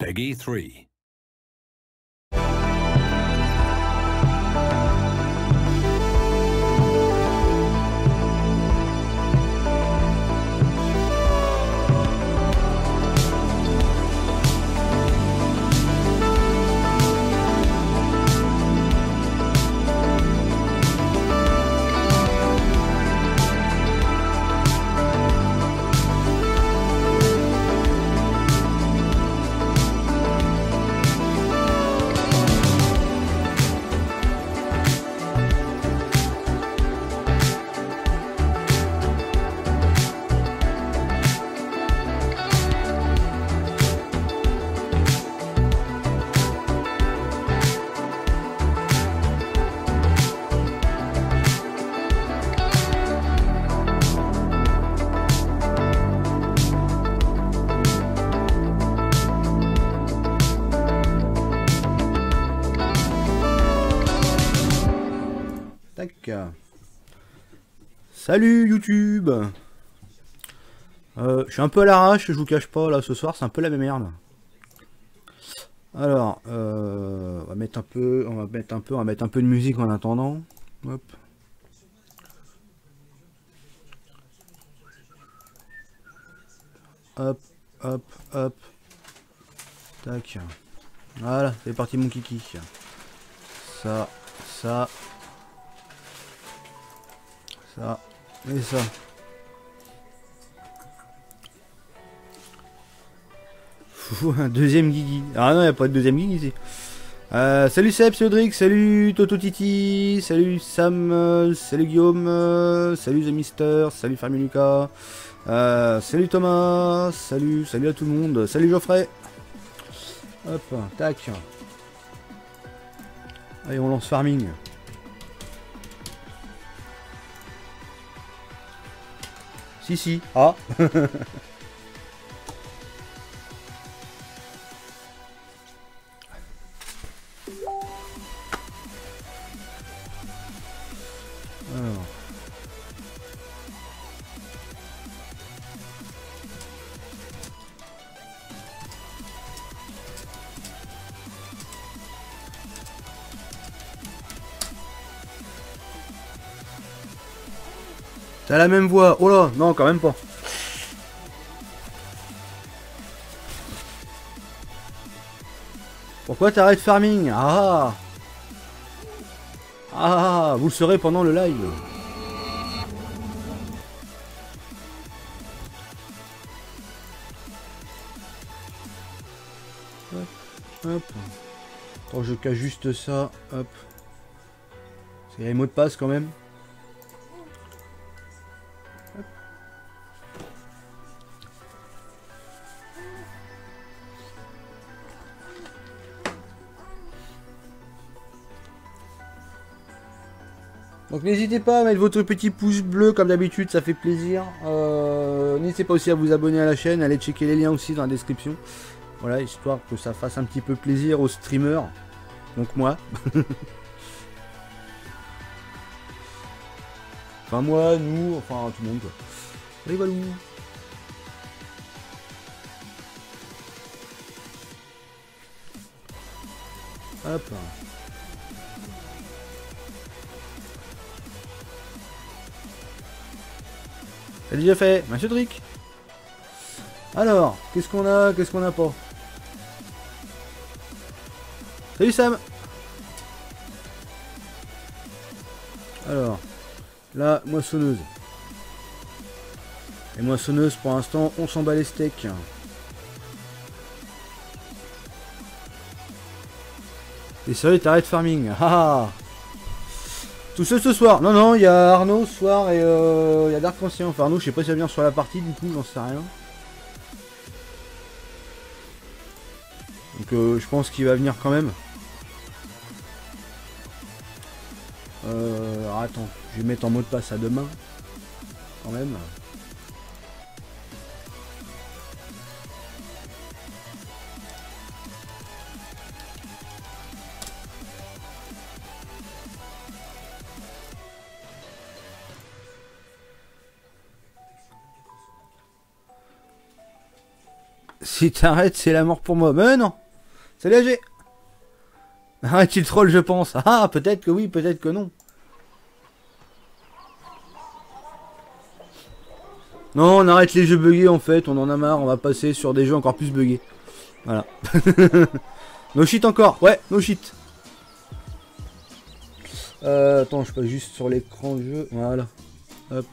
Peggy 3. Tac. Salut YouTube. Je suis un peu à l'arrache, je vous cache pas, là ce soir c'est un peu la même merde. Alors, on va mettre un peu de musique en attendant. Hop. Hop, hop, hop. Tac. Voilà, c'est parti mon kiki. Ça, ça. Ça et ça. Un deuxième Guigui. Ah non, il n'y a pas de deuxième Guigui ici. Salut Seb, salut Audric, salut Toto Titi, salut Sam, salut Guillaume, salut The Mister, salut Fermi Lucas, salut Thomas, salut à tout le monde, salut Geoffrey. Hop, tac. Allez, on lance farming. Si. Ah. Alors. T'as la même voix. Oh là, non, quand même pas. Pourquoi t'arrêtes farming? Ah. Ah, vous le saurez pendant le live. Hop, hop. Attends, je cache juste ça. Hop. C'est les mots de passe quand même. Hop. Donc n'hésitez pas à mettre votre petit pouce bleu comme d'habitude, ça fait plaisir. N'hésitez pas aussi à vous abonner à la chaîne, allez checker les liens aussi dans la description. Voilà, histoire que ça fasse un petit peu plaisir aux streamers. Donc moi. Enfin moi, nous, enfin tout le monde quoi. Allez voilà. Hop. C'est déjà fait, monsieur Drick. Alors, qu'est-ce qu'on a pas? Salut Sam. Alors, la moissonneuse. Les moissonneuses, pour l'instant, on s'en bat les steaks. Et sérieux, t'arrêtes farming. Ah. Tout seul ce soir. Non, il y a Arnaud ce soir et il y a Dark Ancien. Enfin, Arnaud, je sais pas si il va venir sur la partie, du coup, j'en sais rien. Donc, je pense qu'il va venir quand même. Alors, attends, je vais mettre en mot de passe à demain. Quand même. Si t'arrêtes, c'est la mort pour moi. Mais non. C'est léger. Arrête, il troll, je pense. Ah, peut-être que oui, peut-être que non. Non, on arrête les jeux buggés en fait. On en a marre. On va passer sur des jeux encore plus buggés. Voilà. No shit encore. Ouais, no shit. Attends, je passe juste sur l'écran de jeu. Voilà. Hop.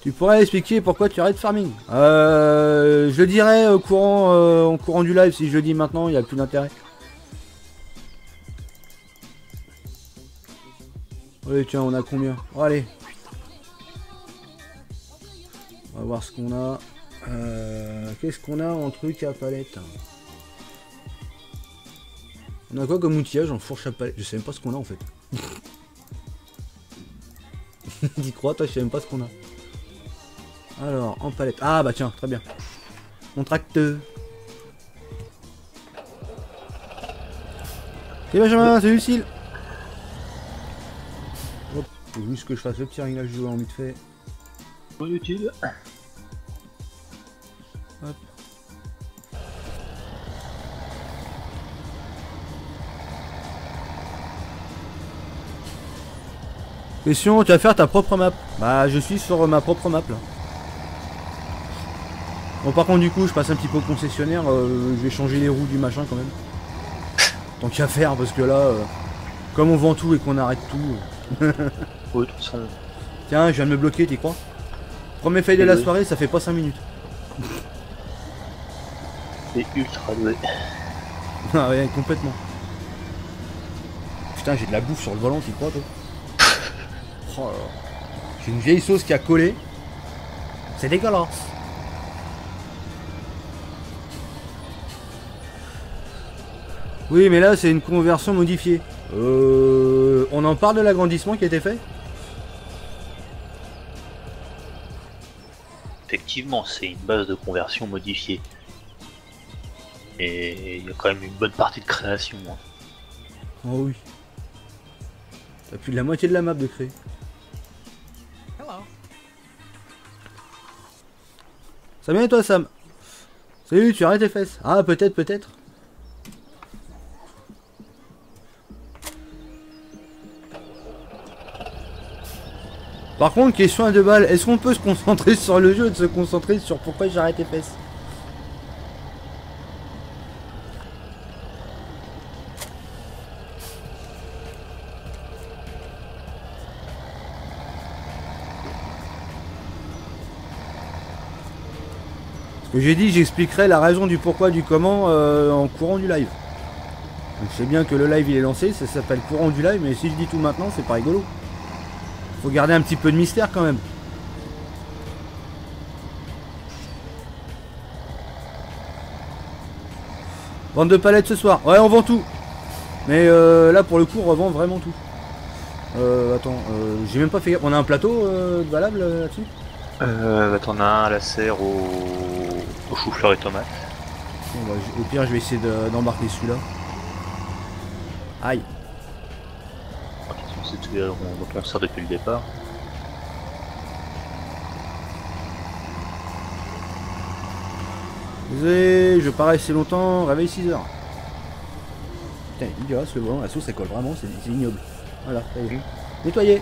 Tu pourrais expliquer pourquoi tu arrêtes farming? Je le dirai au courant, en courant du live. Si je le dis maintenant, il n'y a plus d'intérêt. Oui, tiens, on a combien? Oh, allez. On va voir ce qu'on a. Qu'est-ce qu'on a en truc à palette? On a quoi comme outillage en fourche à palette? Je sais même pas ce qu'on a en fait. T'y crois, toi, je sais même pas ce qu'on a. Alors, en palette. Ah bah tiens, très bien. Mon tracteur. C'est Benjamin, c'est Lucille. Hop, faut juste que je fasse le petit réglage de en vite fait. Pas utile. Hop. Question, tu vas faire ta propre map? Bah je suis sur ma propre map là. Bon par contre du coup je passe un petit peu au concessionnaire, je vais changer les roues du machin quand même. Tant qu'à faire parce que là, comme on vend tout et qu'on arrête tout. Oui, de toute façon. Tiens, je viens de me bloquer, t'y crois? Premier fail de la soirée, ça fait pas 5 minutes. C'est ultra doué. Ah ouais, complètement. Putain, j'ai de la bouffe sur le volant, t'y crois toi? Oh là là. J'ai une vieille sauce qui a collé. C'est dégueulasse. Oui, mais là, c'est une conversion modifiée. On en parle de l'agrandissement qui a été fait? Effectivement, c'est une base de conversion modifiée. Et il y a quand même une bonne partie de création. Hein. Oh oui. T'as plus de la moitié de la map de créer. Ça va bien et toi Sam? Salut, tu arrêtes tes fesses? Ah peut-être, peut-être. Par contre, question à 2 balles, est-ce qu'on peut se concentrer sur le jeu et de se concentrer sur pourquoi j'arrête tes fesses? Ce que j'ai dit, j'expliquerai la raison du pourquoi, du comment en courant du live. Donc je sais bien que le live il est lancé, ça s'appelle courant du live, mais si je dis tout maintenant, c'est pas rigolo. Faut garder un petit peu de mystère quand même. Vente de palettes ce soir. Ouais, on vend tout. Mais là pour le coup, on revend vraiment tout. Attends, j'ai même pas fait. On a un plateau valable là-dessus? T'en as un à la serre au chou-fleur et tomate. Bon, bah, au pire, je vais essayer d'embarquer celui-là. Aïe. C'est celui dont on sert depuis le départ. Désolé, je vais pas rester longtemps. Réveil 6h. Putain, il dégueulasse le volant. La sauce, ça colle vraiment. C'est ignoble. Voilà, ça y est. Nettoyé.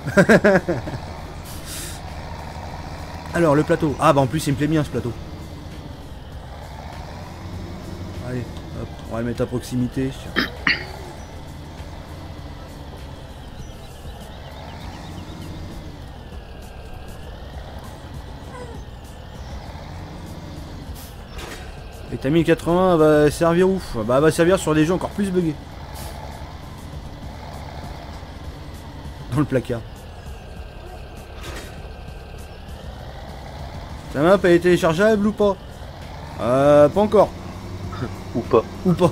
Alors, le plateau. Ah, bah en plus, il me plaît bien ce plateau. Allez, hop, on va le mettre à proximité. Et ta 1080 va servir où? Bah, elle va servir sur des jeux encore plus buggés. Dans le placard. Ta map elle est téléchargeable ou pas? Pas encore. Ou pas. Ou pas.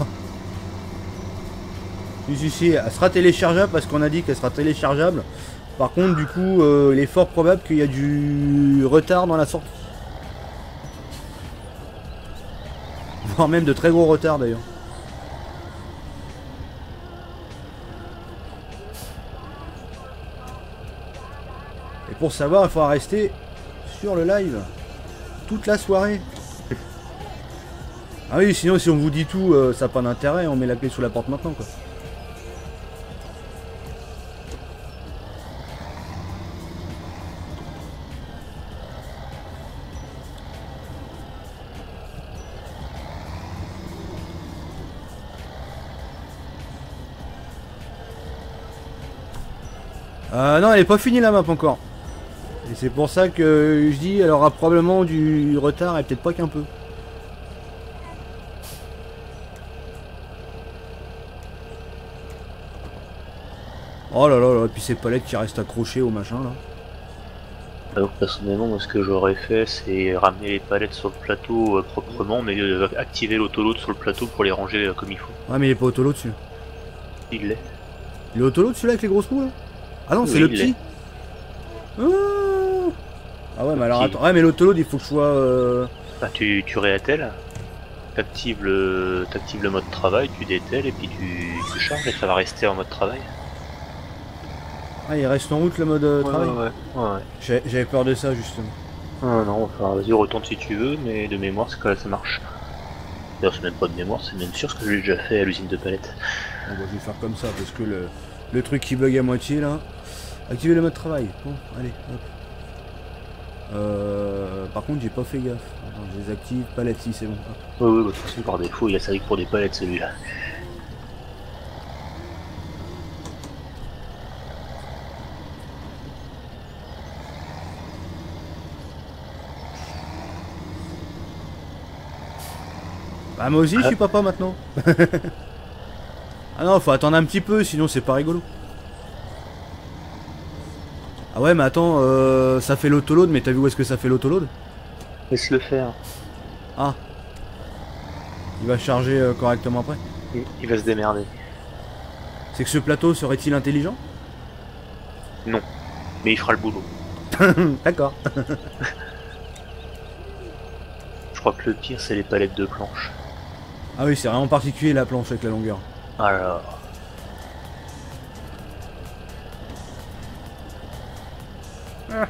Si, elle sera téléchargeable parce qu'on a dit qu'elle sera téléchargeable. Par contre, du coup, il est fort probable qu'il y a du retard dans la sortie. Voire même de très gros retards d'ailleurs. Et pour savoir, il faudra rester sur le live. toute la soirée. Ah oui, sinon si on vous dit tout, ça n'a pas d'intérêt, on met la clé sous la porte maintenant quoi. Non, elle est pas finie la map encore. Et c'est pour ça que je dis, elle aura probablement du retard et peut-être pas qu'un peu. Oh là là là, et puis ces palettes qui restent accrochées au machin là. Alors personnellement, moi, ce que j'aurais fait, c'est ramener les palettes sur le plateau proprement, mais activer l'autoload sur le plateau pour les ranger comme il faut. Ouais, mais il est pas autoload dessus. Il l'est. Il est autoload celui-là avec les grosses roues là. Ah non, Oui, c'est le il petit. Ah ouais, mais alors attends. Ouais, mais l'autoload il faut que je sois. Bah, tu réattelles, t'actives le mode travail, tu dételles et puis tu charges et ça va rester en mode travail. Ah, il reste en route le mode travail. Ouais. J'avais peur de ça justement. Ah non, enfin vas-y retourne si tu veux, mais de mémoire c'est que ça marche. D'ailleurs c'est même pas de mémoire, c'est même sûr ce que j'ai déjà fait à l'usine de palettes. Bon, bah, je vais faire comme ça parce que le truc qui bug à moitié là. Activer le mode travail. Bon, allez, hop. Par contre j'ai pas fait gaffe. Attends, je les active, palette si c'est bon. Hop. Ouais, de toute façon par défaut il a servi que pour des palettes celui-là. Bah moi aussi je suis papa maintenant. Ah non, faut attendre un petit peu, sinon c'est pas rigolo. Ah ouais, mais attends, ça fait l'autoload, mais t'as vu où est-ce que ça fait l'autoload? Laisse-le faire. Ah. Il va charger correctement après. Il va se démerder. C'est que ce plateau serait-il intelligent? Non, mais il fera le boulot. D'accord. Je crois que le pire c'est les palettes de planches. Ah oui, c'est vraiment particulier la planche avec la longueur. Alors... Ah.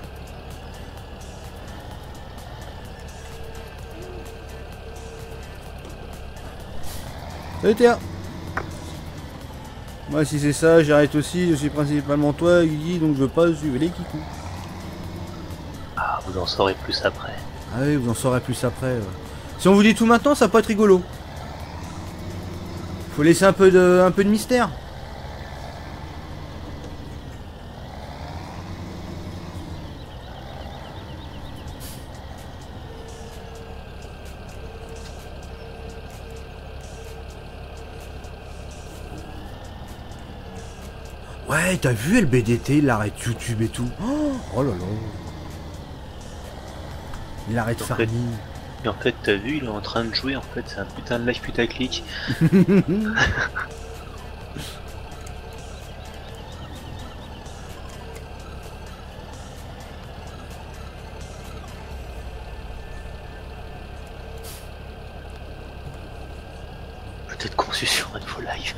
Salut Théa. Moi si c'est ça, j'arrête aussi, je suis principalement toi Guigui, donc je veux pas suivre les kikous. Ah, vous en saurez plus après. Ah oui, vous en saurez plus après. Si on vous dit tout maintenant, ça peut être rigolo. Faut laisser un peu de mystère. Ouais, t'as vu LBDT, il arrête YouTube et tout. Oh là là. Il arrête Farming. Et en fait, t'as vu, il est en train de jouer, en fait, c'est un putain de live putaclic. Peut-être conçu sur un nouveau live.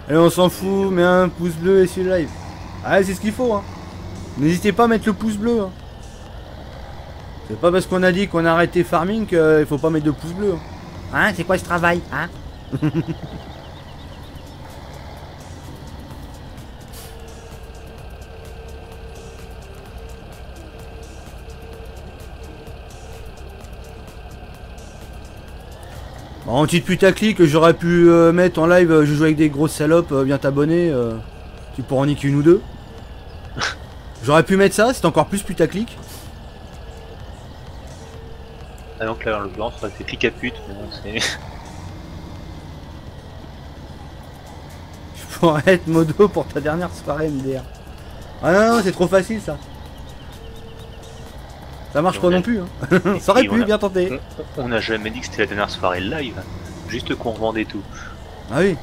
Allez, on s'en fout, mets un pouce bleu et suis le live. Ah, c'est ce qu'il faut, hein. N'hésitez pas à mettre le pouce bleu. Hein. C'est pas parce qu'on a dit qu'on a arrêté Farming qu'il faut pas mettre de pouce bleu. Hein, c'est quoi ce travail, hein? En titre putaclic, j'aurais pu mettre en live, je joue avec des grosses salopes, viens t'abonner, tu pourras en niquer une ou deux. J'aurais pu mettre ça, c'est encore plus putaclic. Ah donc là, en l'occurrence, c'est clic à pute, mais bon, c'est... Je pourrais être modo pour ta dernière soirée MDR. Ah non, non, c'est trop facile ça. Ça marche pas non plus, hein. Ça aurait pu, bien tenté. On n'a jamais dit que c'était la dernière soirée live, juste qu'on revendait tout. Ah oui.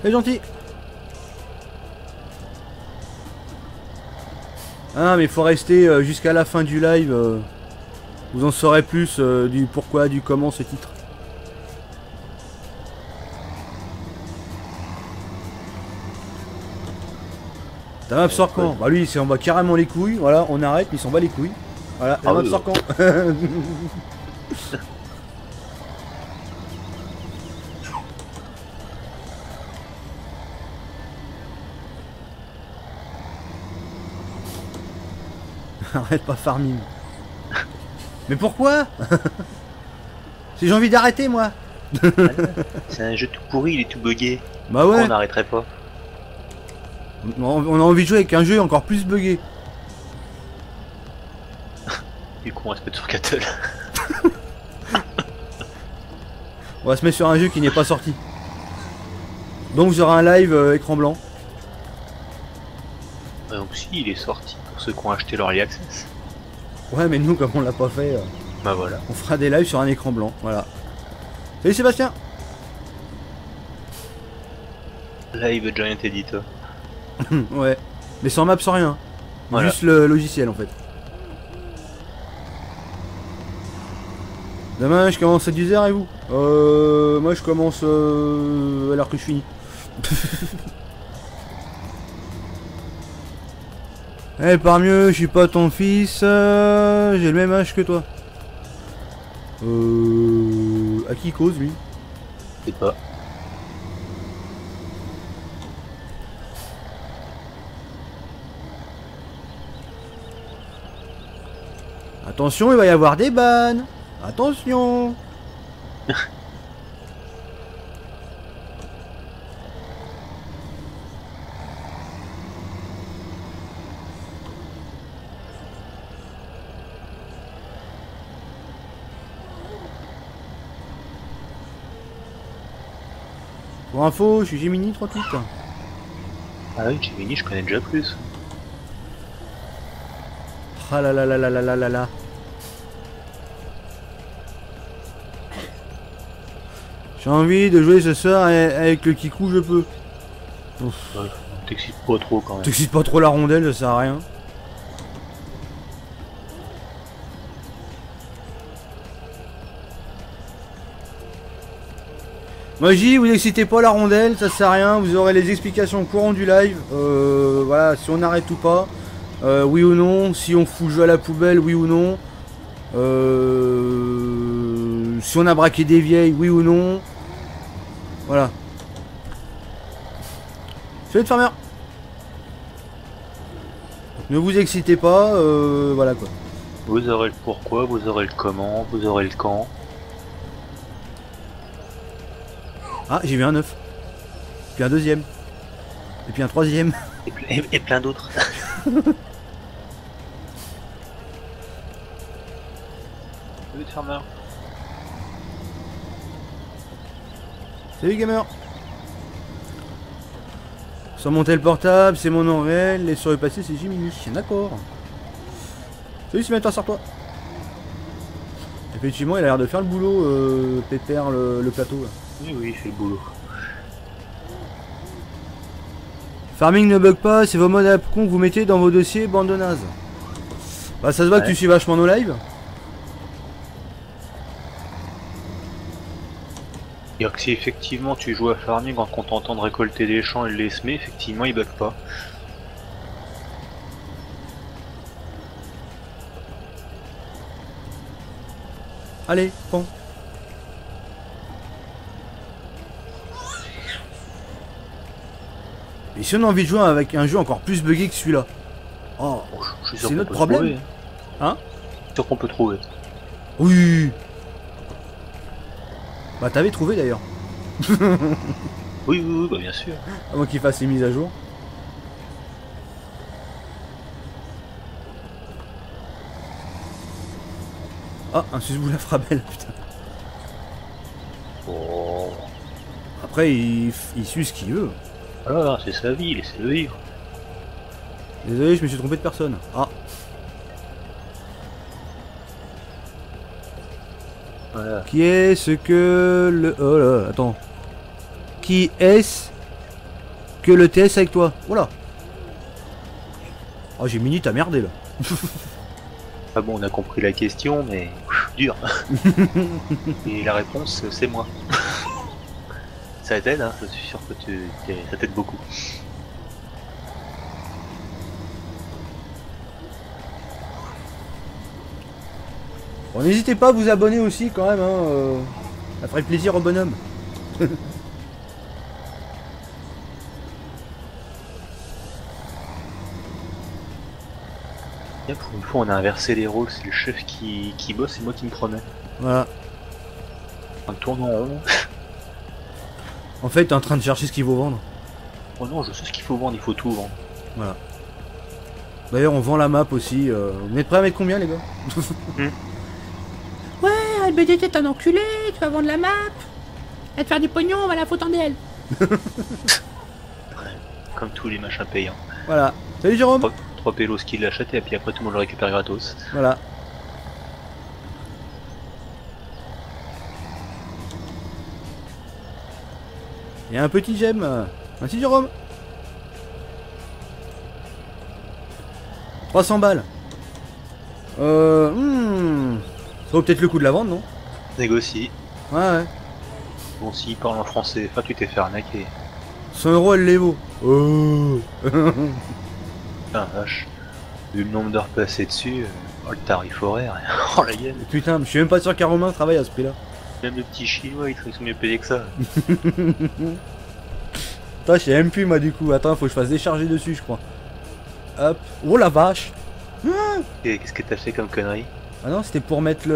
C'est gentil. Ah mais faut rester jusqu'à la fin du live. Vous en saurez plus du pourquoi, du comment ce titre. T'as un absorquant. Ouais. Bah lui il s'en bat carrément les couilles. Voilà, on arrête, il s'en bat les couilles. Voilà, Ah un oui, absorquant. Arrête pas farming. Mais pourquoi? Si j'ai envie d'arrêter moi. C'est un jeu tout pourri, il est tout bugué. Bah Pourquoi ouais. on n'arrêterait pas? On a envie de jouer avec un jeu encore plus buggé. Du coup, on reste sur Cattle. On va se mettre sur un jeu qui n'est pas sorti. Donc vous aurez un live écran blanc. Donc si, il est sorti pour ceux qui ont acheté leur Early Access. Ouais mais nous comme on l'a pas fait, Bah voilà. on fera des lives sur un écran blanc. Voilà. Salut Sébastien. Live Giant Editor. Ouais. Mais sans map, sans rien. Voilà. Juste le logiciel en fait. Demain je commence à 10h et vous? Moi je commence alors que je finis. Eh par mieux, je suis pas ton fils, j'ai le même âge que toi. À qui cause lui? Je sais pas. Attention, il va y avoir des bannes. Attention. Pour info, je suis Gemini 38. Ah oui, Gemini, je connais déjà plus. Ah là là là là là là là là. J'ai envie de jouer ce soir et avec le Kikou, je peux. Ouf. Ouais, t'excites pas trop quand même. T'excites pas trop la rondelle, ça sert à rien. Magie, vous excitez pas la rondelle, ça sert à rien, vous aurez les explications au courant du live. Voilà, si on arrête ou pas, oui ou non, si on fout le jeu à la poubelle, oui ou non. Si on a braqué des vieilles, oui ou non. Voilà. Salut de farmer. Ne vous excitez pas, voilà quoi. Vous aurez le pourquoi, vous aurez le comment, vous aurez le quand. Ah, j'ai vu un œuf. Puis un deuxième. Et puis un troisième. Et plein d'autres. Salut Farmer. Salut gamer. Sur mon tel portable, c'est mon nom réel. Et sur le passé, c'est Jiminy. D'accord. Salut Simon, sors-toi. Effectivement, il a l'air de faire le boulot, Pépère, le plateau. Là. Oui, oui, il fait le boulot. Farming ne bug pas, c'est vos modes app con que vous mettez dans vos dossiers, bande de nazes. Bah, ça se voit que tu suis vachement nos lives. Et que si effectivement tu joues à farming en contentant de récolter des champs et de les semer, effectivement il bug pas. Allez, prends. Et si on a envie de jouer avec un jeu encore plus buggé que celui-là? Oh, Bon, je suis sûr c'est qu'on notre peut problème. trouver. Hein? Je suis sûr qu'on peut trouver. Oui. Bah t'avais trouvé d'ailleurs. Oui, oui, oui, bah bien sûr. Avant qu'il fasse les mises à jour. Ah, un susboule la fera belle, putain. Oh. Après, il suit ce qu'il veut. Voilà, c'est sa vie, laissez-le vivre. Désolé, je me suis trompé de personne. Ah, Voilà. qui est-ce que le... Oh là, attends. Qui est-ce que le TS avec toi? Voilà. Oh, j'ai mini, t'as merdé là. Ah bon, on a compris la question, mais dur. Et la réponse, c'est moi. Ça t'aide, hein, je suis sûr que ça t'aide beaucoup. Bon, n'hésitez pas à vous abonner aussi quand même, hein, ça ferait plaisir au bonhomme. Bien, pour une fois, on a inversé les rôles, c'est le chef qui bosse et moi qui me promets. Voilà. On tourne en rond. En fait, t'es en train de chercher ce qu'il faut vendre. Oh non, je sais ce qu'il faut vendre, il faut tout vendre. Voilà. D'ailleurs, on vend la map aussi. Vous êtes prêts à mettre combien, les gars? Ouais, LBDT t'es un enculé, tu vas vendre la map. Elle te faire du pognon, on va la foutre en DL. Comme tous les machins payants. Voilà. Salut Jérôme. 3 pélos qui l'achètent et puis après tout le monde le récupère gratos. Voilà. Il y a un petit gemme. Merci Jérôme. 300 balles. Ça vaut peut-être le coup de la vendre, non? Négocie. Ouais. Bon, s'il parle en français, enfin tu t'es fait arnaquer. 100 euros elle les vaut. Oh. Putain, vache. Vu le nombre d'heures passées dessus, le tarif horaire, oh la gueule. Putain, je suis même pas sûr qu'un Romain travaille à ce prix-là. Même le petit chinois, ils sont mieux payés que ça. Attends, je sais même plus moi du coup. Attends, faut que je fasse décharger dessus, je crois. Hop. Oh la vache. Et qu'est-ce que t'as fait comme connerie? Ah non, c'était pour mettre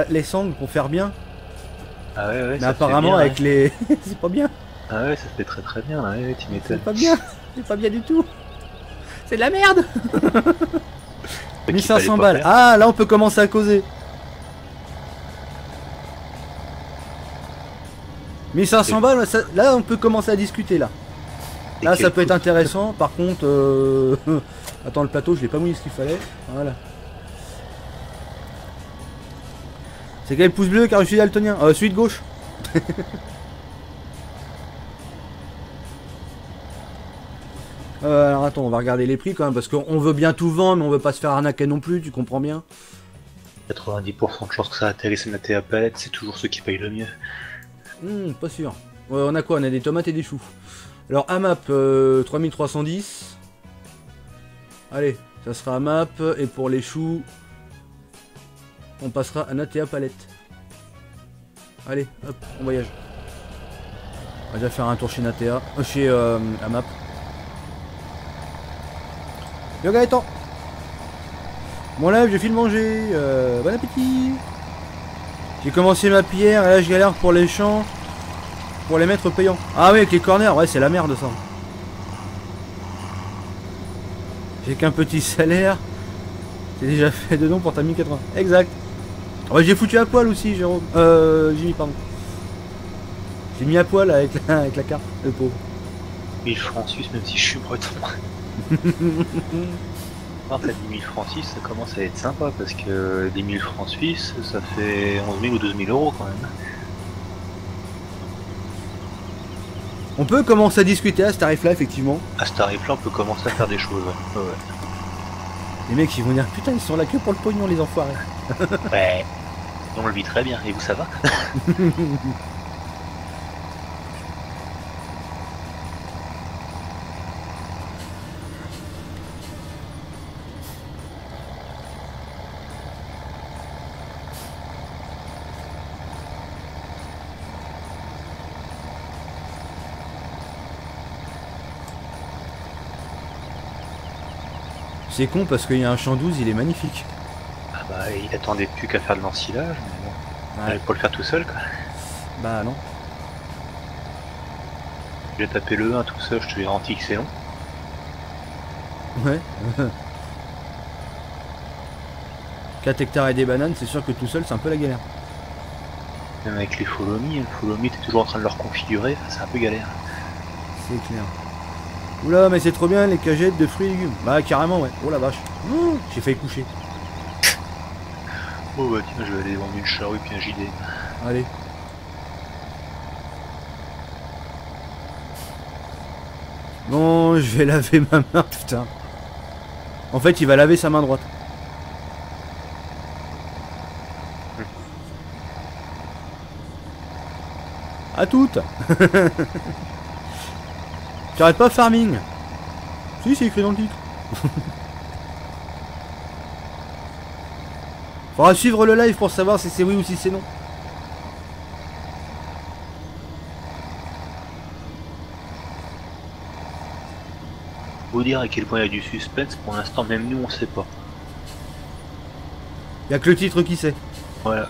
les sangles pour faire bien. Ah ouais, Mais apparemment, avec les. C'est pas bien. Ah ouais, ça se fait très très bien, ouais, tu m'étonnes. C'est pas bien. C'est pas bien du tout. C'est de la merde. 1500 balles. Ah, là, on peut commencer à causer. 1500 balles, là, on peut commencer à discuter, là. Là, ça peut être intéressant. Par contre, attends, le plateau, je l'ai pas mouillé ce qu'il fallait. Voilà. C'est quel pouce bleu car je suis daltonien? Celui de gauche. Alors attends, on va regarder les prix quand même parce qu'on veut bien tout vendre mais on veut pas se faire arnaquer non plus, tu comprends bien? 90% de chances que ça atterrisse une ATA palette, c'est toujours ceux qui payent le mieux. Pas sûr. On a quoi? On a des tomates et des choux. Alors AMAP 3310. Allez, ça sera AMAP et pour les choux, on passera à ATA palette. Allez, hop, on voyage. On va déjà faire un tour chez Natea, chez AMAP. Yo Gaëtan. Bon là, j'ai fini de manger. Bon appétit. J'ai commencé ma pierre et là je galère pour les champs. Pour les mettre payants. Ah oui, avec les corners, ouais, c'est la merde ça. J'ai qu'un petit salaire. J'ai déjà fait de dons pour ta 1080. Exact. Ouais, j'ai foutu à poil aussi, Jérôme. Jimmy, pardon. J'ai mis à poil avec la carte, le pauvre. 1000 francs suisses, même si je suis breton. En fait, 10 000 francs suisses, ça commence à être sympa parce que 10 000 francs suisses, ça fait 11 000 ou 12 000 euros quand même. On peut commencer à discuter à ce tarif-là, effectivement. À ce tarif-là, on peut commencer à faire des choses. Ouais. Les mecs, ils vont dire putain, ils sont là que pour le pognon, les enfoirés. Ouais, on le vit très bien. Et vous, ça va? C'est con parce qu'il y a un champ 12, il est magnifique. Ah bah, il attendait plus qu'à faire de l'ensilage, mais bon, il Ouais. allait pas le faire tout seul quoi. Bah non. J'ai tapé le 1 tout seul, je te garantis que c'est long. Ouais. 4 hectares et des bananes, c'est sûr que tout seul, c'est un peu la galère. Même avec les follow me, t'es toujours en train de leur configurer, c'est un peu galère. C'est clair. Oula, mais c'est trop bien les cagettes de fruits et légumes. Bah carrément, ouais. Oh la vache. Oh, j'ai failli coucher. Oh bah tiens, je vais aller vendre une charrue puis un JD. Allez. Bon, je vais laver ma main, putain. En fait, il va laver sa main droite. À toutes. Tu arrêtes pas farming. Si, c'est écrit dans le titre. Faudra suivre le live pour savoir si c'est oui ou si c'est non. Vous dire à quel point il y a du suspense, pour l'instant même nous on sait pas. Y'a que le titre qui sait. Voilà.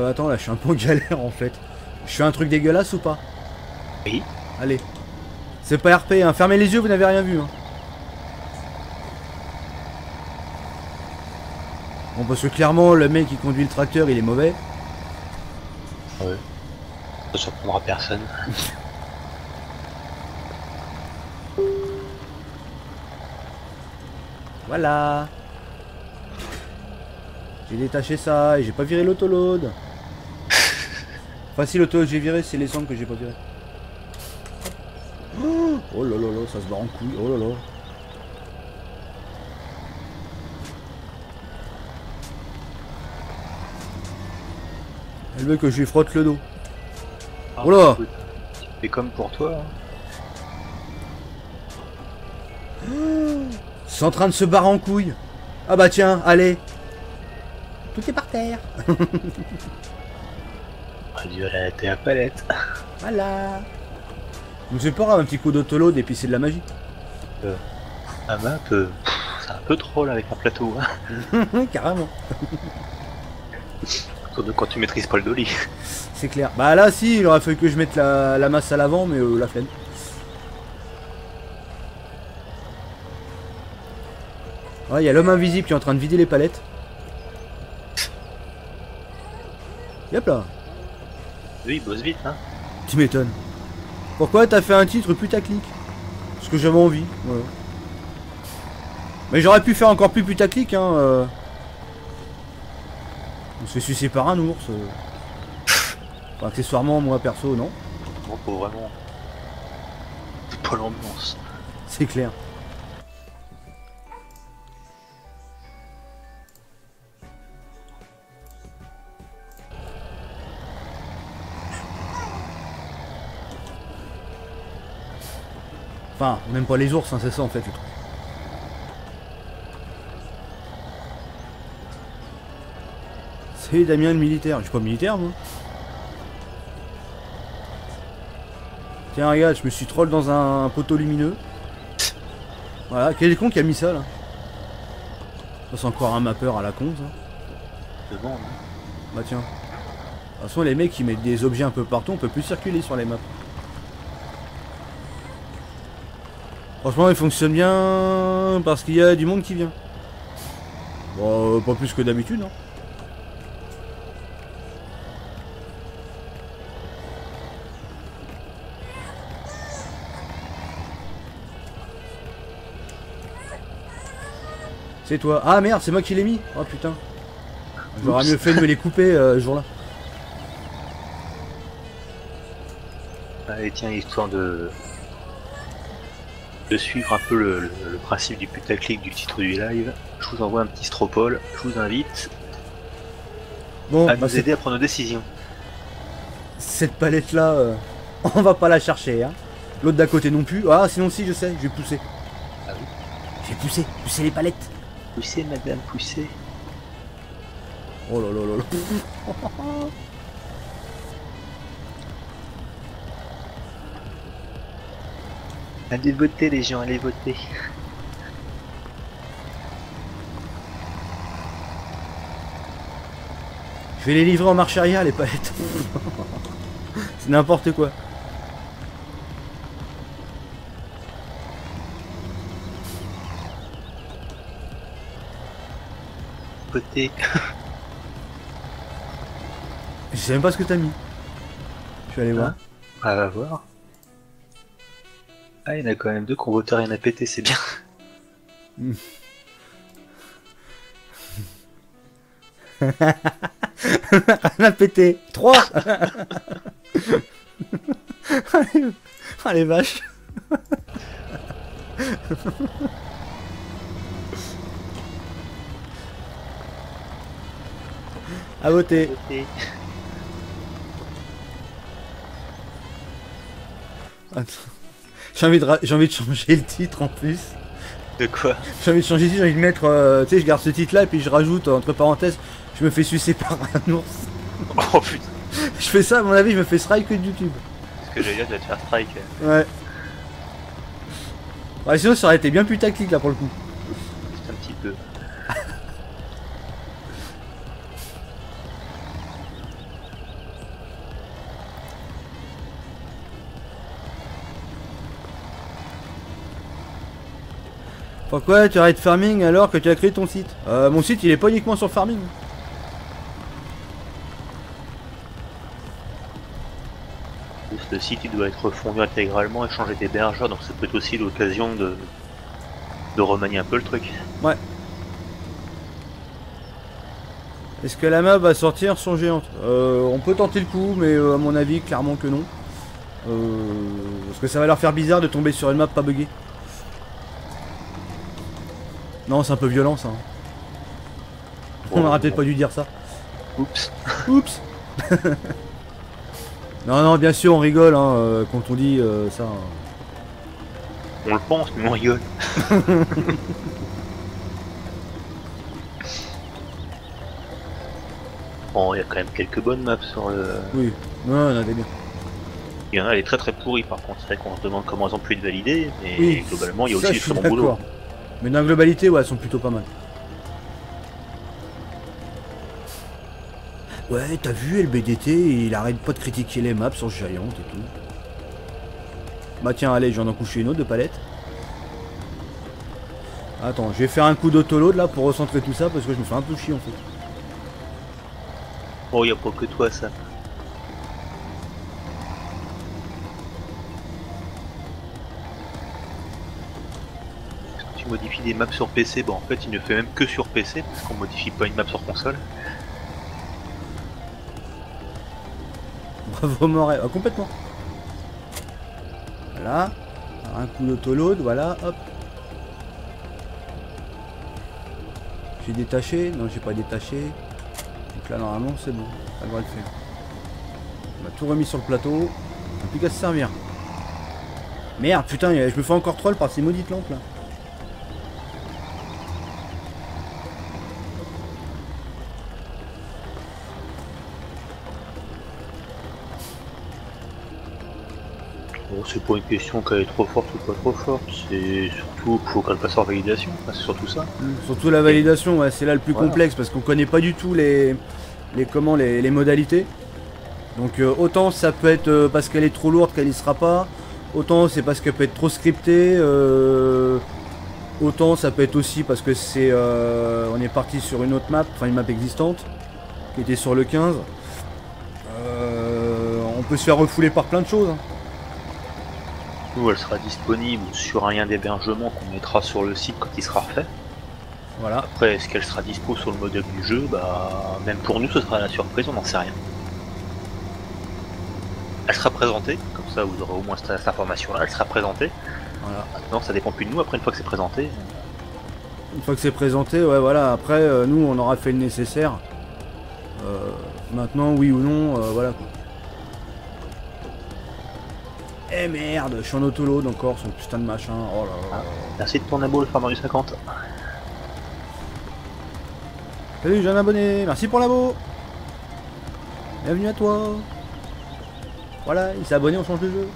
Attends, là je suis un peu en galère en fait. Je fais un truc dégueulasse ou pas? Oui. Allez. C'est pas RP, hein. Fermez les yeux, vous n'avez rien vu. Hein. Bon, parce que clairement, le mec qui conduit le tracteur, il est mauvais. Ouais. Ça surprendra personne. Voilà. J'ai détaché ça et j'ai pas viré l'autoload. Enfin si l'autoload j'ai viré, c'est les cendres que j'ai pas viré. Oh là là là, ça se barre en couille. Oh là là. Elle veut que je lui frotte le dos. Ah, Oh là. écoute, c'est comme pour toi. Hein. C'est en train de se barrer en couille. Ah bah tiens, allez. Tout est par terre. On a dû aller à la palette. Voilà. Donc c'est pas grave, un petit coup d'autoload et puis c'est de la magie. La map, c'est un peu troll avec un plateau. Hein. Carrément. Surtout quand tu maîtrises pas le dolly. C'est clair. Bah là si, il aurait fallu que je mette la masse à l'avant, mais la flemme. Ouais, il y a l'homme invisible qui est en train de vider les palettes. Yep là. Lui il bosse vite, hein. Tu m'étonnes. Pourquoi t'as fait un titre putaclic? Parce que j'avais envie, voilà. Mais j'aurais pu faire encore plus putaclic, hein. On se fait sucer par un ours. Enfin, accessoirement, moi perso, non. Bon, faut vraiment. C'est pas l'ambiance. C'est clair. Enfin, même pas les ours, hein, c'est ça en fait le truc. C'est Damien le militaire. Je suis pas militaire moi. Tiens regarde, je me suis troll dans un poteau lumineux. Voilà, quel con qui a mis ça là? Ça c'est encore un mapper à la con ça. Devant, hein. Bah tiens. De toute façon les mecs ils mettent des objets un peu partout, on peut plus circuler sur les maps. Franchement il fonctionne bien parce qu'il y a du monde qui vient. Bon pas plus que d'habitude hein. C'est toi. Ah merde c'est moi qui l'ai mis. Oh putain. J'aurais mieux fait de me les couper ce jour-là. Allez tiens, histoire de suivre un peu le principe du putaclic du titre du live, je vous envoie un petit stropole, je vous invite Bon, à bah, nous aider à prendre nos décisions. cette palette là, on va pas la chercher hein. L'autre d'à côté non plus. Ah sinon si je sais, je vais pousser. Ah oui. Je vais pousser les palettes. Poussez madame, poussez. Oh là là là là. Allez voter les gens, allez voter. Je vais les livrer en marche arrière les palettes. C'est n'importe quoi. Voter. Je sais même pas ce que t'as mis. Je vais aller voir. On va voir. Ah, il y en a quand même deux qui ont voté rien à péter, c'est bien. Rien à péter. 3. Allez vaches. À voter. Voter. Attends. J'ai envie de changer le titre en plus. De quoi? J'ai envie de changer le titre, j'ai envie de mettre... tu sais, je garde ce titre là et puis je rajoute entre parenthèses, je me fais sucer par un ours. Oh putain. Je fais ça, à mon avis, je me fais strike de YouTube. Ce que j'allais dire, tu vas te faire strike. Ouais. Ouais, sinon ça aurait été bien putaclic là pour le coup. C'est un petit peu. Pourquoi tu arrêtes farming alors que tu as créé ton site? Mon site il est pas uniquement sur farming. Le site il doit être refondu intégralement et changer d'hébergeur, donc ça peut être aussi l'occasion de remanier un peu le truc. Ouais. Est-ce que la map va sortir son géante? On peut tenter le coup, mais à mon avis, clairement que non. Parce que ça va leur faire bizarre de tomber sur une map pas buggée. Non, c'est un peu violent ça. On aurait peut-être pas dû dire ça. Oups. Oups. Non, non, bien sûr, on rigole hein, quand on dit ça. On le pense, mais on rigole. Bon, il y a quand même quelques bonnes maps sur le... Oui, non, on avait bien. Il y en a, elle est très très pourrie par contre, c'est vrai qu'on se demande comment elles ont pu être validées, mais Oui, globalement il y a ça, aussi du je suis très bon boulot. d'accord. Mais dans la globalité, ouais, elles sont plutôt pas mal. Ouais, t'as vu, LBDT, il arrête pas de critiquer les maps sur Giant et tout. Bah tiens, allez, j'en ai couché une autre de palette. Attends, je vais faire un coup d'autoload là pour recentrer tout ça parce que je me fais un peu chier en fait. Oh, il n'y a pas que toi ça. Tu modifies des maps sur PC, bon en fait il ne fait même que sur PC parce qu'on modifie pas une map sur console. Bravo Moret, ah, complètement. Voilà, un coup d'autoload, voilà, hop. J'ai détaché, non j'ai pas détaché. Donc là normalement c'est bon, ça devrait le faire. On a tout remis sur le plateau, on n'a plus qu'à se servir. Merde, putain, je me fais encore troll par ces maudites lampes là. Bon, c'est pas une question qu'elle est trop forte ou pas trop forte, c'est surtout qu'il faut qu'elle passe en validation, enfin, c'est surtout ça. Surtout la validation, ouais, c'est là le plus Voilà. complexe parce qu'on connaît pas du tout les modalités. Donc autant ça peut être parce qu'elle est trop lourde qu'elle y sera pas, autant c'est parce qu'elle peut être trop scriptée, autant ça peut être aussi parce que c'est on est parti sur une autre map, enfin une map existante qui était sur le 15. On peut se faire refouler par plein de choses. Hein. Nous, elle sera disponible sur un lien d'hébergement qu'on mettra sur le site quand il sera refait. Voilà. Après, est-ce qu'elle sera dispo sur le modèle du jeu? Bah, même pour nous, ce sera la surprise, on n'en sait rien. Elle sera présentée, comme ça vous aurez au moins cette information-là, elle sera présentée. Voilà. Maintenant, ça dépend plus de nous, après une fois que c'est présenté. Une fois que c'est présenté, ouais voilà, après nous on aura fait le nécessaire. Maintenant oui ou non, voilà quoi. Eh merde, je suis en autoload encore, son putain de machin, oh là là. Merci de ton abo, le farmer du 50. Salut, j'ai un abonné, merci pour l'abo. Bienvenue à toi. Voilà, il s'est abonné, on change de jeu.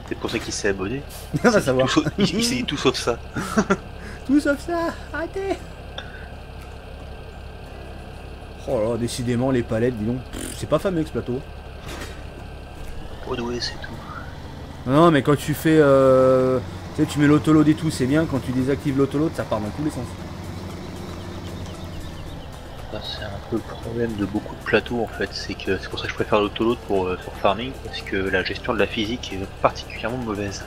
C'est pour ça qu'il s'est abonné. On va savoir. Il s'est dit tout sauf ça. Tout sauf ça, arrêtez. Oh là, décidément les palettes, dis donc, c'est pas fameux ce plateau. Oh ouais, c'est tout. Non mais quand tu fais, tu sais, tu mets l'autoload et tout, c'est bien, quand tu désactives l'autoload, ça part dans tous les sens. C'est un peu le problème de beaucoup de plateaux en fait, c'est pour ça que je préfère l'autoload pour farming, parce que la gestion de la physique est particulièrement mauvaise.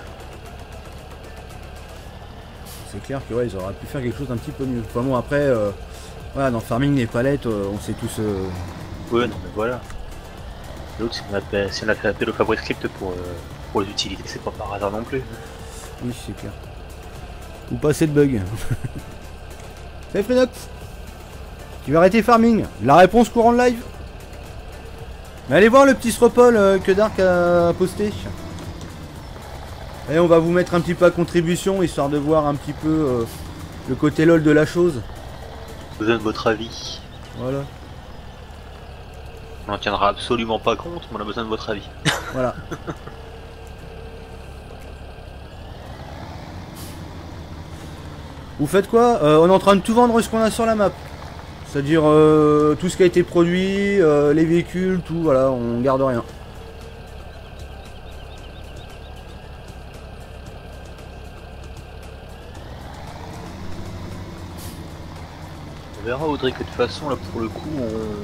C'est clair que ouais, ils auraient pu faire quelque chose d'un petit peu mieux. Enfin bon après, voilà, dans farming les palettes, on sait tous... Ouais non mais voilà. L'autre si on a fait appel au Fabric Script pour les utiliser, c'est pas par hasard non plus. Oui c'est clair. Ou pas assez de bugs. Salut Frinox. Tu veux arrêter farming? La réponse courant de live. Mais allez voir le petit Stropole que Dark a posté. Et on va vous mettre un petit peu à contribution, histoire de voir un petit peu le côté lol de la chose. Besoin de votre avis. Voilà. On n'en tiendra absolument pas compte, mais on a besoin de votre avis. Voilà. Vous faites quoi? On est en train de tout vendre ce qu'on a sur la map. C'est-à-dire tout ce qui a été produit, les véhicules, tout, voilà, on garde rien. On verra Audrey que de toute façon là pour le coup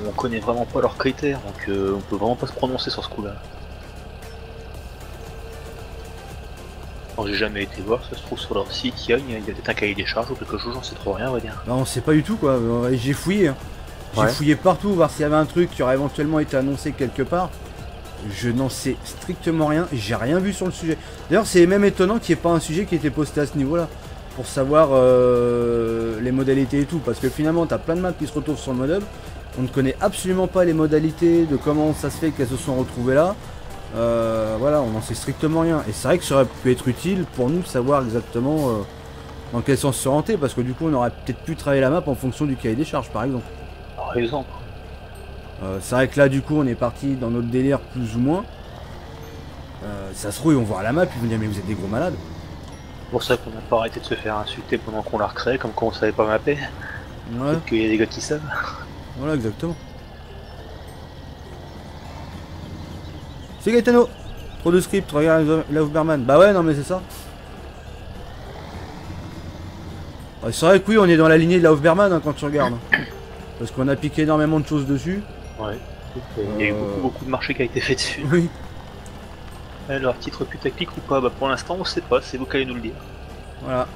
on connaît vraiment pas leurs critères, donc on peut vraiment pas se prononcer sur ce coup là. J'ai jamais été voir, ça se trouve sur leur site, il y a peut-être un cahier des charges ou quelque chose, j'en sais trop rien on va dire. Bah, on sait pas du tout quoi, j'ai fouillé. Hein. J'ai fouillé partout, voir s'il y avait un truc qui aurait éventuellement été annoncé quelque part. Je n'en sais strictement rien, j'ai rien vu sur le sujet. D'ailleurs c'est même étonnant qu'il n'y ait pas un sujet qui ait été posté à ce niveau là. Pour savoir les modalités et tout. Parce que finalement t'as plein de maps qui se retrouvent sur le mode hub. On ne connaît absolument pas les modalités de comment ça se fait qu'elles se sont retrouvées là. Voilà, on n'en sait strictement rien. Et c'est vrai que ça aurait pu être utile pour nous de savoir exactement dans quel sens se renter. Parce que du coup on aurait peut-être pu travailler la map en fonction du cahier des charges par exemple. Par exemple. C'est vrai que là du coup on est parti dans notre délire plus ou moins. Ça se trouve ils vont voir la map, ils vont dire mais vous êtes des gros malades. C'est pour ça qu'on n'a pas arrêté de se faire insulter pendant qu'on la recrée, comme quand on savait pas mapper. Ouais. Peut-être qu'il y a des gars qui savent. Voilà exactement. C'est Gaetano. Trop de script, regarde la Uberman. Bah ouais non mais c'est ça. Ouais, c'est vrai que oui on est dans la lignée de la Uberman hein, quand tu regardes. Parce qu'on a piqué énormément de choses dessus. Ouais. Il y a eu beaucoup de marché qui a été fait dessus. Oui. Alors, titre putaclic ou pas? Bah pour l'instant on sait pas, c'est vous qui allez nous le dire. Voilà.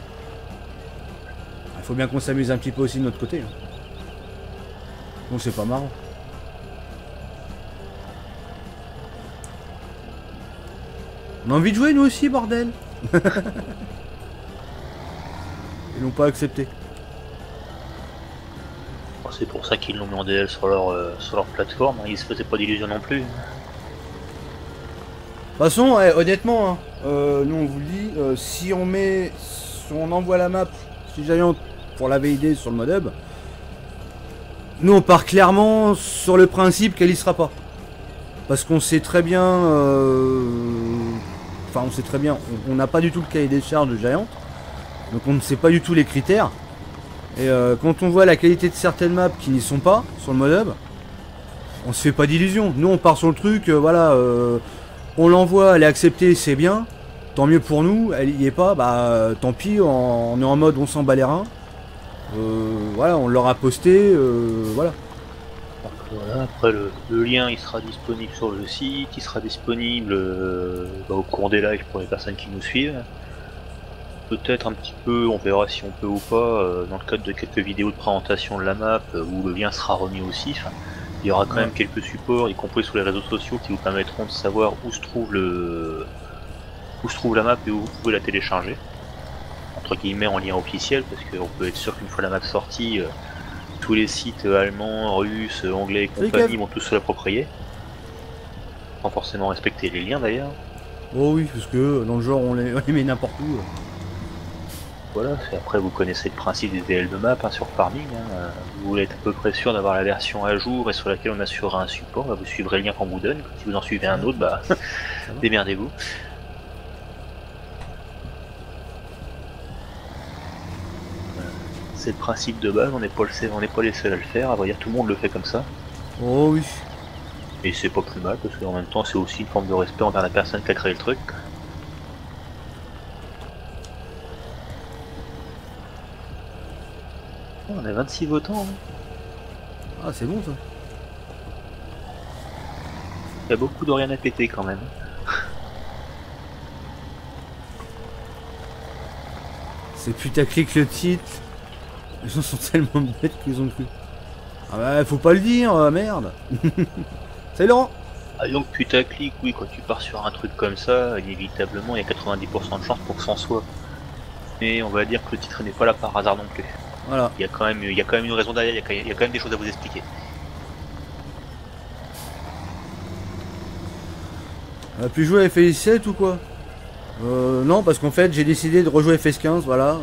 Il faut bien qu'on s'amuse un petit peu aussi de notre côté. Hein. Bon c'est pas marrant. On a envie de jouer nous aussi bordel. Ils l'ont pas accepté. Bon, c'est pour ça qu'ils l'ont mis en DL sur leur plateforme, hein. Ils se faisaient pas d'illusions non plus. De toute façon, honnêtement, hein, nous on vous le dit, si on envoie la map, si Giant pour la VID sur le mode hub, nous on part clairement sur le principe qu'elle y sera pas. Parce qu'on sait très bien, enfin on sait très bien, on n'a pas du tout le cahier des charges de Giant, donc on ne sait pas du tout les critères. Et quand on voit la qualité de certaines maps qui n'y sont pas sur le mode hub, on se fait pas d'illusions. Nous on part sur le truc, voilà. On l'envoie, elle est acceptée, c'est bien. Tant mieux pour nous, elle y est pas, bah tant pis, on est en mode on s'en bat les reins. Voilà, on l'aura posté, voilà. Voilà, après le lien il sera disponible sur le site, il sera disponible au cours des lives pour les personnes qui nous suivent. Peut-être un petit peu, on verra si on peut ou pas, dans le cadre de quelques vidéos de présentation de la map, où le lien sera remis aussi. Enfin, il y aura quand même quelques supports, y compris sur les réseaux sociaux, qui vous permettront de savoir où se trouve la map et où vous pouvez la télécharger. Entre guillemets en lien officiel, parce qu'on peut être sûr qu'une fois la map sortie, tous les sites allemands, russes, anglais et compagnie vont tous se l'approprier. Sans forcément respecter les liens d'ailleurs. Oh oui, parce que dans le genre on les met n'importe où. Voilà, après vous connaissez le principe des DL de map hein, sur Farming, hein. Vous voulez être à peu près sûr d'avoir la version à jour et sur laquelle on assurera un support, bah, vous suivrez le lien qu'on vous donne, si vous en suivez un autre, bah démerdez-vous. C'est le principe de base, on n'est pas les seuls à le faire, à vrai dire tout le monde le fait comme ça. Oh oui. Et c'est pas plus mal, parce qu'en même temps c'est aussi une forme de respect envers la personne qui a créé le truc. On a 26 votants. Hein. Ah c'est bon ça. Il y a beaucoup de rien à péter quand même. C'est putaclic le titre. Les gens sont tellement bêtes qu'ils ont cru. Ah bah faut pas le dire, merde. Salut Laurent. Ah donc putaclic, oui, quand tu pars sur un truc comme ça, inévitablement il y a 90% de chance pour que c'en soit. Mais on va dire que le titre n'est pas là par hasard non plus. Voilà. Il y a quand même une raison derrière, il y a quand même des choses à vous expliquer. On a pu jouer à FS7 ou quoi? Non, parce qu'en fait j'ai décidé de rejouer FS15, voilà.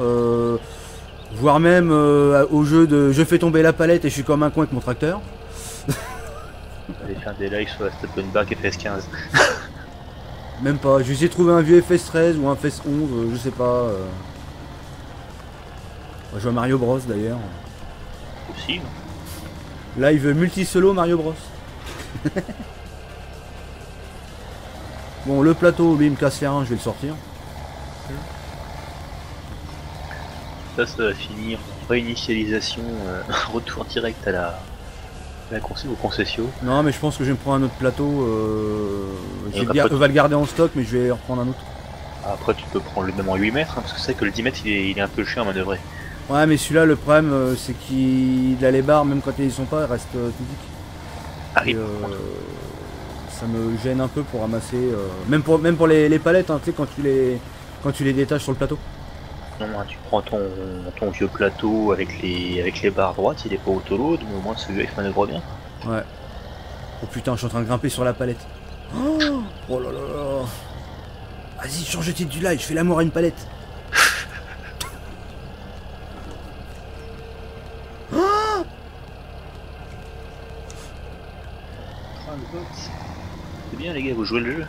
Voire même au jeu de je fais tomber la palette et je suis comme un con avec mon tracteur. Allez faire des lives sur la Steppenbach FS15. Même pas, j'ai essayé de trouver un vieux FS13 ou un FS11, je sais pas. On va jouer à Mario Bros d'ailleurs. Possible. Live multi-solo Mario Bros. Bon, le plateau, lui il me casse les reins, je vais le sortir. Ça va finir en réinitialisation, retour direct à au concession. Non, mais je pense que je vais me prendre un autre plateau. Et On va le garder en stock, mais je vais reprendre un autre. Après, tu peux prendre le même en 8 mètres, hein, parce que c'est vrai que le 10 mètres il est un peu chiant à manœuvrer. Ouais, mais celui-là, le problème, c'est qu'il a les barres, même quand ils y sont pas, elles restent physiques. Ah oui, Et, ça me gêne un peu pour ramasser. Même pour les palettes, hein, tu sais, quand tu les détaches sur le plateau. non, hein, tu prends ton vieux plateau avec les barres droites, il est pas auto-load, mais au moins celui-là il se manœuvre bien. Ouais. Oh putain, je suis en train de grimper sur la palette. Oh là là là. Vas-y, change le titre du live, je fais l'amour à une palette. C'est bien les gars, vous jouez le jeu.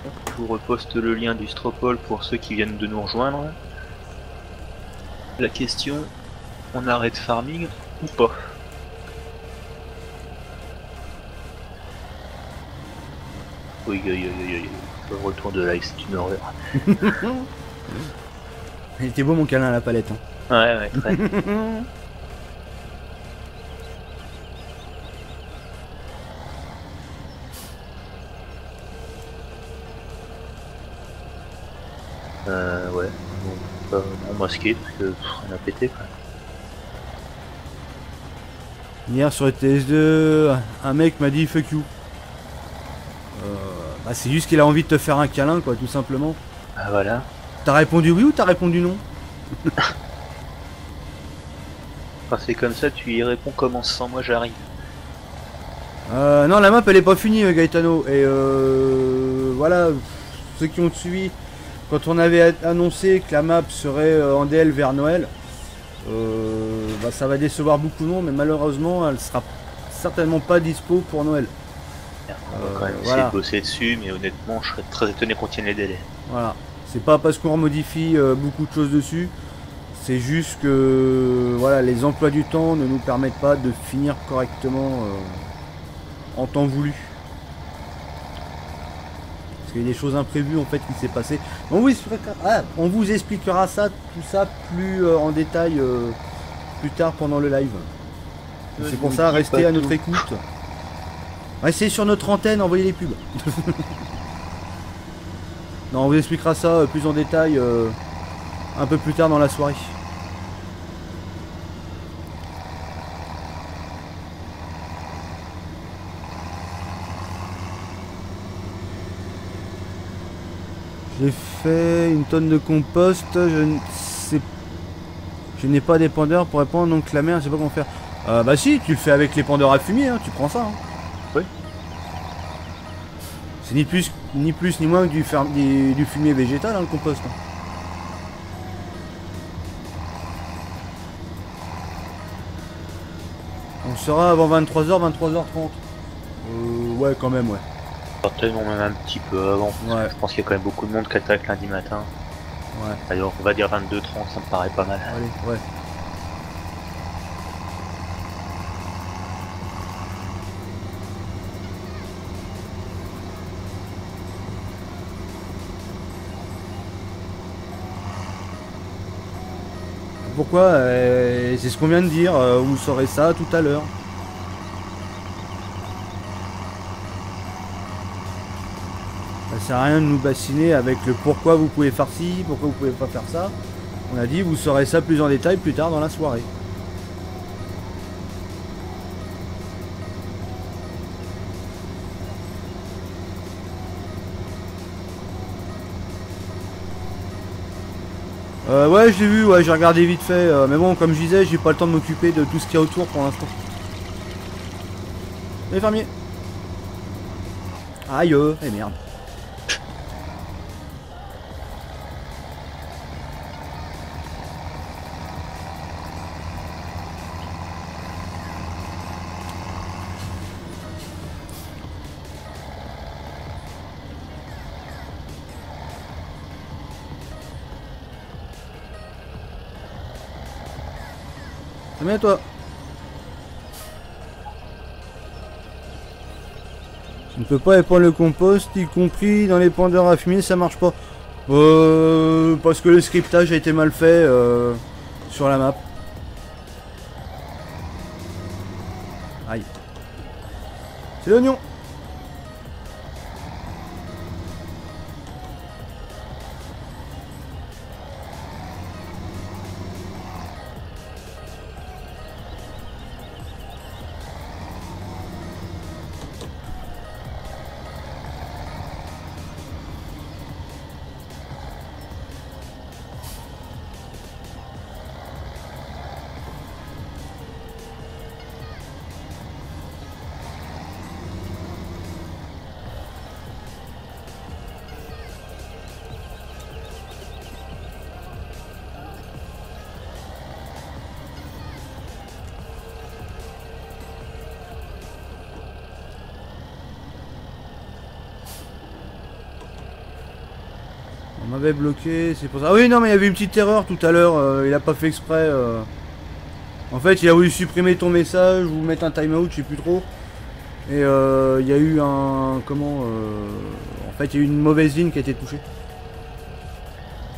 Je vous reposte le lien du Stropole pour ceux qui viennent de nous rejoindre. La question, on arrête farming ou pas? Oui, le retour de live, c'est une horreur. Il était beau mon câlin à la palette. Hein. Ouais, très. Ouais. Bon, non masqué parce que on a pété quoi. Hier sur le TS2, un mec m'a dit fuck you. Bah, c'est juste qu'il a envie de te faire un câlin, quoi, tout simplement. Ah voilà. T'as répondu oui ou t'as répondu non? Quand c'est comme ça, tu y réponds comment sans moi j'arrive. Non, la map elle est pas finie, Gaetano. Et voilà, ceux qui ont suivi, quand on avait annoncé que la map serait en DL vers Noël, bah, ça va décevoir beaucoup de monde, mais malheureusement elle sera certainement pas dispo pour Noël. On va quand même essayer de bosser dessus, mais honnêtement, je serais très étonné qu'on tienne les délais. Voilà, c'est pas parce qu'on remodifie beaucoup de choses dessus, c'est juste que voilà, les emplois du temps ne nous permettent pas de finir correctement en temps voulu. Parce qu'il y a des choses imprévues en fait qui s'est passé. On vous expliquera ça, tout ça plus en détail plus tard pendant le live. C'est pour ça, restez à notre écoute. Restez sur notre antenne, envoyez les pubs. Non, on vous expliquera ça plus en détail un peu plus tard dans la soirée. J'ai fait une tonne de compost, je n'ai pas d'épandeur pour répandre, donc la mer, je sais pas comment faire. Bah si, tu le fais avec l'épandeur à fumier, hein, tu prends ça. Hein. Oui. C'est ni plus ni moins que du fumier végétal, hein, le compost. Hein. On sera avant 23h, 23h30. Ouais, quand même, ouais. Certainement même un petit peu avant. Ouais. Je pense qu'il y a quand même beaucoup de monde qui attaque lundi matin. Ouais. Alors on va dire 22h30, ça me paraît pas mal. Allez, ouais. Pourquoi c'est ce qu'on vient de dire, vous saurez ça tout à l'heure. Ça sert à rien de nous bassiner avec le pourquoi vous pouvez faire ci, pourquoi vous pouvez pas faire ça. On a dit vous saurez ça plus en détail plus tard dans la soirée. Ouais, je l'ai vu, ouais, j'ai regardé vite fait. Mais bon, comme je disais, j'ai pas le temps de m'occuper de tout ce qu'il y a autour pour l'instant. Les fermiers. Aïe, eh merde. C'est bien toi. On ne peut pas épandre le compost, y compris dans les pendeurs à fumier, ça marche pas. Parce que le scriptage a été mal fait sur la map. Aïe. C'est l'oignon. On m'avait bloqué, c'est pour ça. Ah oui, non, mais il y avait une petite erreur tout à l'heure. Il a pas fait exprès. En fait, il a voulu supprimer ton message ou mettre un timeout, je sais plus trop. Et il y a eu un. Comment En fait, il y a eu une mauvaise ligne qui a été touchée.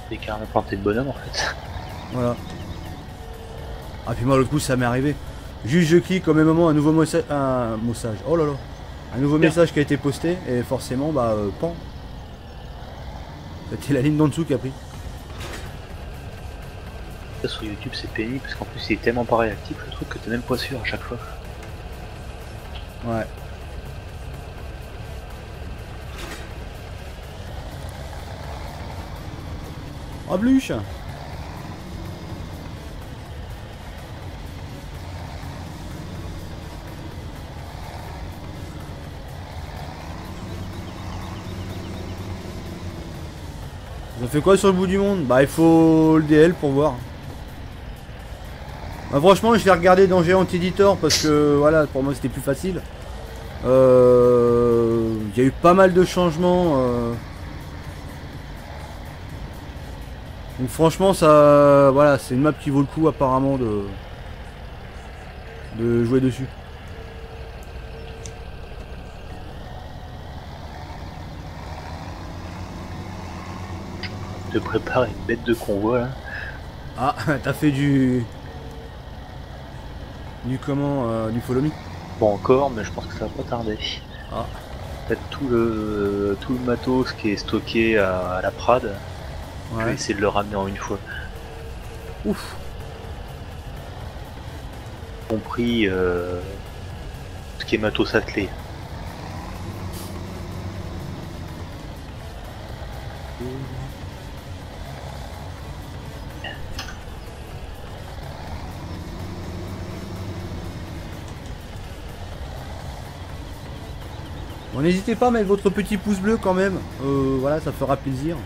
C'est carrément planté de bonhomme en fait. Voilà. Ah, puis moi, l'autre coup, ça m'est arrivé. Juste, je clique au même moment un nouveau message. Un message. Oh là là. Un nouveau message qui a été posté. Et forcément, bah, pan. C'était la ligne d'en dessous qui a pris. Ça, sur YouTube, c'est pénible parce qu'en plus, il est tellement pas réactif le truc que t'es même pas sûr à chaque fois. Ouais. Oh, bluche. Ça fait quoi sur le bout du monde? Bah il faut le DL pour voir. Bah, franchement je l'ai regardé dans Géant Editor parce que voilà pour moi c'était plus facile. Il y a eu pas mal de changements. Donc franchement ça voilà c'est une map qui vaut le coup apparemment de jouer dessus. Te prépare une bête de convoi là. Ah t'as fait du comment du follow me. Bon encore mais je pense que ça va pas tarder. Ah. En fait tout le matos qui est stocké à la Prade, je vais essayer de le ramener en une fois. Ouf. Compris ce qui est matos attelé. Bon, n'hésitez pas à mettre votre petit pouce bleu quand même, voilà ça fera plaisir.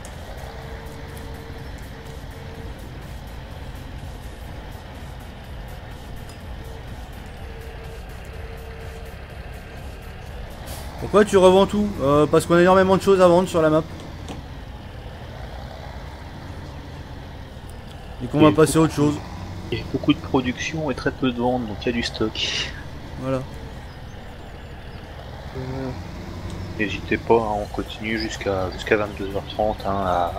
Pourquoi tu revends tout? Parce qu'on a énormément de choses à vendre sur la map. Et qu'on va passer à autre chose. Il y a beaucoup de production et très peu de ventes, donc il y a du stock. Voilà. N'hésitez pas, hein, on continue jusqu'à 22h30 hein,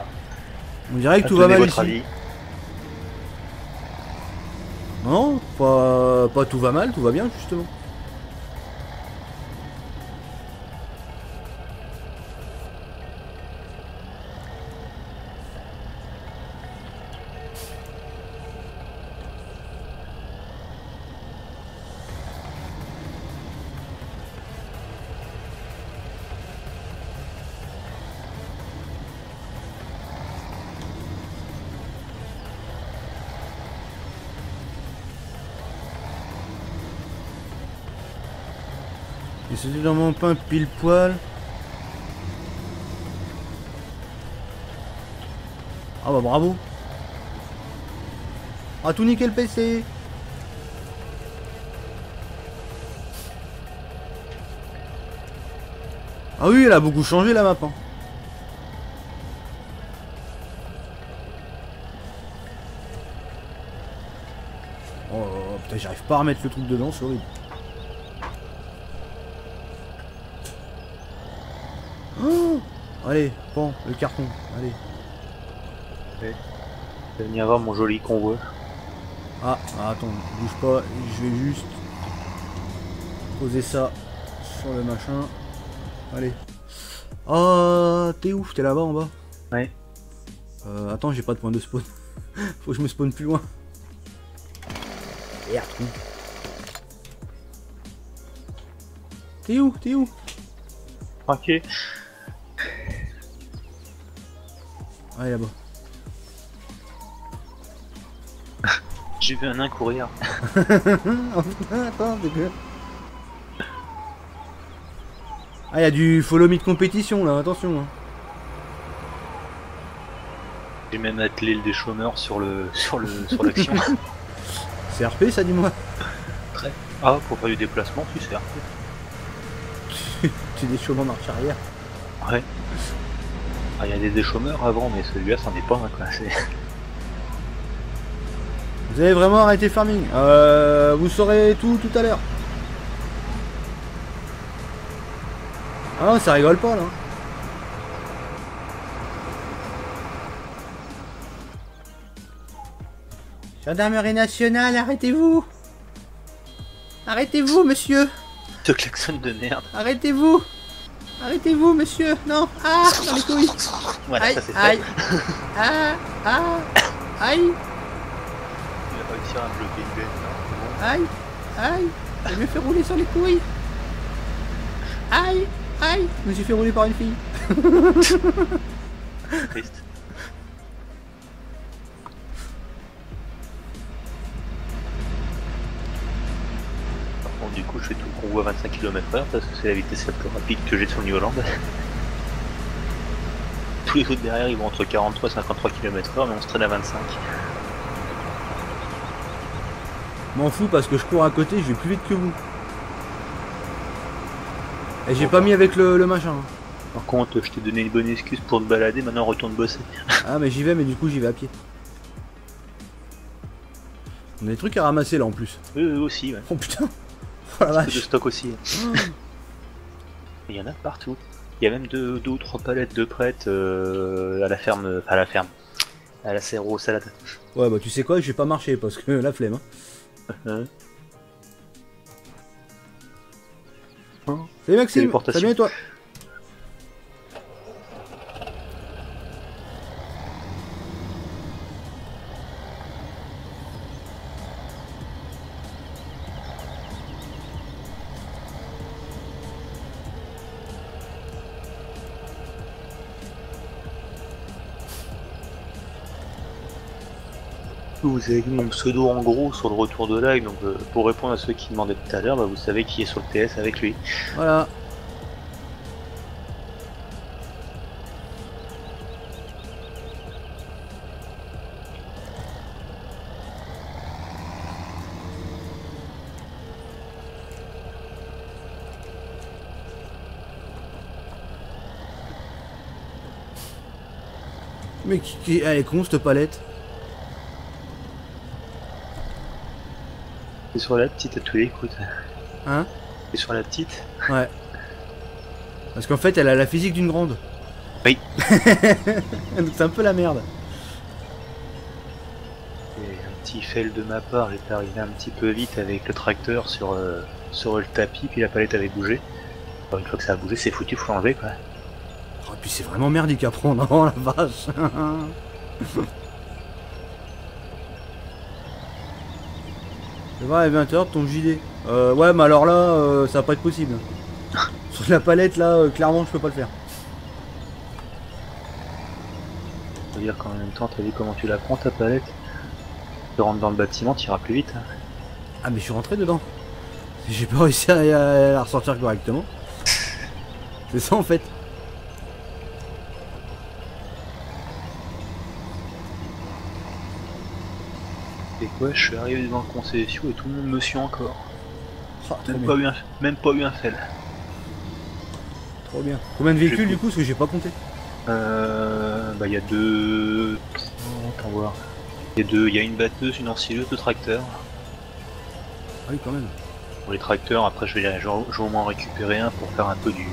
On dirait que tout va mal ici. Non, pas tout va mal, tout va bien justement. Et c'était dans mon pain pile poil. Ah bah bravo. Ah tout nickel PC. Ah oui, elle a beaucoup changé la map. Hein. Oh putain, j'arrive pas à remettre le truc dedans, c'est horrible. Oh allez, bon, le carton, allez. Venez voir mon joli convoi. Ah, attends, bouge pas, je vais juste poser ça sur le machin. Allez. Oh, t'es ouf, t'es là-bas en bas. Ouais. Attends, j'ai pas de point de spawn. Faut que je me spawn plus loin. Merde. T'es où? T'es où? Ok. Allez là-bas. J'ai vu un nain courir. Attends, c'est que... Ah, il y a du follow me de compétition là, attention. Hein. J'ai même attelé des chômeurs sur l'action. C'est RP ça, dis-moi. Ah, pour faire du déplacement, tu sais. Tu des chômeurs marche arrière. Ouais. Ah, il y a des déchômeurs avant, mais celui-là, c'en est pas un, quoi. Vous avez vraiment arrêté farming. Vous saurez tout à l'heure. Ah non, ça rigole pas là. Gendarmerie nationale, arrêtez-vous. Arrêtez-vous, monsieur. Ce klaxon de merde. Arrêtez-vous. Arrêtez-vous, monsieur. Non. Ah, dans les couilles. Voilà, Aïe, ça c'est fait. aïe. Ah, aïe. Il va réussir à me bloquer une bête, non? Aïe, aïe. Je me fais rouler sur les couilles. Aïe, aïe. Je me suis fait rouler par une fille. Triste. Par contre, du coup, je fais tout le convoi à 25 km/h parce que c'est la vitesse la plus rapide que j'ai sur New Holland. Tous les autres derrière, ils vont entre 43 et 53 km/h, mais on se traîne à 25. M'en fous parce que je cours à côté, je vais plus vite que vous. Et j'ai pas mis avec le machin. Par contre, je t'ai donné une bonne excuse pour te balader, maintenant on retourne bosser. Ah mais j'y vais, mais du coup j'y vais à pied. On a des trucs à ramasser là en plus. Eux aussi, ouais. Oh putain. Oh la De vache. stock aussi. Il y en a partout. Il y a même deux ou trois palettes de prêtes à la ferme, à la serre aux salades. Ouais bah tu sais quoi, je vais pas marcher parce que la flemme. Hein. Salut Maxime, Téléportation. salut et toi. Vous avez vu mon pseudo en gros sur le retour de live, donc pour répondre à ceux qui demandaient tout à l'heure, bah, vous savez qui est sur le TS avec lui. Voilà. Mais elle est con cette palette. C'est sur la petite à tous les coups. Hein? C'est sur la petite. Ouais. Parce qu'en fait elle a la physique d'une grande. Oui. Donc c'est un peu la merde. Et un petit fail de ma part, j'étais arrivé un petit peu vite avec le tracteur sur le tapis, puis la palette avait bougé. Alors, une fois que ça a bougé, c'est foutu, faut l'enlever quoi. Oh, et puis c'est vraiment merdique à prendre, oh la vache. C'est vrai, à 20h ton JD. Ouais, mais alors là, ça va pas être possible. Sur la palette là, clairement je peux pas le faire. Ça veut dire qu'en même temps, t'as vu comment tu la prends ta palette? Tu rentres dans le bâtiment, tu iras plus vite. Ah mais je suis rentré dedans. J'ai pas réussi à la ressortir correctement. C'est ça en fait. Et quoi, je suis arrivé devant le concession et tout le monde me suit encore. Ah, trop Même bien. pas, même pas eu un fel. Trop bien. Combien de véhicules du coup? Parce que j'ai pas compté. Bah il y a deux... Oh, attends voir. Il y a une batteuse, une ensileuse, deux tracteurs. Ah oui, quand même. Pour les tracteurs, après je vais au moins récupérer un pour faire un peu du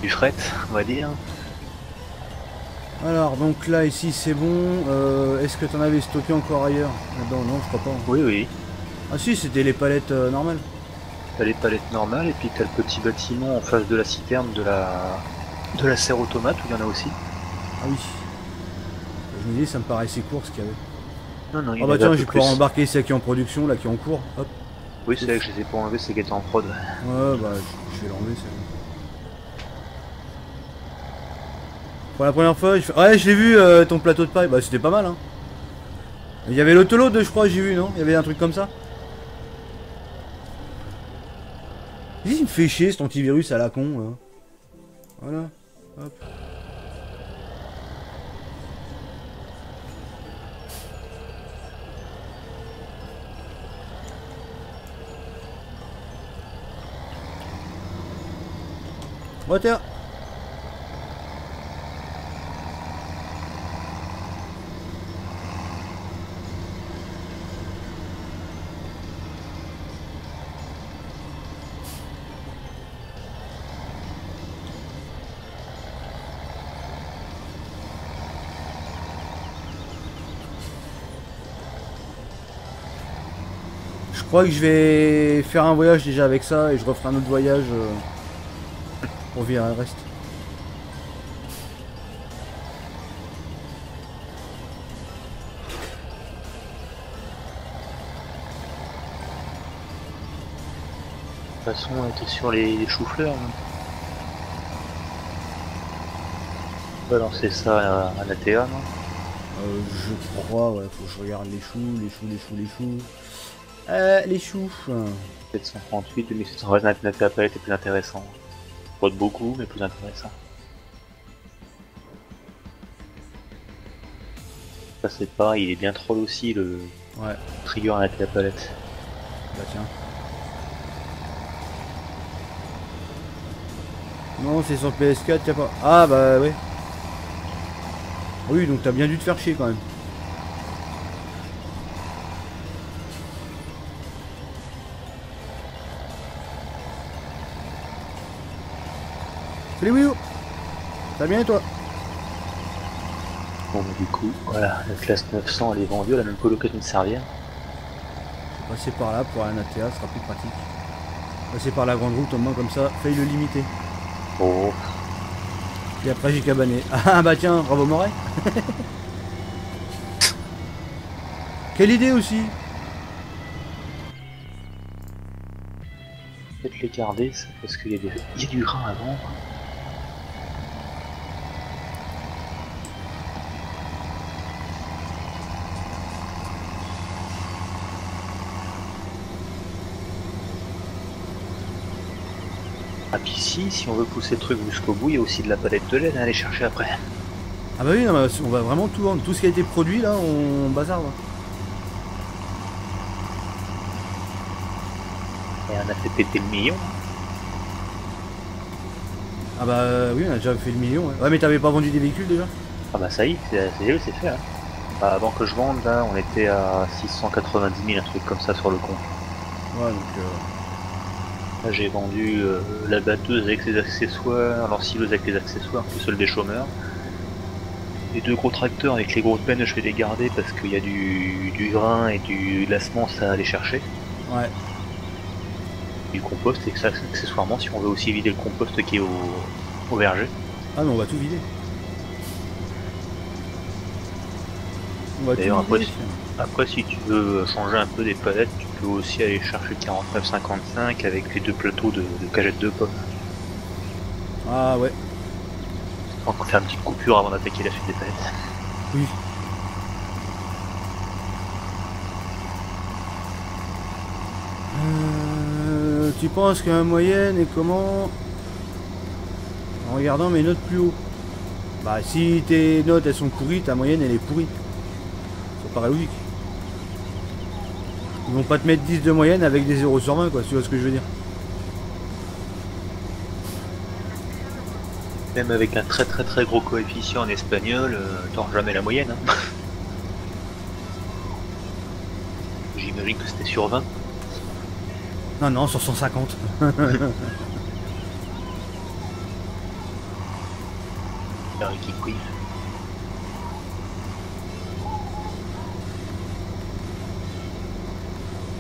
fret, on va dire. Alors, donc là, ici, c'est bon. Est-ce que t'en avais stocké encore ailleurs? Là-dedans, non, je crois pas. Oui, oui. Ah si, c'était les palettes normales. T'as les palettes normales et puis t'as le petit bâtiment en face de la citerne de la serre automate où il y en a aussi. Ah oui. Je me disais, ça me paraissait court ce qu'il y avait. Non, non, il y Ah en bah avait tiens, un je vais peu pouvoir plus. embarquer celle qui est en production, là qui est en cours. Hop. Oui, c'est vrai que je les ai pas enlevés, c'est qu'elle était en prod. Ouais, bah je vais l'enlever, c'est bon. Pour la première fois, ouais, je l'ai vu ton plateau de paille. Bah c'était pas mal, hein. Il y avait l'autoload, je crois, j'ai vu, non? Il y avait un truc comme ça. Il me fait chier cet antivirus à la con. Hein. Voilà. Hop. Water. Je crois que je vais faire un voyage déjà avec ça et je referai un autre voyage pour virer le reste. De toute façon, on était sur les choux-fleurs. On va lancer ça à la TA, non? Je crois, ouais, faut que je regarde les choux, les choux, les choux, les choux. Les choux. 738, 2720, la TA palette est plus intéressant. Pas de beaucoup, mais plus intéressant. Ça c'est pareil, il est bien troll aussi le trigger à la TA palette. Bah tiens. Non, c'est sur PS4, y'a pas. Ah bah ouais. Oui, donc t'as bien dû te faire chier quand même. Salut Wio. Ça va bien et toi? Bon bah, du coup, voilà, la classe 900 elle est vendue, elle a même pas l'occasion de servir. Je vais passer par là pour aller à Natea, ce sera plus pratique. Passer par la grande route au moins comme ça, faille le limiter. Oh, Et après j'ai cabané. Ah bah tiens, bravo Moret. Quelle idée aussi. peut-être les garder, ça, parce qu'il y a du grain à vendre. Ah puis si on veut pousser le truc jusqu'au bout, il y a aussi de la palette de laine à aller chercher après. Ah bah oui, non, bah, on va vraiment tout vendre. Tout ce qui a été produit là, on bazarde. Et on a fait péter le million. Ah bah oui, on a déjà fait le million. Ouais, mais t'avais pas vendu des véhicules déjà? Ah bah ça y est, c'est fait. Hein. Bah, avant que je vende, là, on était à 690 000, un truc comme ça sur le compte. Ouais, donc Là, j'ai vendu la batteuse avec ses accessoires, l'ensileuse avec les accessoires, plus seul des chômeurs. Les deux gros tracteurs avec les grosses bennes, je vais les garder parce qu'il y a du grain et du lassement, ça à aller chercher. ouais. Du compost, et que ça, accessoirement, si on veut aussi vider le compost qui est au verger. Ah mais on va tout vider. On va tout D'ailleurs, vider. après, si tu veux changer un peu des palettes, tu peux aussi aller chercher 49,55 avec les deux plateaux de cagettes de pommes. Ah ouais. On va faire une petite coupure avant d'attaquer la suite des palettes. Oui. tu penses que ma moyenne est comment? En regardant mes notes plus haut. Bah si tes notes elles sont pourries, ta moyenne elle est pourrie. Ça paraît logique. Ils vont pas te mettre 10 de moyenne avec des 0 sur 20 quoi, tu vois ce que je veux dire. Même avec un très gros coefficient en espagnol, t'auras jamais la moyenne. Hein. J'imagine que c'était sur 20. Non, non, sur 150. Oui.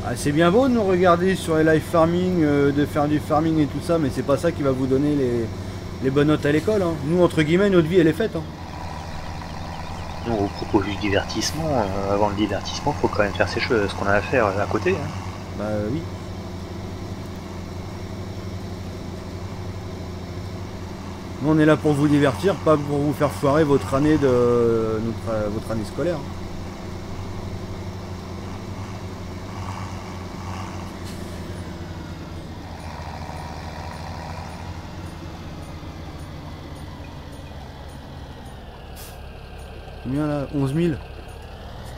Ah, c'est bien beau de nous regarder sur les live farming, de faire du farming et tout ça, mais c'est pas ça qui va vous donner les bonnes notes à l'école. Hein. Nous, entre guillemets, notre vie elle est faite. Hein. Nous, on vous propose du divertissement. Avant le divertissement, faut quand même faire ces choses, ce qu'on a à faire à côté. Hein. Bah oui. Nous, on est là pour vous divertir, pas pour vous faire foirer votre année votre année scolaire. Combien là? 11 000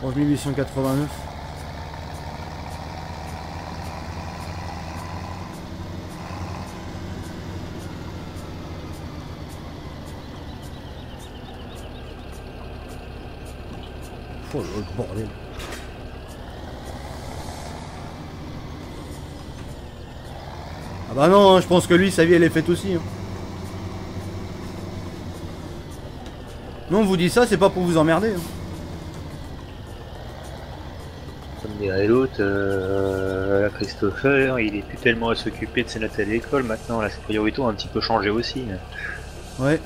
11 889. Oh le bordel. Ah bah non, hein, je pense que lui, sa vie elle est faite aussi. Hein. Non, on vous dit ça, c'est pas pour vous emmerder. Hein. Comme dirait l'autre, Christopher, il est plus tellement à s'occuper de ses notes à l'école maintenant, là ses priorités ont un petit peu changé aussi. Ouais.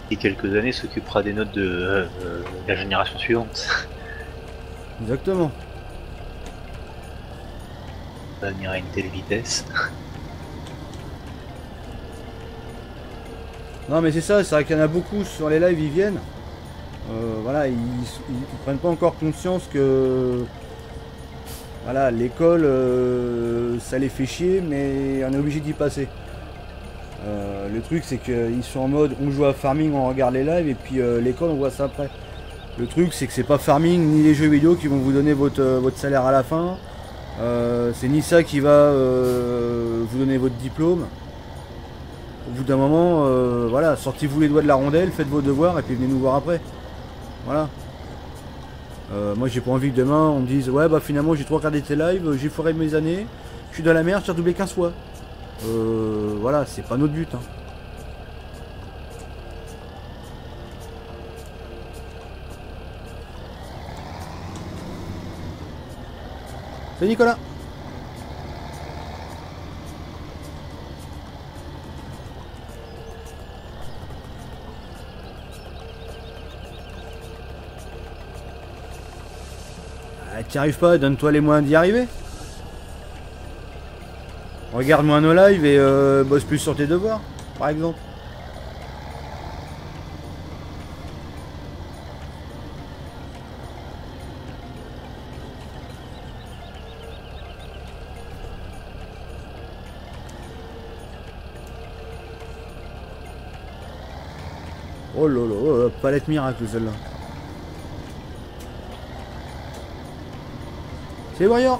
Et quelques années s'occupera des notes de la génération suivante. Exactement. Ça va venir à une telle vitesse. Non mais c'est vrai qu'il y en a beaucoup sur les lives, ils viennent. Voilà, ils prennent pas encore conscience que voilà, l'école ça les fait chier, mais on est obligé d'y passer. Le truc c'est qu'ils sont en mode on joue à farming, on regarde les lives et puis l'école on voit ça après. Le truc c'est que c'est pas farming ni les jeux vidéo qui vont vous donner votre salaire à la fin. C'est ni ça qui va vous donner votre diplôme. Au bout d'un moment, voilà, sortez-vous les doigts de la rondelle, faites vos devoirs et puis venez nous voir après. Voilà. Moi j'ai pas envie que demain on me dise ouais bah finalement j'ai trop regardé tes lives, j'ai foiré mes années, je suis dans la merde, j'ai redoublé 15 fois. Voilà, c'est pas notre but. Hein. Salut Nicolas. T'y arrives pas, donne-toi les moyens d'y arriver. Regarde moins nos lives et bosse plus sur tes devoirs, par exemple. Oh là là, palette miracle celle-là. C'est Warrior.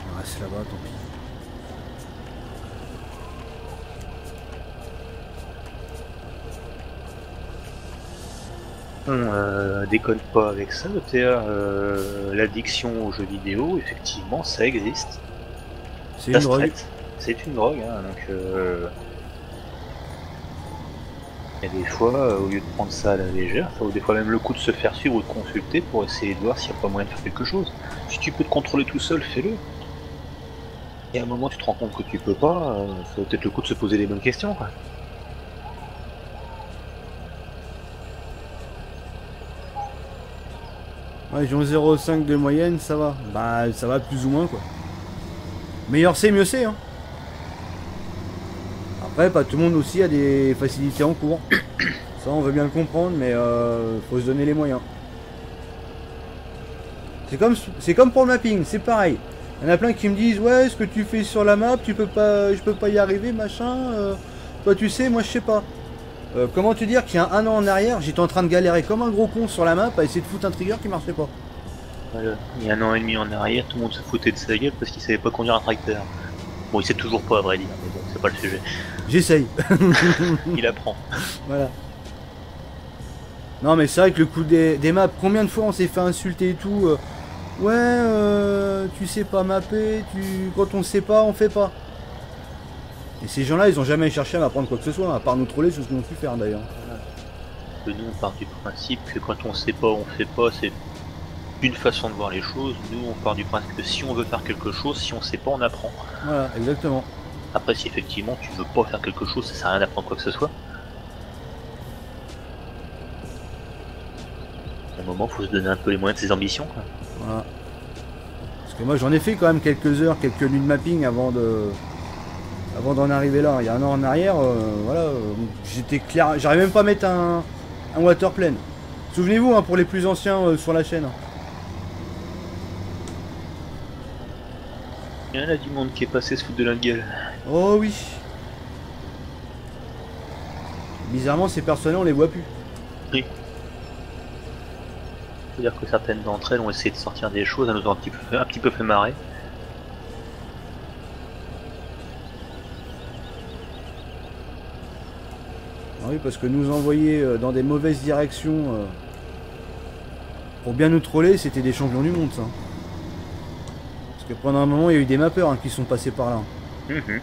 On reste là-bas, tant pis. Déconne pas avec ça, Théa. L'addiction aux jeux vidéo, effectivement, ça existe. C'est une drogue. C'est une drogue, hein, donc il y a des fois, au lieu de prendre ça à la légère, ça vaut des fois même le coup de se faire suivre ou de consulter pour essayer de voir s'il n'y a pas moyen de faire quelque chose. Si tu peux te contrôler tout seul, fais-le. Et à un moment tu te rends compte que tu peux pas, ça vaut peut-être le coup de se poser les bonnes questions, quoi. Ouais, ils ont 0,5 de moyenne, ça va. Bah, ça va plus ou moins, quoi. Meilleur c'est, mieux c'est, hein. Après, pas tout le monde aussi a des facilités en cours. Ça, on veut bien le comprendre, mais faut se donner les moyens. C'est comme pour le mapping, c'est pareil. Il y en a plein qui me disent, ouais, ce que tu fais sur la map, je peux pas y arriver, machin. Toi, tu sais, moi, je sais pas. Comment te dire qu'il y a un an en arrière, j'étais en train de galérer comme un gros con sur la map à essayer de foutre un trigger qui marchait pas. Voilà. Il y a 1 an et demi en arrière, tout le monde se foutait de sa gueule parce qu'il savait pas conduire un tracteur. Bon, il sait toujours pas à vrai dire, mais bon, c'est pas le sujet. J'essaye. Il apprend. Voilà. Non, mais c'est vrai que le coup des maps, combien de fois on s'est fait insulter et tout. Ouais, tu sais pas mapper, quand on sait pas, on fait pas. Et ces gens-là, ils ont jamais cherché à m'apprendre quoi que ce soit, à part nous troller sur ce qu'ils ont pu faire d'ailleurs. Que nous, on part du principe que quand on sait pas, on fait pas, c'est une façon de voir les choses. Nous, on part du principe que si on veut faire quelque chose, si on sait pas, on apprend. Voilà, exactement. Après, si effectivement tu veux pas faire quelque chose, ça sert à rien d'apprendre quoi que ce soit. À un moment, faut se donner un peu les moyens de ses ambitions, quoi. Voilà. Parce que moi, j'en ai fait quand même quelques heures, quelques nuits de mapping avant d'en arriver là. Il y a un an en arrière, voilà, j'étais clair, j'arrivais même pas à mettre un waterplane. Souvenez-vous, hein, pour les plus anciens sur la chaîne. Il y en a du monde qui est passé se foutre de notre gueule. Oh oui. Bizarrement, ces personnes-là, on les voit plus. Oui. Faut dire que certaines d'entre elles ont essayé de sortir des choses, elles nous ont un petit peu fait marrer. Ah oui, parce que nous envoyer dans des mauvaises directions pour bien nous troller, c'était des champions du monde, ça. Parce que pendant un moment, il y a eu des mappeurs qui sont passés par là. Mhm.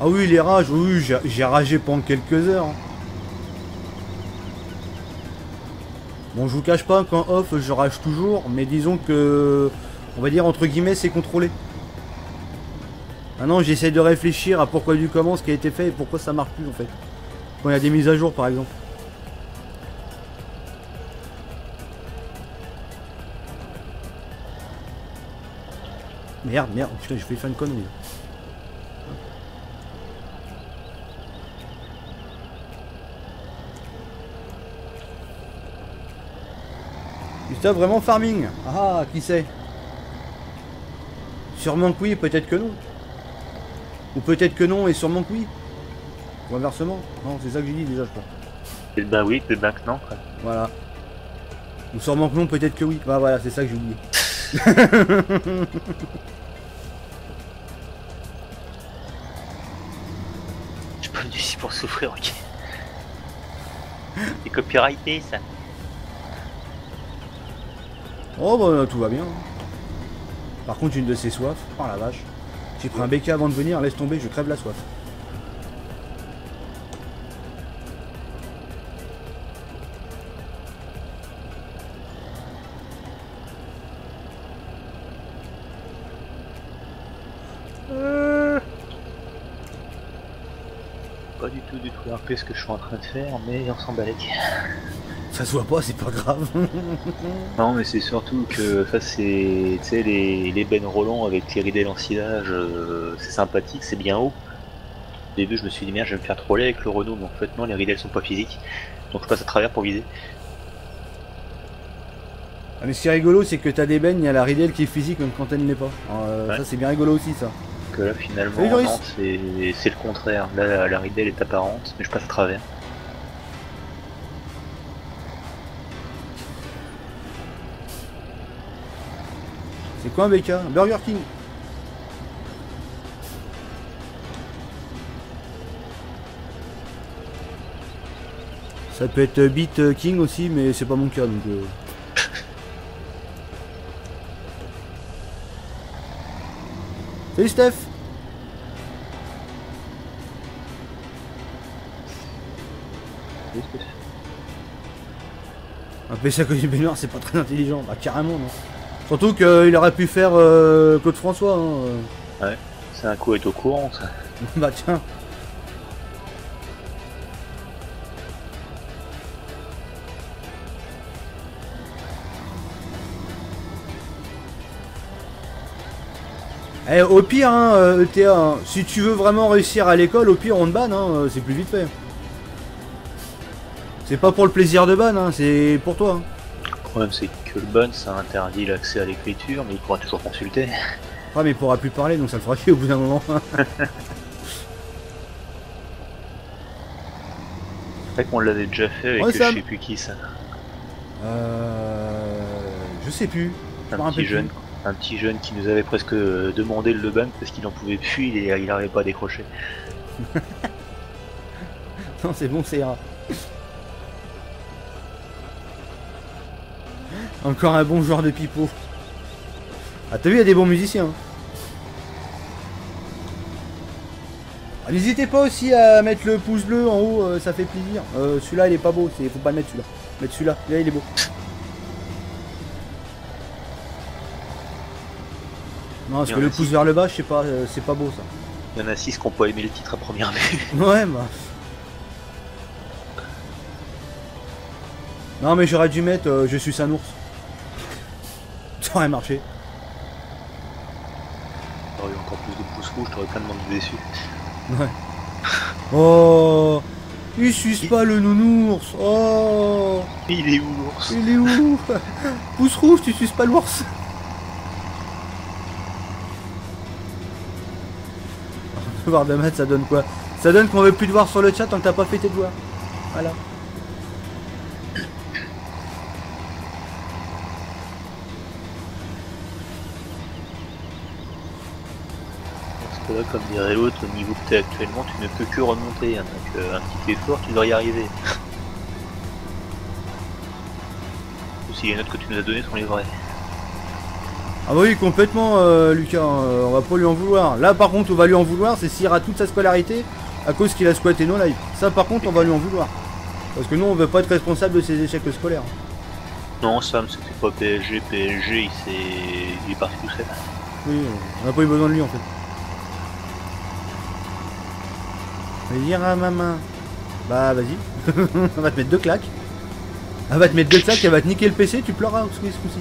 Ah oui, les rages, oui, j'ai ragé pendant quelques heures. Bon, je vous cache pas qu'en off, je rage toujours, mais disons que, on va dire entre guillemets, c'est contrôlé. Maintenant, j'essaie de réfléchir à pourquoi du comment, ce qui a été fait et pourquoi ça marche plus en fait. Quand il y a des mises à jour, par exemple. Merde, putain, j'ai failli faire une connerie. Gustave, vraiment farming? Ah, qui sait? Sûrement que oui, peut-être que non. Ou peut-être que non et sûrement que oui. Ou inversement. Non, c'est ça que j'ai dit déjà, je crois. Et bah oui, et bah que non, quoi. Voilà. Ou sûrement que non, peut-être que oui. Bah voilà, c'est ça que j'ai oublié. Je suis pas venu ici pour souffrir, ok. C'est copyrighté, ça. Oh bah tout va bien. Par contre, j'ai une de ces soifs. Oh la vache. J'ai pris un béquet avant de venir, laisse tomber, je crève la soif. Pas du tout RP ce que je suis en train de faire, mais on s'en balèque. Ça se voit pas, c'est pas grave. Non, mais c'est surtout que ça, c'est, tu sais, les bennes Roland avec les ridelles en silage, c'est sympathique, c'est bien haut. Au début, je me suis dit, merde, je vais me faire troller avec le Renault, mais en fait, non, les ridelles sont pas physiques. Donc, je passe à travers pour viser. Ah, mais ce qui est rigolo, c'est que t'as des bennes, il y a la ridelle qui est physique même quand elle ne l'est pas. Alors, Ouais. Ça, c'est bien rigolo aussi, ça. Que là, finalement, Salut, Joris. non, c'est le contraire. Là, la ridelle est apparente, mais je passe à travers. C'est quoi un BK? Un Burger King. Ça peut être Beat King aussi, mais c'est pas mon cas donc. Salut Steph. Oui, c'est- Un PC à côté du baignoire, c'est pas très intelligent. Bah, carrément, non. Surtout qu'il aurait pu faire Claude François. Hein. Ouais, c'est un coup est au courant, ça. Bah, tiens. Eh, au pire, hein, ETA, hein, si tu veux vraiment réussir à l'école, au pire, on te banne, hein, c'est plus vite fait. C'est pas pour le plaisir de ban, hein, c'est pour toi. Hein. Le problème, c'est que le ban, ça interdit l'accès à l'écriture, mais il pourra toujours consulter. Ah, mais il pourra plus parler, donc ça le fera chier au bout d'un moment. C'est vrai qu'on l'avait déjà fait avec Ouais, je Sam. sais plus qui ça. Je sais plus. Je me rappelle plus. Un petit jeune qui nous avait presque demandé le ban parce qu'il en pouvait plus, il n'arrivait pas à décrocher. Non, c'est bon, ça ira. Encore un bon joueur de pipeau. Ah, t'as vu, il y a des bons musiciens. Ah, n'hésitez pas aussi à mettre le pouce bleu en haut, ça fait plaisir. Celui-là, il est pas beau, faut pas le mettre celui-là. Mettre celui-là, là, il est beau. Non, parce que le pouce vers le bas, je sais pas, c'est pas beau ça. Il y en a 6 qui n'ont pas aimé le titre à première vue. Ouais, bah. Non, mais j'aurais dû mettre je suis un ours. Ça aurait marché. T'aurais eu encore plus de pouces rouges, t'aurais plein de monde déçu. Ouais. Oh, il suce pas le nounours. Oh, Il est où l'ours? il est où? Pouce rouge, tu suces pas l'ours. Devoir de maths, ça donne quoi? Ça donne qu'on veut plus te voir sur le chat tant que t'as pas fait tes devoirs. Voilà. Parce que là, comme dirait l'autre, au niveau que t'es actuellement, tu ne peux que remonter. Hein, donc un petit effort, tu dois y arriver. Aussi, les notes que tu nous as données sont les vraies. Ah bah oui, complètement, Lucas, on va pas lui en vouloir. Là, par contre, on va lui en vouloir, c'est s'il rate toute sa scolarité à cause qu'il a squatté nos lives. Ça, par contre, on va lui en vouloir. Parce que nous, on veut pas être responsable de ses échecs scolaires. Non, Sam, c'était pas PSG. PSG, il est parti tout seul. Oui, on n'a pas eu besoin de lui, en fait. Je vais dire à ma main. Bah, vas-y. On va te mettre 2 claques. Elle va te mettre 2 claques, elle va te niquer le PC, tu pleuras ce coup-ci.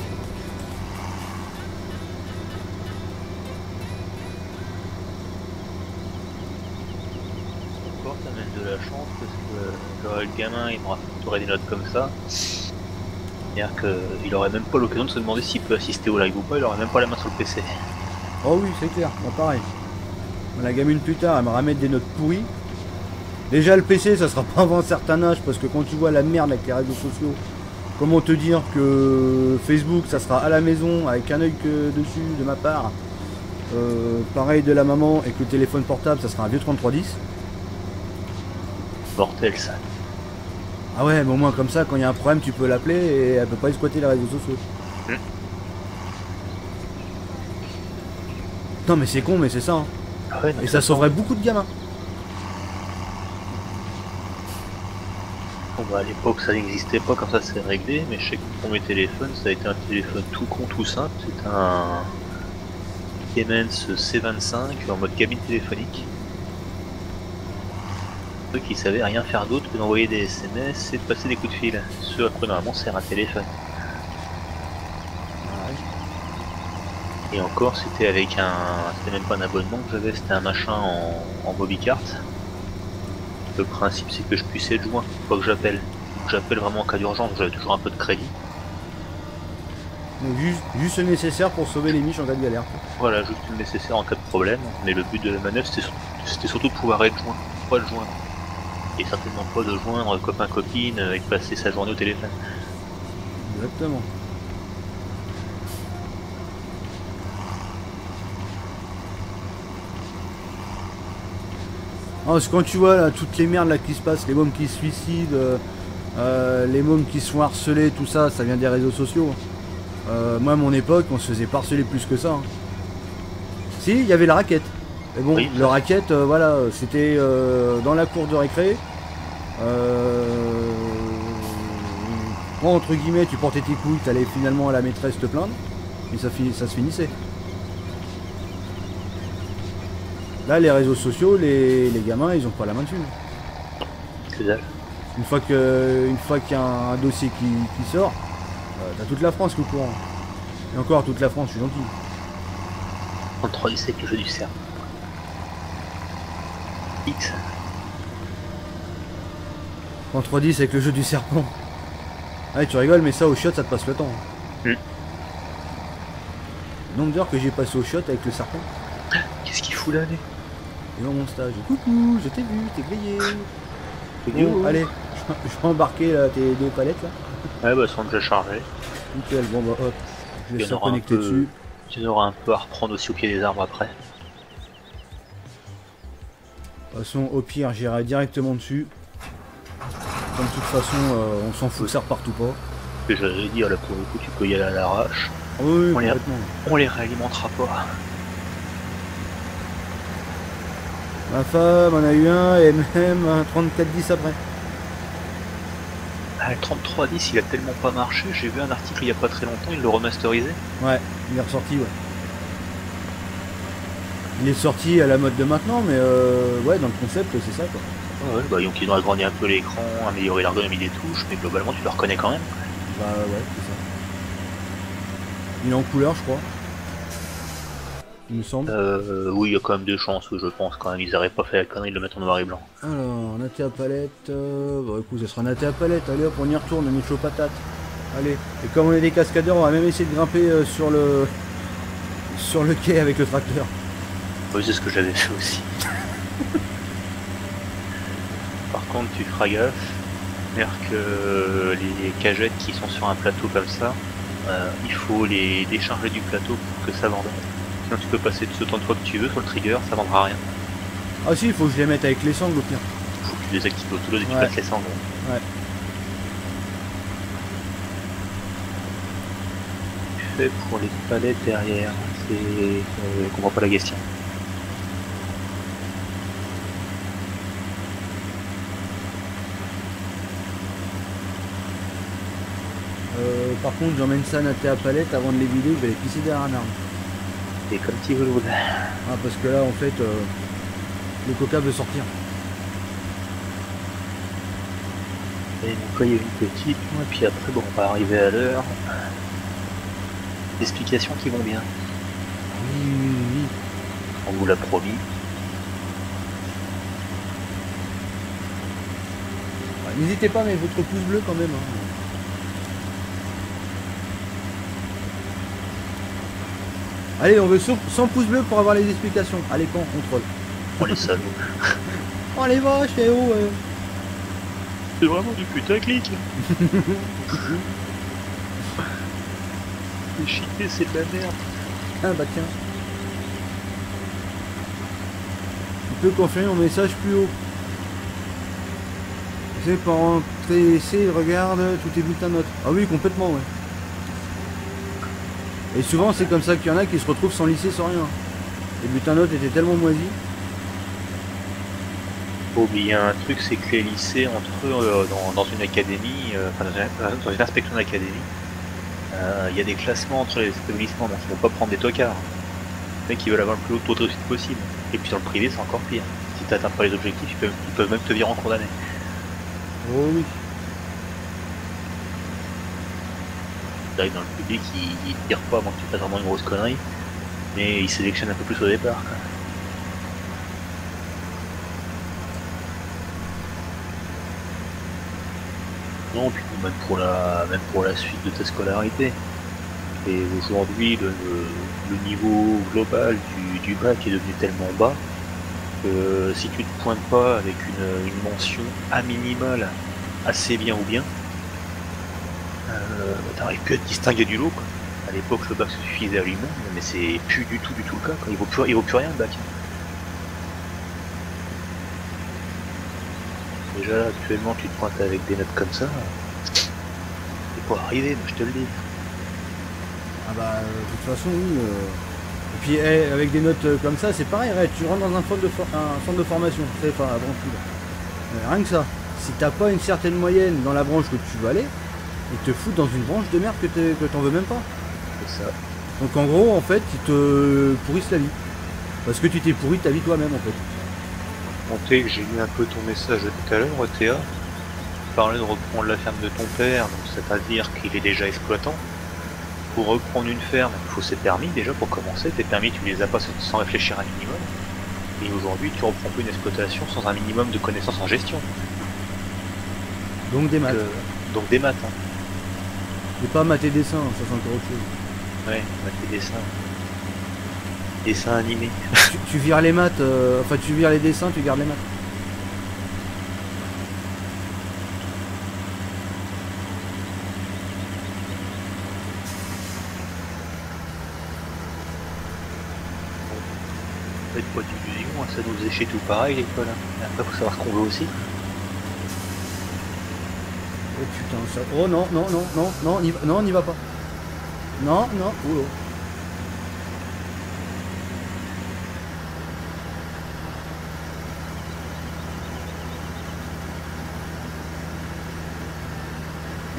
De la chance parce que le gamin il m'aura facturé des notes comme ça. C'est-à-dire qu'il aurait même pas l'occasion de se demander s'il peut assister au live ou pas, il aurait même pas la main sur le PC. Oh oui, c'est clair, moi pareil. La gamine plus tard, elle me ramène des notes pourries. Déjà le PC ça sera pas avant un certain âge parce que quand tu vois la merde avec les réseaux sociaux, comment te dire que Facebook ça sera à la maison avec un œil que dessus de ma part. Pareil de la maman et que le téléphone portable ça sera un vieux 3310. Mortel ça. Ah ouais, mais au moins comme ça, quand il y a un problème, tu peux l'appeler et elle peut pas exploiter les réseaux sociaux. Non mais c'est con, mais c'est ça. Hein. Ah ouais, et ça sauverait beaucoup de gamins. Bon bah à l'époque ça n'existait pas comme ça, c'est réglé, mais je sais que pour mes téléphones, ça a été un téléphone tout con, tout simple. C'est un Siemens C25 en mode cabine téléphonique. Qui savaient rien faire d'autre que d'envoyer des SMS et de passer des coups de fil. Ce à quoi normalement sert un téléphone. Et encore c'était avec un. C'était même pas un abonnement que j'avais, c'était un machin en Mobicart. Le principe c'est que je puisse être joint, pas que j'appelle. J'appelle vraiment en cas d'urgence, j'avais toujours un peu de crédit. Donc juste le nécessaire pour sauver les miches en cas de galère. Voilà, juste le nécessaire en cas de problème. Mais le but de la manœuvre c'était surtout de pouvoir être joint, pas le joindre. Et certainement pas de joindre copain-copine et de passer sa journée au téléphone. Exactement. Non, parce que quand tu vois là, toutes les merdes là qui se passent, les mômes qui se suicident, les mômes qui se font harceler, tout ça, ça vient des réseaux sociaux. Moi à mon époque, on se faisait pas harceler plus que ça. Hein. Si, il y avait la raquette. Mais bon, oui, le raquette, voilà, c'était dans la cour de récré. Moi, entre guillemets, tu portais tes couilles, t'allais finalement à la maîtresse te plaindre, et ça se finissait. Là, les réseaux sociaux, les gamins, ils ont pas la main dessus. C'est ça. Une fois qu'il y a un dossier qui sort, t'as toute la France qui est au courant. Et encore, toute la France, je suis gentil. 33 10 avec le jeu du cerf. X. En 3-10 avec le jeu du serpent. Ah, tu rigoles, mais ça au shot, ça te passe le temps. Le nombre d'heures que j'ai passé au shot avec le serpent. Qu'est-ce qu'il fout là, lui? Et dans mon stage, coucou, je t'ai vu, t'es grillé. Bon, allez, je vais embarquer là, tes 2 palettes là. Ouais, bah, elles sont déjà chargées. Nickel, bon bah hop, je vais se reconnecter dessus. Tu auras un peu à reprendre aussi au pied des arbres après. De toute façon, au pire, j'irai directement dessus. Comme de toute façon, on s'en fout que ça reparte ou pas. Que j'allais dire, là pour le coup, tu peux y aller à l'arrache. Oui, on complètement. Les réalimentera pas. Ma femme en a eu un et même un 34-10 après. Ah, le 3310 il a tellement pas marché, j'ai vu un article il y a pas très longtemps, il le remasterisé. Ouais, il est ressorti, ouais. Il est sorti à la mode de maintenant, mais ouais, dans le concept, c'est ça quoi. Ouais, bah donc ils ont agrandi un peu l'écran, amélioré l'ergonomie des touches, mais globalement tu le reconnais quand même. Bah ouais, c'est ça. Il est en couleur, je crois. Il me semble. Oui, il y a quand même des chances, je pense quand même, ils n'auraient pas fait la connerie de le mettre en noir et blanc. Alors, naté à palette, bah écoute, ça sera naté à palette, allez hop, on y retourne, on est chaud patate. Allez, et comme on est des cascadeurs, on va même essayer de grimper sur le quai avec le tracteur. Oui, c'est ce que j'avais fait aussi. Par contre, tu feras gaffe, c'est-à-dire que les cagettes qui sont sur un plateau comme ça, il faut les décharger du plateau pour que ça vende. Sinon tu peux passer de ce temps de fois que tu veux sur le trigger, ça vendra rien. Ah si, il faut que je les mette avec les sangles au pire. Faut que tu désactives l'auto et que tu passes les sangles. Ouais. Fait pour les palettes derrière, c'est... je comprends pas la question. Par contre, j'emmène ça naté à palette avant de les vider, je vais les pisser derrière un arbre. Et comme tu veux le voudrais. Ah, parce que là, en fait, le coca veut sortir. Et nettoyer une petite, et puis après, bon, on va arriver à l'heure. Explications qui vont bien. Oui. On vous l'a promis. Ouais, n'hésitez pas à mettre votre pouce bleu quand même. Hein. Allez, on veut 100 pouces bleus pour avoir les explications. Allez, quand on contrôle. Oh les salauds. Oh les vaches, c'est où C'est vraiment du putaclic. Les chités, c'est de la merde. Ah bah tiens. Tu peux confirmer mon message plus haut. C'est pour rentrer ici, regarde, tout est bulletin de notes. Ah oui, complètement, ouais. Et souvent, c'est comme ça qu'il y en a qui se retrouvent sans lycée, sans rien. Les bulletins de notes étaient tellement moisis. Faut oublier un truc, c'est que les lycées, entre eux, dans une académie, dans une inspection d'académie, il y a des classements entre les établissements, donc ils ne vont pas prendre des tocards. Les mecs, ils veulent avoir le plus haut taux de réussite possible. Et puis dans le privé, c'est encore pire. Si tu n'atteins pas les objectifs, ils peuvent même te virer en cours d'année. Oh oui. Dans le public, ils ne tirent pas avant que tu fasses vraiment une grosse connerie, mais ils sélectionnent un peu plus au départ. Quoi. Non, puis même pour la suite de ta scolarité. Et aujourd'hui, le niveau global du bac est devenu tellement bas que si tu te pointes pas avec une mention à minimale assez bien ou bien, t'arrives plus à te distinguer du lot. Quoi. À l'époque, le bac se suffisait à lui-même, mais c'est plus du tout le cas. Quoi. Il vaut plus rien le bac. Déjà, actuellement, tu te pointes avec des notes comme ça, c'est pas arrivé, moi je te le dis. Ah bah, de toute façon, oui. Et puis, avec des notes comme ça, c'est pareil, tu rentres dans un centre de formation, c'est enfin la branche là. Rien que ça. Si t'as pas une certaine moyenne dans la branche que tu veux aller, Ils te foutent dans une branche de merde que t'en veux même pas. C'est ça. Donc en gros, en fait, ils te pourrissent la vie. Parce que tu t'es pourri ta vie toi-même, en fait. Comptez que j'ai lu un peu ton message de tout à l'heure, Théa. Tu parlais de reprendre la ferme de ton père, donc c'est-à-dire qu'il est déjà exploitant. Pour reprendre une ferme, il faut ses permis déjà pour commencer. Tes permis, tu les as pas sans réfléchir un minimum. Et aujourd'hui, tu reprends plus une exploitation sans un minimum de connaissances en gestion. Donc des maths. Donc des maths. Hein. Et pas maths et dessin, ça c'est encore autre chose. Ouais, maths et dessins. Dessins animés. tu vires les maths, enfin tu vires les dessins, tu gardes les maths. Faites pas d'illusions, hein, ça nous faisait chez tout pareil l'école. Hein. Après, faut savoir ce qu'on veut aussi. Oh putain, ça... Oh non, non, non, non, non, non, n'y va pas. Non, non, oh, oh.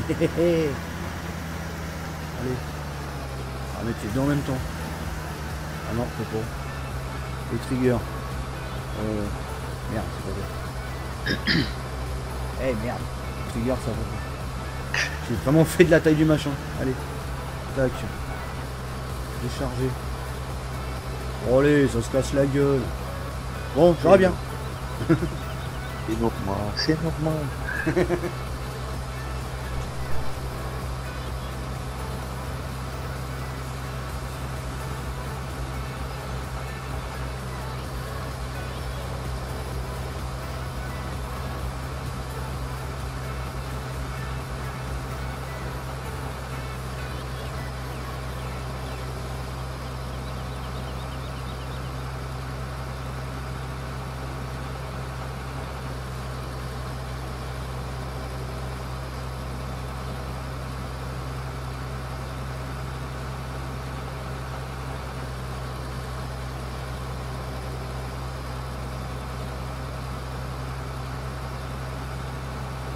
Allez. Ah mais tu es deux en même temps. Ah non, c'est pas. Les triggers. Merde, c'est pas vrai. Eh merde. Trigger, ça va. J'ai vraiment fait de la taille du machin. Allez. Tac. Décharger. Oh, allez, ça se casse la gueule. Bon, j'aurai bien. C'est normal, c'est normal.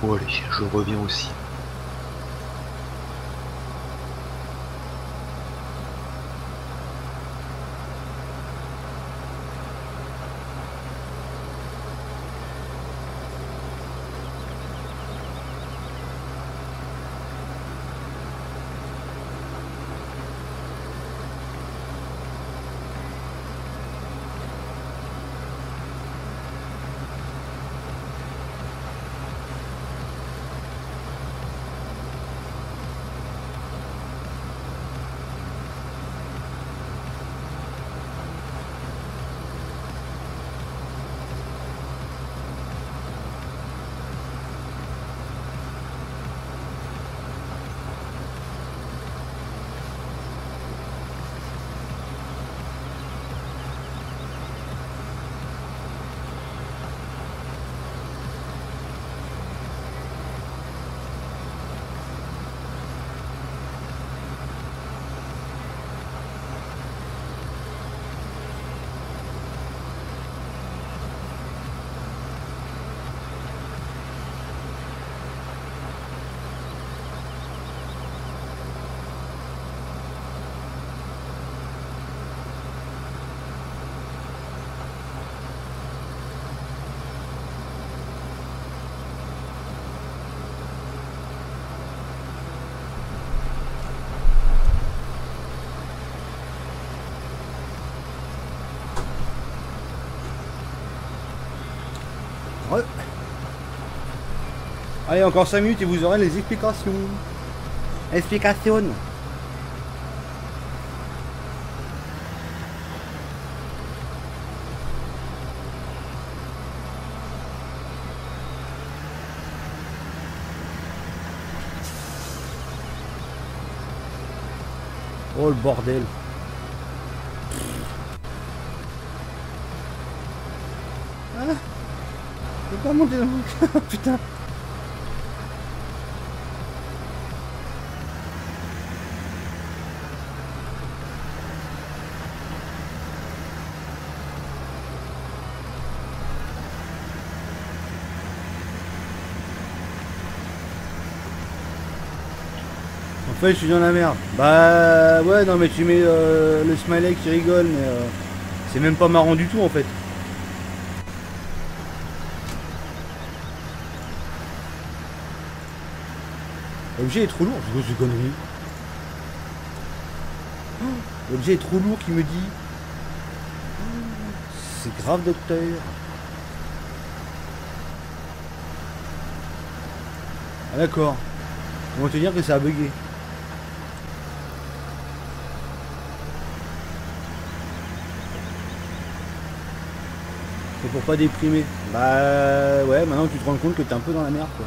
Bon allez, je reviens aussi. Ouais. Allez, encore 5 minutes et vous aurez les explications. Explications. Oh le bordel. Ah, je peux pas monter dans mon... Putain. Ouais, je suis dans la merde. Bah ouais, non mais tu mets le smiley qui rigole, mais c'est même pas marrant du tout en fait. L'objet est trop lourd, c'est quoi ces conneries? L'objet est trop lourd qui me dit. C'est grave, docteur. Ah d'accord. On va te dire que ça a bugué. C'est pour pas déprimer. Bah ouais, maintenant tu te rends compte que t'es un peu dans la merde quoi.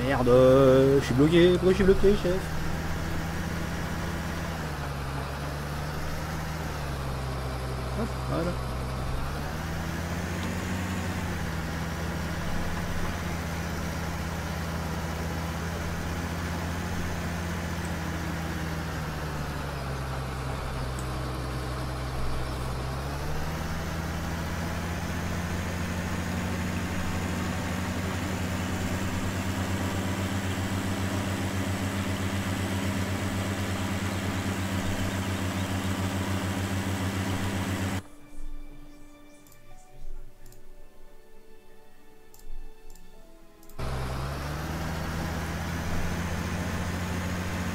Merde, je suis bloqué. Pourquoi je suis bloqué, chef? Hop, voilà.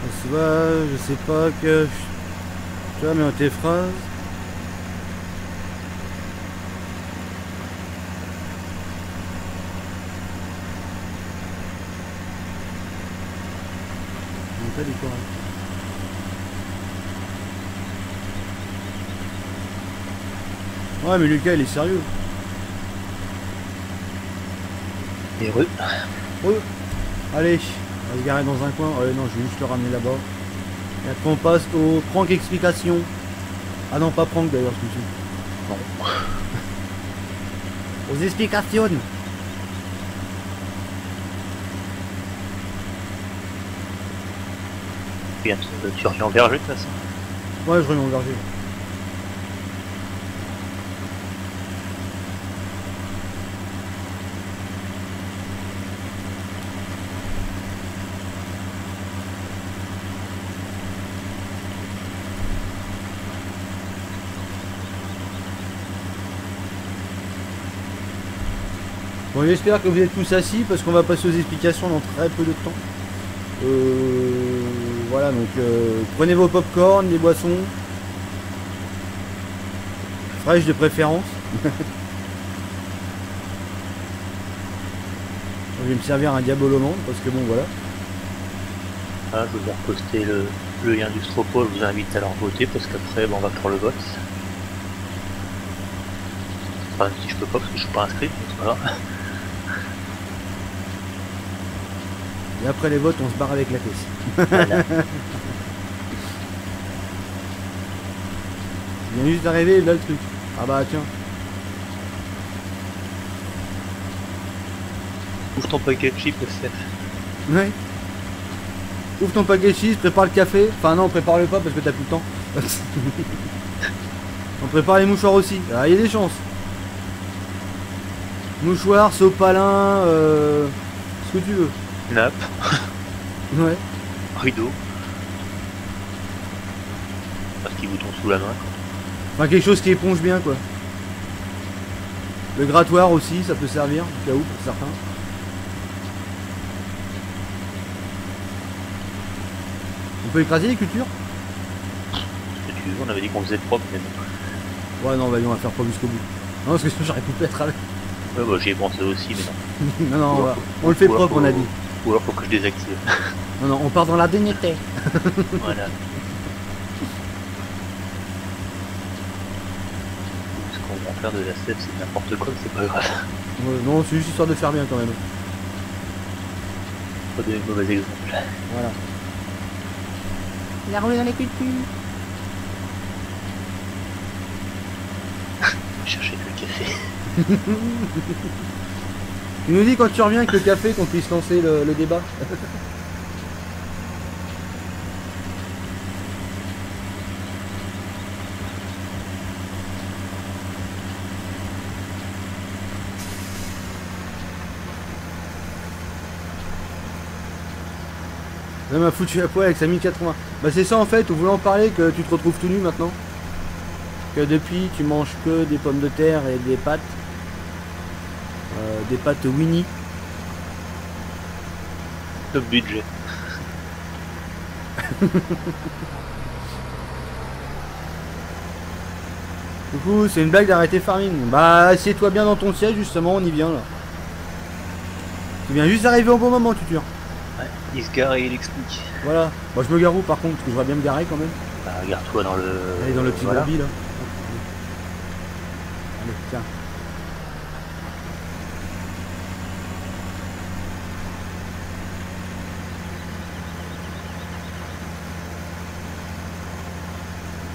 Ça va, je sais pas que... Tu vois, mais tes phrases... Non, pas du tout. Ouais, mais Lucas, il est sérieux. Heureux. Oui. Allez, on va se garer dans un coin. Ouais, non, je vais juste le ramener là-bas. Et après, on passe au prank explication. Ah non, pas prank d'ailleurs, ce coup-ci. Non. Aux explications. Bien, tu reviens en verger de toute façon. Ouais, je reviens au verger. Bon, j'espère que vous êtes tous assis parce qu'on va passer aux explications dans très peu de temps. Voilà, donc prenez vos pop-corn, les boissons. Fraîches de préférence. Je vais me servir un diabolomande parce que bon, voilà. Ah, je vous ai reposté le lien du Stropole, je vous invite à leur voter parce qu'après on va faire le vote. Enfin, si je peux pas parce que je suis pas inscrit, mais c'est pas grave. Et après les votes, on se barre avec la caisse. Voilà. Il vient juste d'arriver, là le truc. Ah bah tiens. Ouvre ton paquet de chips, SF. Ouais. Ouvre ton paquet de cheese, prépare le café. Enfin non, prépare-le pas parce que t'as plus le temps. On prépare les mouchoirs aussi. Ah, il y a des chances. Mouchoirs, sopalin, ce que tu veux. Nappe, Ouais. rideau. Un petit bouton sous la main. Enfin quelque chose qui éponge bien quoi. Le grattoir aussi, ça peut servir, au cas où pour certains. On peut écraser les cultures? Ce que tu veux, on avait dit qu'on faisait propre, mais bon. Ouais non, vas-y, on va faire pas jusqu'au bout. Non, parce que sinon j'aurais pu être avec. Ouais, bah j'y ai pensé aussi, mais non. Non, non, on le fait propre, on a dit. Ou alors faut que je désactive. Non, non, on part dans la dignité. Voilà. qu'on va faire de la SF, c'est n'importe quoi, c'est pas grave. Non, c'est juste histoire de faire bien quand même. Pas des mauvais exemples. Voilà. Il a roulé dans les cultures. Chercher le café. Tu nous dis quand tu reviens avec le café qu'on puisse lancer le débat. Elle m'a foutu à poil avec sa 1080. Bah c'est ça en fait, on voulait en parler que tu te retrouves tout nu maintenant. Que depuis tu manges que des pommes de terre et des pâtes. Des pâtes Winnie. Top budget. Du coup c'est une blague d'arrêter farming. Bah assieds-toi bien dans ton siège justement, on y vient là. Tu viens juste d'arriver au bon moment, Tutur. Ouais, il se gare et il explique. Voilà. Moi je me gare où par contre, parce que je vois bien me garer quand même. Bah, regarde-toi dans le... Allez dans le petit voilà. bourbi là. Allez, tiens.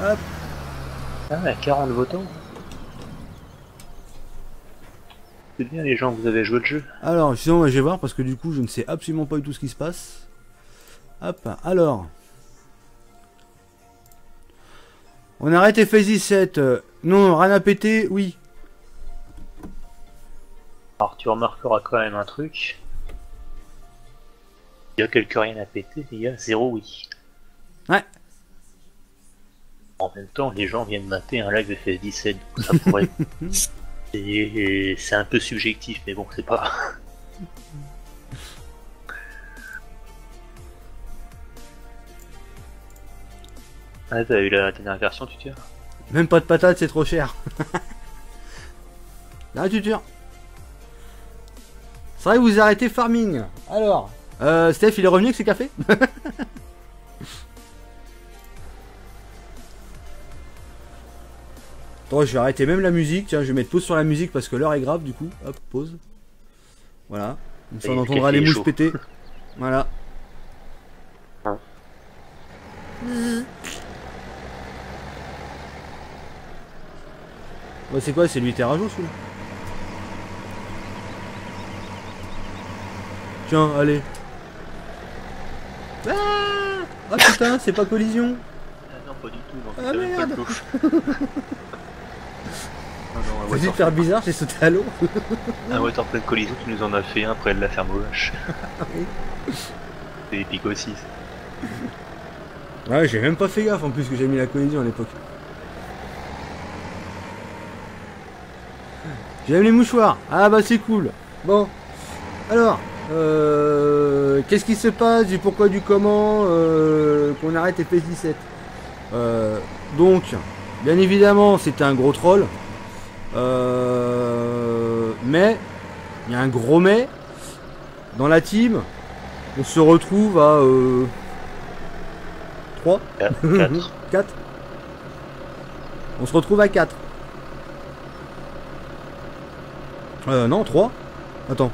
Hop. Ah, 40 votants. C'est bien les gens, vous avez joué le jeu. Alors, sinon, je vais voir parce que du coup, je ne sais absolument pas du tout ce qui se passe. Hop, alors. On arrête FaZe 7. Non, rien à péter, oui. Alors tu remarqueras quand même un truc. Il y a quelques rien à péter, mais il y a 0 oui. Ouais. En même temps, les gens viennent mater un live de FS17, donc ça pourrait... c'est un peu subjectif, mais bon, c'est pas... Ah, t'as eu la dernière version, tu tires? Même pas de patates, c'est trop cher. Là, Tutur. C'est vrai que vous arrêtez farming. Alors, Steph, il est revenu avec ses cafés? Attends, je vais arrêter même la musique. Tiens, je vais mettre pause sur la musique parce que l'heure est grave du coup. Hop, pause. Voilà. Comme ça, Et on le entendra café les est mouches chaud. péter. Voilà. Ouais, c'est quoi? C'est lui Terrajo celui-là? Tiens, allez. Ah putain, c'est pas collision. Ah non, pas du tout, non, Ah, c'est même pas merde. de gauche. Ah non, Vas-y de faire bizarre, j'ai sauté à l'eau. un water plein de collision, tu nous en as fait un près de la ferme aux vaches. Oui. C'est épique aussi. Ouais, j'ai même pas fait gaffe en plus que j'ai mis la collision à l'époque. J'aime les mouchoirs. Ah bah c'est cool. Bon. Alors, qu'est-ce qui se passe, du pourquoi, du comment, qu'on arrête FS17. Donc, bien évidemment, c'était un gros troll. Mais, il y a un gros mais. Dans la team, on se retrouve à 3 4. 4. On se retrouve à 4. Non, 3. Attends.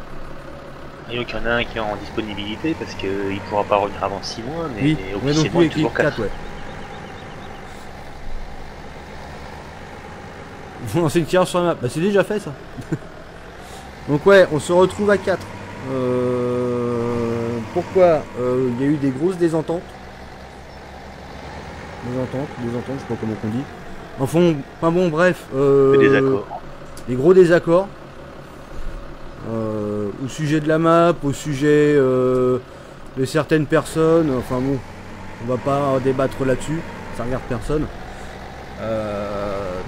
Il y en a un qui est en disponibilité parce qu'il pourra pas revenir avant 6 mois, mais Oui, on est donc officiellement plus il est toujours équipe 4, 4. ouais. Vous lancez une tirage sur la map. Bah c'est déjà fait ça. Donc ouais, on se retrouve à 4. Pourquoi? Il y a eu des grosses désententes. Désententes, je sais pas comment on dit. Enfin bon, bref. Des accords. Des gros désaccords. Au sujet de la map, au sujet de certaines personnes. Enfin bon, on va pas débattre là-dessus. Ça regarde personne.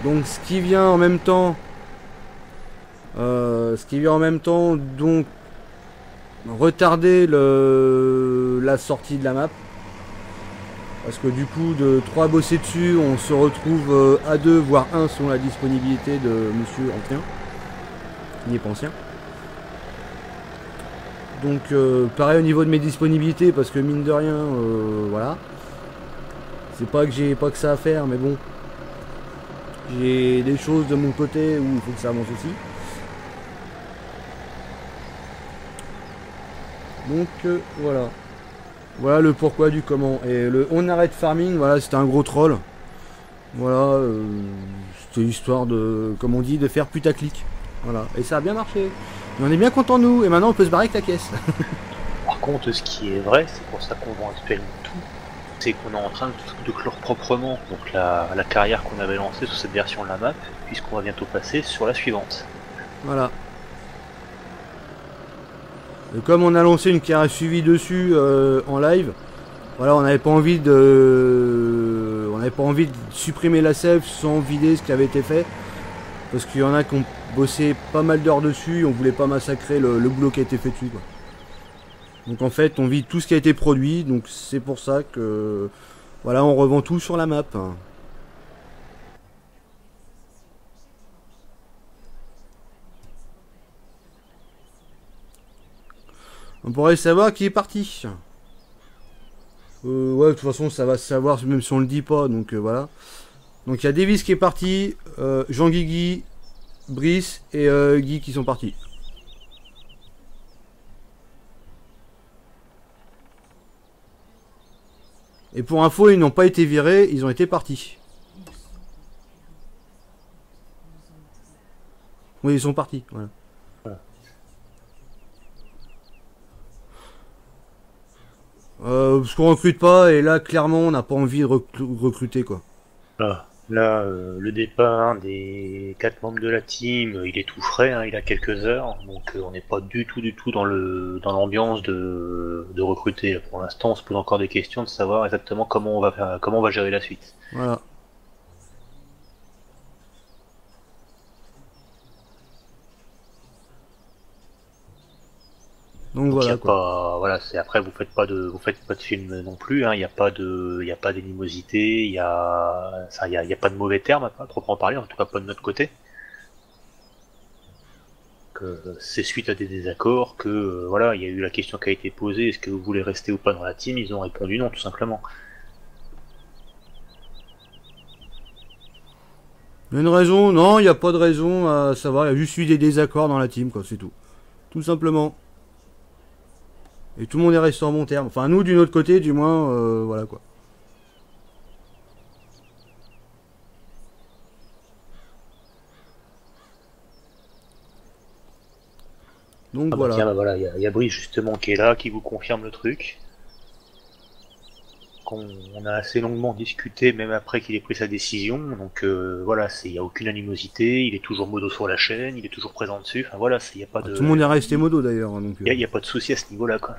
Donc ce qui vient en même temps, donc retarder la sortie de la map. Parce que du coup, de 3 bosser dessus, on se retrouve à 2, voire 1 selon la disponibilité de monsieur ancien. Il n'est pas ancien. Donc pareil au niveau de mes disponibilités, parce que mine de rien, voilà. C'est pas que j'ai pas que ça à faire, mais bon. J'ai des choses de mon côté où il faut que ça avance aussi. Donc voilà. Voilà le pourquoi du comment. Et le on arrête farming, voilà, c'était un gros troll. Voilà, c'était histoire de, comme on dit, de faire putaclic. Voilà, et ça a bien marché. Et on est bien content nous, et maintenant on peut se barrer avec la caisse. Par contre, ce qui est vrai, c'est pour ça qu'on vend actuellement tout, c'est qu'on est en train de clore proprement donc la carrière qu'on avait lancée sur cette version de la map, puisqu'on va bientôt passer sur la suivante. Voilà. Et comme on a lancé une carrière suivie dessus en live, voilà, on n'avait pas envie de supprimer la save sans vider ce qui avait été fait, parce qu'il y en a qui ont bossé pas mal d'heures dessus, et on voulait pas massacrer le boulot qui a été fait dessus, quoi. Donc en fait, on vide tout ce qui a été produit, donc c'est pour ça que voilà, on revend tout sur la map. On pourrait savoir qui est parti. Ouais, de toute façon, ça va se savoir même si on le dit pas, donc voilà. Donc il y a Davis qui est parti, Jean Guigui, Brice et Guy qui sont partis. Et pour info, ils n'ont pas été virés, ils ont été partis. Oui, ils sont partis, voilà. Parce qu'on recrute pas, et là, clairement, on n'a pas envie de recruter, quoi. Là, le départ des 4 membres de la team, il est tout frais, hein, il a quelques heures, donc on n'est pas du tout dans l'ambiance de recruter. Là, pour l'instant, on se pose encore des questions de savoir exactement comment on va gérer la suite. Voilà. Donc voilà, quoi. Voilà, c'est après vous faites pas de film non plus, hein, il n'y a pas d'animosité, il y a pas de mauvais termes à proprement parler, en tout cas pas de notre côté. C'est suite à des désaccords que voilà, il y a eu la question qui a été posée, est-ce que vous voulez rester ou pas dans la team, ils ont répondu non, tout simplement. Il y a une raison? Non, il n'y a pas de raison à savoir, il y a juste eu des désaccords dans la team, quoi, c'est tout. Tout simplement. Et tout le monde est resté en bon terme. Enfin, nous, d'une autre côté, du moins, voilà, quoi. Donc voilà. Tiens, voilà, il y a Brice justement qui est là, qui vous confirme le truc. On a assez longuement discuté, même après qu'il ait pris sa décision. Donc voilà, il n'y a aucune animosité, il est toujours modo sur la chaîne, il est toujours présent dessus. Enfin voilà, il y a pas de. Tout le monde est resté modo d'ailleurs. Hein, il n'y a pas de souci à ce niveau-là, quoi.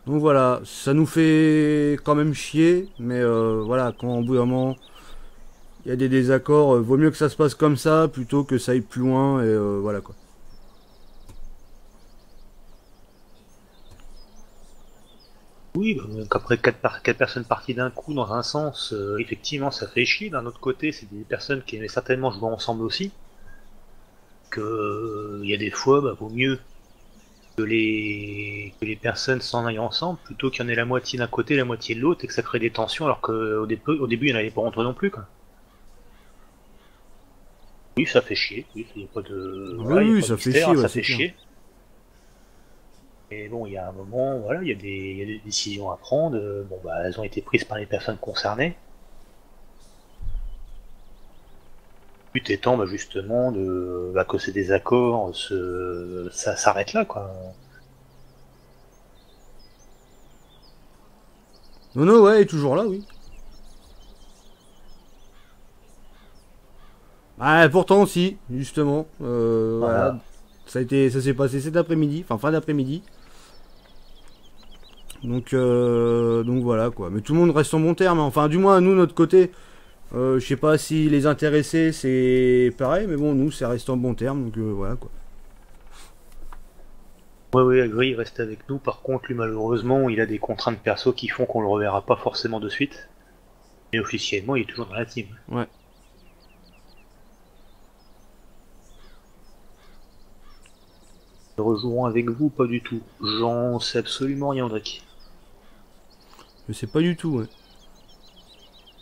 Donc voilà, ça nous fait quand même chier, mais voilà, quand au bout d'un moment il y a des désaccords, vaut mieux que ça se passe comme ça plutôt que ça aille plus loin, et voilà, quoi. Oui, donc après 4 personnes parties d'un coup dans un sens, effectivement ça fait chier. D'un autre côté, c'est des personnes qui aimaient certainement jouer ensemble aussi. Il y a des fois, vaut mieux que les personnes s'en aillent ensemble plutôt qu'il y en ait la moitié d'un côté, la moitié de l'autre et que ça crée des tensions alors qu'au début il n'y en avait pas entre non plus, quoi. Oui, ça fait chier, oui, il n'y a pas de. Voilà, oui, ça fait chier, ça fait chier. Et bon, il y a un moment, voilà, il y a des décisions à prendre. Bon, bah, elles ont été prises par les personnes concernées. Le but étant, bah, justement, que ces désaccords, ça s'arrête là, quoi. Nono, ouais, est toujours là, oui. Ah, pourtant aussi, justement. Voilà. Ça s'est passé cet après-midi, enfin fin d'après-midi. Donc voilà, quoi. Mais tout le monde reste en bon terme. Enfin, du moins, nous, notre côté, je sais pas si les intéressés, c'est pareil, mais bon, nous, ça reste en bon terme, donc voilà, quoi. Oui, Agri, il reste avec nous. Par contre, lui, malheureusement, il a des contraintes perso qui font qu'on le reverra pas forcément de suite. Mais officiellement, il est toujours dans la team. Ouais. Ils rejoueront avec vous, pas du tout. J'en sais absolument rien, Drake. Je sais pas du tout, ouais.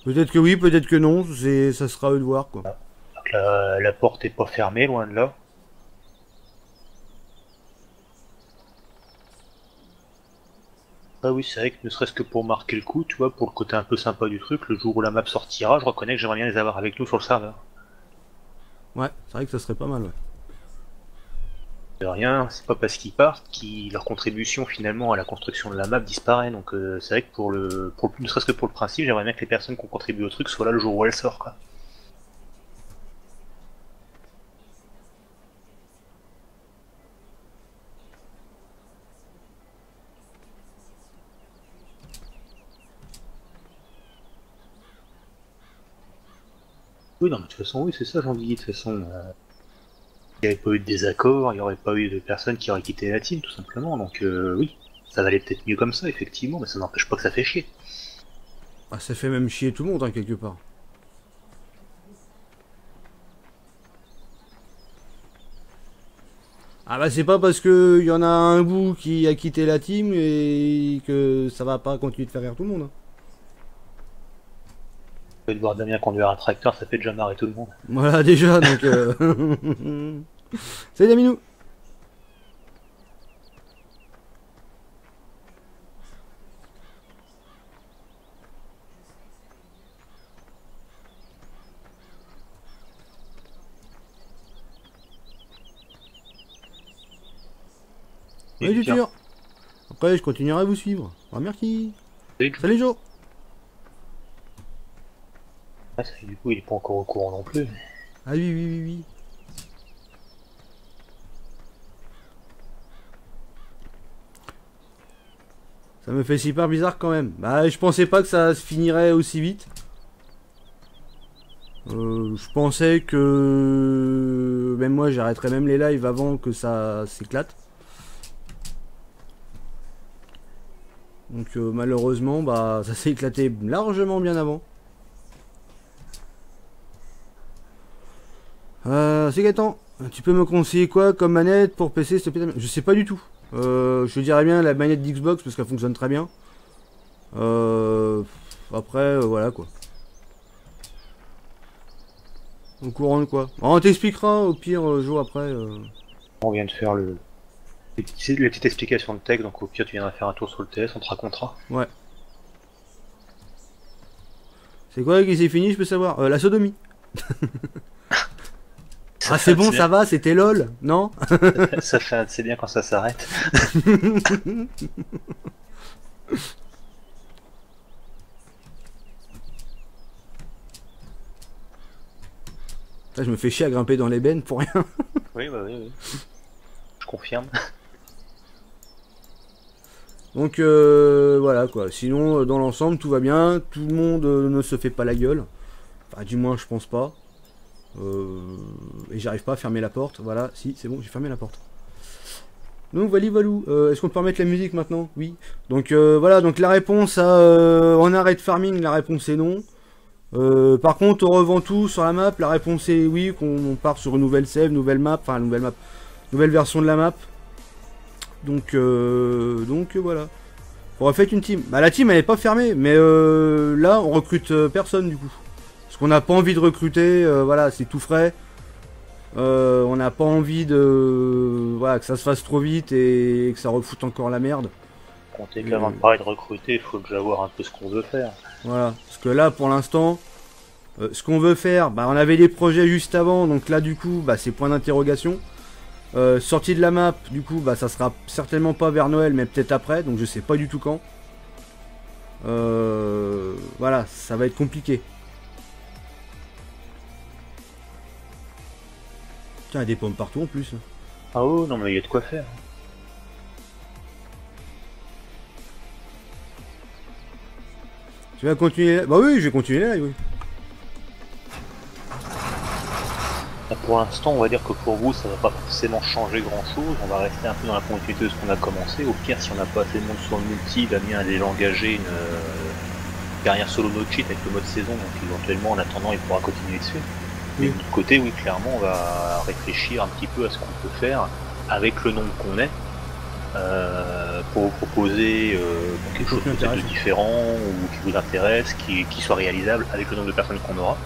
Peut-être que oui, peut-être que non, ça sera à eux de voir, quoi. Donc la porte est pas fermée, loin de là. Ah oui, c'est vrai que ne serait-ce que pour marquer le coup, tu vois, pour le côté un peu sympa du truc, le jour où la map sortira, je reconnais que j'aimerais bien les avoir avec nous sur le serveur. Ouais, c'est vrai que ça serait pas mal, ouais. De rien, c'est pas parce qu'ils partent que leur contribution finalement à la construction de la map disparaît, donc c'est vrai que ne serait-ce que pour le principe, j'aimerais bien que les personnes qui ont contribué au truc soient là le jour où elle sort, quoi. Oui, non, mais de toute façon, oui, c'est ça, j'en dis. De toute façon, il n'y avait pas eu de désaccord, il n'y aurait pas eu de personnes qui auraient quitté la team, tout simplement. Donc, oui, ça valait peut-être mieux comme ça, effectivement, mais ça n'empêche pas que ça fait chier. Ah, ça fait même chier tout le monde, hein, quelque part. Ah bah c'est pas parce que y en a un bout qui a quitté la team et que ça va pas continuer de faire rire tout le monde, hein. De voir Damien conduire un tracteur, ça fait déjà marrer tout le monde. Voilà, déjà, donc... Salut Daminou. Et Oui, du tiens, sûr. Après, je continuerai à vous suivre. Ah, merci. salut. Salut Joe. Ah, c'est vrai que du coup, il est pas encore au courant non plus. Ah oui, oui, oui, oui. Ça me fait super bizarre quand même. Bah, je pensais pas que ça se finirait aussi vite. Je pensais que même moi j'arrêterais même les lives avant que ça s'éclate. Donc malheureusement bah ça s'est éclaté largement bien avant. C'est Gaëtan, tu peux me conseiller quoi comme manette pour PC s'il te plaît? Je sais pas du tout. Je dirais bien la manette d'Xbox parce qu'elle fonctionne très bien. Après voilà quoi. Au courant de quoi? On t'expliquera au pire jour après. On vient de faire les petites explications de tech, donc au pire, tu viendras faire un tour sur le TS, on te racontera. Ouais. C'est quoi qui s'est fini, je peux savoir? La sodomie. Ah c'est bon, ça va, c'était LOL, non? Ça fait assez bien quand ça s'arrête. Là, je me fais chier à grimper dans les bennes pour rien. Oui, bah oui, oui. Je confirme. Donc voilà quoi. Sinon, dans l'ensemble, tout va bien. Tout le monde ne se fait pas la gueule. Enfin, du moins, je pense pas. Et j'arrive pas à fermer la porte. Voilà, si, c'est bon, j'ai fermé la porte. Donc voilà, Valou. Est-ce qu'on peut remettre la musique maintenant? Oui. Donc voilà, donc la réponse à on arrête farming, la réponse est non. Par contre, on revend tout sur la map, la réponse est oui, qu'on part sur une nouvelle save, nouvelle map, enfin nouvelle version de la map. Donc voilà. On refait une team. Bah la team elle est pas fermée, mais là on recrute personne du coup. Parce qu'on n'a pas envie de recruter, voilà, c'est tout frais. On n'a pas envie de voilà, que ça se fasse trop vite et que ça refoute encore la merde. Comptez qu'avant de parler de recruter, il faut déjà voir un peu ce qu'on veut faire. Voilà, parce que là pour l'instant, ce qu'on veut faire, bah on avait des projets juste avant, donc là du coup, bah c'est point d'interrogation. Sortie de la map, du coup, bah ça sera certainement pas vers Noël, mais peut-être après, donc je sais pas du tout quand. Voilà, ça va être compliqué. Tiens, il y a des pommes partout en plus. Ah oh, non mais il y a de quoi faire. Tu vas continuer? Bah oui, je vais continuer là, oui. Là, pour l'instant, on va dire que pour vous, ça va pas forcément changer grand chose. On va rester un peu dans la continuité de ce qu'on a commencé. Au pire, si on n'a pas assez de monde sur le multi, Damien a déjà engagé une carrière solo no cheat avec le mode saison. Donc éventuellement, en attendant, il pourra continuer dessus. Mais de l'autre côté, oui, clairement, on va réfléchir un petit peu à ce qu'on peut faire. avec le nombre qu'on est, pour vous proposer quelque chose peut-être de différent ou qui vous intéresse, qui soit réalisable avec le nombre de personnes qu'on aura.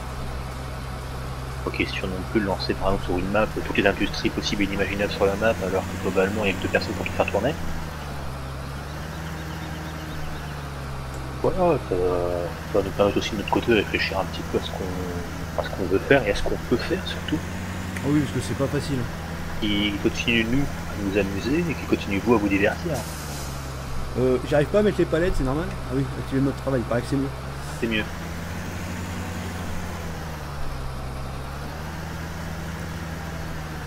Pas question non plus de lancer par exemple sur une map toutes les industries possibles et inimaginables sur la map alors que globalement il n'y a que 2 personnes pour tout faire tourner. Voilà, ça va nous permettre aussi de notre côté de réfléchir un petit peu à ce qu'on veut faire et à ce qu'on peut faire surtout. Ah oui, parce que c'est pas facile. Qui continue nous à nous amuser et qui continue vous à vous divertir. J'arrive pas à mettre les palettes, c'est normal? Ah oui, activer le mode travail, il paraît que c'est mieux. C'est mieux.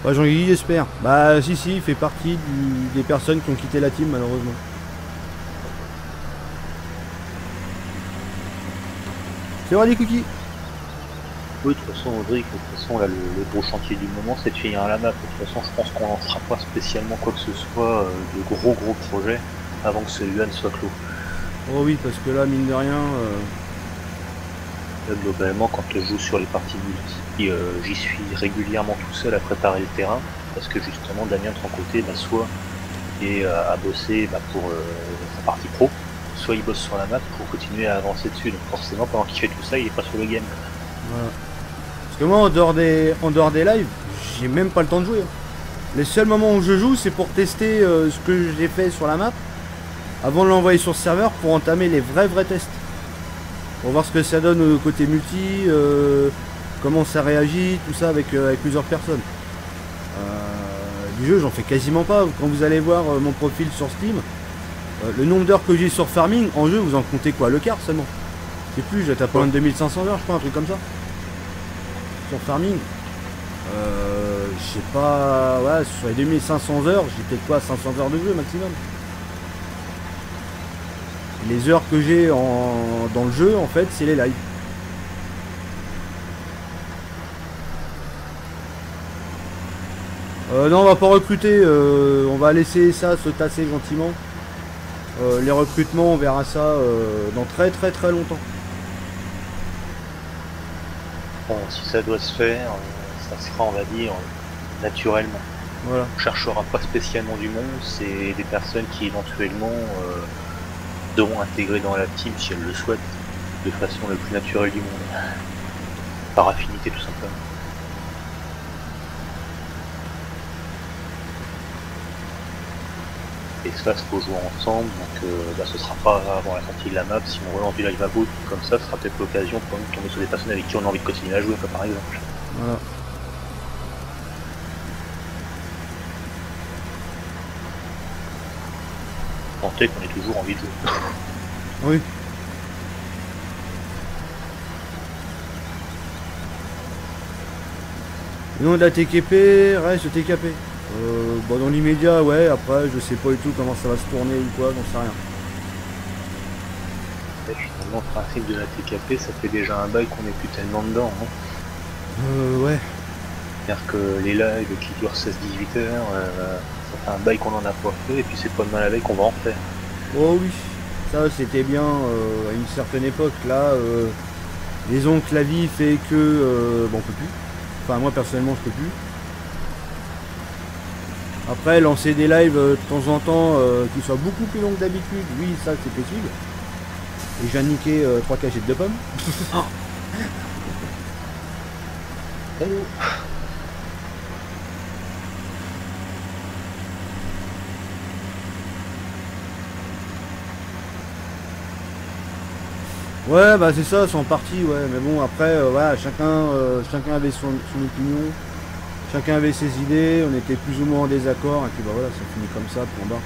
Bah Jean-Guy, j'espère. Bah si, il fait partie des personnes qui ont quitté la team malheureusement. C'est vrai des cookies? Oui, de toute façon, Audrey, de toute façon, là, le gros chantier du moment, c'est de finir la map. De toute façon, je pense qu'on lancera pas spécialement quoi que ce soit de gros projets avant que celui-là ne soit clos. Oh oui, parce que là, mine de rien... Là, globalement, quand je joue sur les parties multi, j'y suis régulièrement tout seul à préparer le terrain, parce que justement, Damien, de son côté, soit est à bosser pour sa partie pro, soit il bosse sur la map pour continuer à avancer dessus. Donc forcément, pendant qu'il fait tout ça, il est pas sur le game. Voilà. Parce que moi, en dehors des lives, j'ai même pas le temps de jouer. Les seuls moments où je joue, c'est pour tester ce que j'ai fait sur la map, avant de l'envoyer sur le serveur pour entamer les vrais tests. Pour voir ce que ça donne au côté multi, comment ça réagit, tout ça avec plusieurs personnes. Du jeu, j'en fais quasiment pas. Quand vous allez voir mon profil sur Steam, le nombre d'heures que j'ai sur Farming, en jeu, vous en comptez quoi? Le quart seulement. Je sais plus, j'ai tapé un 2500 heures, je crois, un truc comme ça. Sur Farming. Je sais pas, ouais, sur les 2500 heures, j'ai peut-être quoi, 500 heures de jeu maximum. Les heures que j'ai dans le jeu, en fait, c'est les lives. Non, on va pas recruter, on va laisser ça se tasser gentiment. Les recrutements, on verra ça dans très longtemps. Bon, si ça doit se faire, ça se fera, on va dire, naturellement. Voilà. On cherchera pas spécialement du monde, c'est des personnes qui éventuellement devront intégrer dans la team si elles le souhaitent, de façon le plus naturelle du monde. Par affinité tout simplement. Et ça, il faut jouer ensemble, donc ce sera pas avant la sortie de la map. Si on relance du live à bout comme ça, ce sera peut-être l'occasion pour nous de tomber sur des personnes avec qui on a envie de continuer à jouer, par exemple. Voilà. Tenter qu'on ait toujours envie de jouer. Oui. Le nom de la TKP reste TKP. Bon, dans l'immédiat, ouais, après, je sais pas du tout comment ça va se tourner ou quoi, j'en sais rien. Et finalement, le principe de la TKP, ça fait déjà un bail qu'on n'est plus tellement dedans. Ouais. C'est-à-dire que les lives qui durent 16-18 heures, ça fait un bail qu'on en a pas fait, et puis c'est pas de mal avec qu'on va en faire. Oh oui, ça c'était bien à une certaine époque. Là, disons que la vie fait que bon, on peut plus. Enfin, moi personnellement, je peux plus. Après, lancer des lives de temps en temps qui soient beaucoup plus longs que d'habitude, oui, ça c'est possible. Et je viens de niquer 3 cachettes de pommes. Oh. Ouais, bah c'est ça, c'est en partie, ouais. Mais bon, après, voilà, chacun avait son opinion, chacun avait ses idées, on était plus ou moins en désaccord, et puis bah voilà, ça finit comme ça, point barre.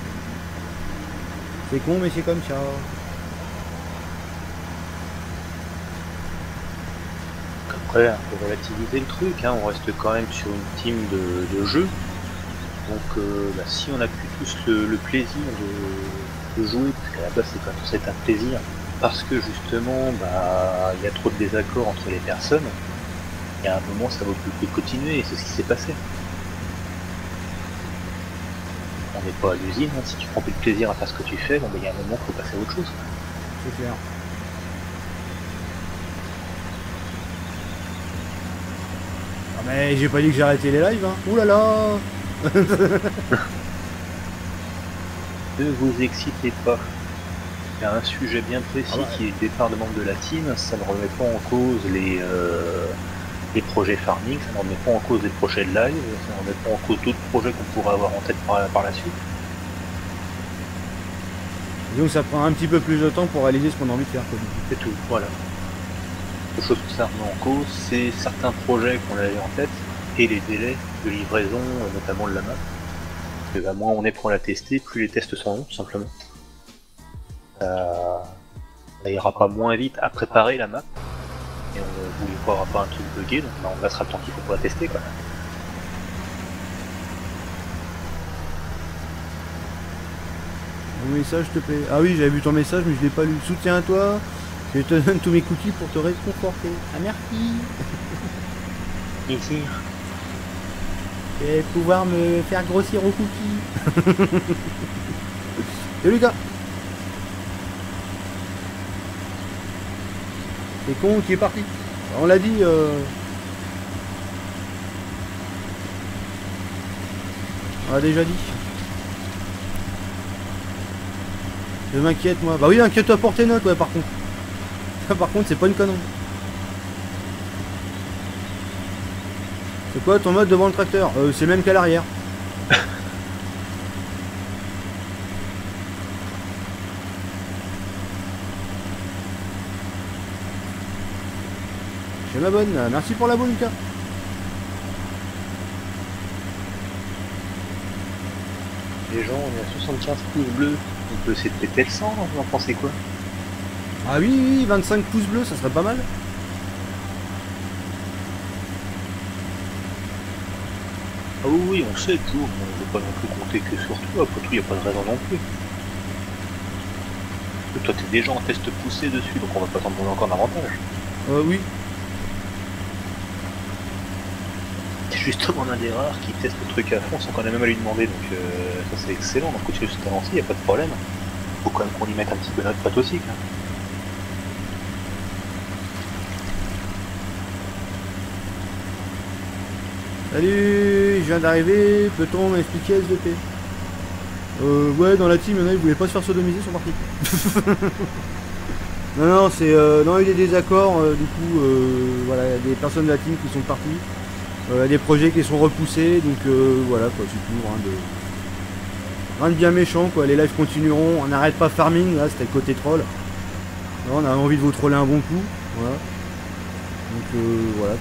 C'est con, mais c'est comme ça. Après, on peut relativiser le truc, on reste quand même sur une team de jeu. Donc si on a plus tous le plaisir de jouer, parce qu'à la base c'est un plaisir, parce que justement il y a trop de désaccords entre les personnes, il y a un moment ça vaut plus le coup de continuer, et c'est ce qui s'est passé. On n'est pas à l'usine, si tu prends plus de plaisir à faire ce que tu fais, il y a un moment il faut passer à autre chose. C'est clair. Ah mais j'ai pas dit que j'ai arrêté les lives, hein. Ouh là là. Ne vous excitez pas. Il y a un sujet bien précis qui est le départ de membres de la team. Ça ne remet pas en cause les projets farming, ça ne remet pas en cause les projets de live, ça ne remet pas en cause d'autres projets qu'on pourrait avoir en tête par la suite. Donc ça prend un petit peu plus de temps pour réaliser ce qu'on a envie de faire. C'est tout, voilà. La chose que ça remet en cause, c'est certains projets qu'on avait en tête et les délais de livraison, notamment de la map. Et bah, moins on est pour la tester, plus les tests sont longs, tout simplement. Ça ira pas moins vite à préparer la map. Et on voulait voir pas un truc bugué, donc bah, on laissera le temps qu'il faut pour la tester quand même. Mon message, s'il te plaît. Ah oui, j'avais vu ton message, mais je l'ai pas lu. Soutiens à toi. Je te donne tous mes cookies pour te réconforter. Ah merci. Ici. Et pouvoir me faire grossir aux cookies. Et Lucas. C'est con qui est parti. On l'a dit. On l'a déjà dit. Je m'inquiète moi. Bah oui, inquiète-toi pour tes notes, ouais, par contre. Par contre, c'est pas une connerie. C'est quoi ton mode devant le tracteur? C'est le même qu'à l'arrière. Je m'abonne. Merci pour l'abonne, Lucas. Les gens, on est à 75 pouces bleus. On peut essayer de péter le 100, vous en pensez quoi? Ah oui, oui, 25 pouces bleus, ça serait pas mal. Ah oui, on sait tout, on ne peut pas non plus compter que sur toi, après tout, il n'y a pas de raison non plus. Toi, t'es déjà en test poussé dessus, donc on va pas t'en donner encore davantage. Oui. T'es justement un des rares qui teste le truc à fond sans qu'on ait même à lui demander, donc ça c'est excellent, donc continue sur ta lancée, il n'y a pas de problème. Faut quand même qu'on y mette un petit peu notre patte aussi, quoi. Salut, je viens d'arriver, peut-on m'expliquer SDP? Ouais, dans la team, il y en a, ils voulaient pas se faire sodomiser, ils sont partis. Non, non, c'est... non, il y a des désaccords, du coup, voilà, il y a des personnes de la team qui sont parties. Il y a des projets qui sont repoussés, donc voilà, quoi, c'est tout, rien de bien méchant, quoi, les lives continueront, on n'arrête pas farming, là, c'était le côté troll. Là, on a envie de vous troller un bon coup, voilà. Donc, voilà.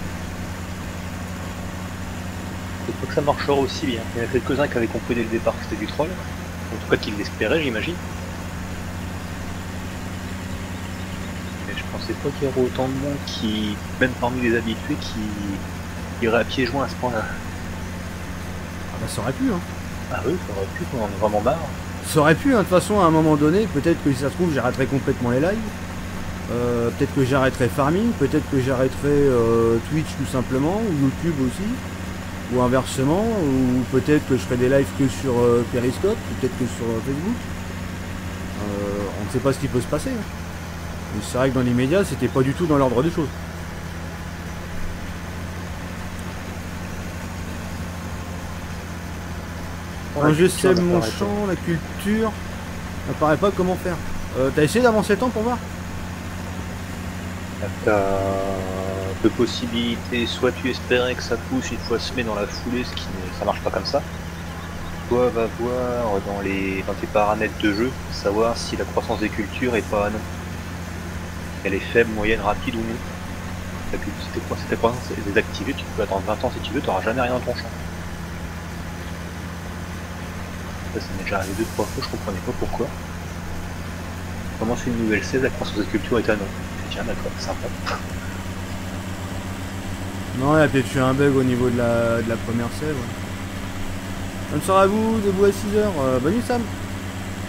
Je crois que ça marchera aussi bien. Il y en a quelques-uns qui avaient compris dès le départ que c'était du troll. En tout cas qu'ils l'espéraient, j'imagine. Mais je pensais pas qu'il y aurait autant de monde qui, même parmi les habitués, qui irait à pieds joints à ce point-là. Ah bah ça aurait pu, hein. Ah oui, ça aurait pu, on en a vraiment marre. Ça aurait pu, hein, de toute façon, à un moment donné, peut-être que si ça se trouve, j'arrêterai complètement les lives. Peut-être que j'arrêterai Farming, peut-être que j'arrêterai Twitch tout simplement, ou YouTube aussi. Ou inversement, ou peut-être que je ferai des lives que sur Periscope, ou peut-être que sur Facebook. On ne sait pas ce qui peut se passer. Hein. Mais c'est vrai que dans l'immédiat, c'était pas du tout dans l'ordre des choses. Quand je sème mon champ, la culture n'apparaît pas comment faire. T'as essayé d'avancer le temps pour voir? T'as deux possibilités, soit tu espérais que ça pousse une fois semé dans la foulée, ce qui ça marche pas comme ça. Toi va voir dans tes paramètres de jeu, savoir si la croissance des cultures est pas non. Elle est faible, moyenne, rapide ou non. Si tes croissances est désactivée, tu peux attendre 20 ans si tu veux, t'auras jamais rien dans ton champ. Ça m'est déjà arrivé 2-3 fois, je comprenais pas pourquoi. On commence une nouvelle 16, la croissance des cultures est à non. Tiens d'accord, sympa. Non, il y a peut-être eu un bug au niveau de la première sève. Ouais. Bonne soirée à vous, debout à 6h. Bonne nuit Sam.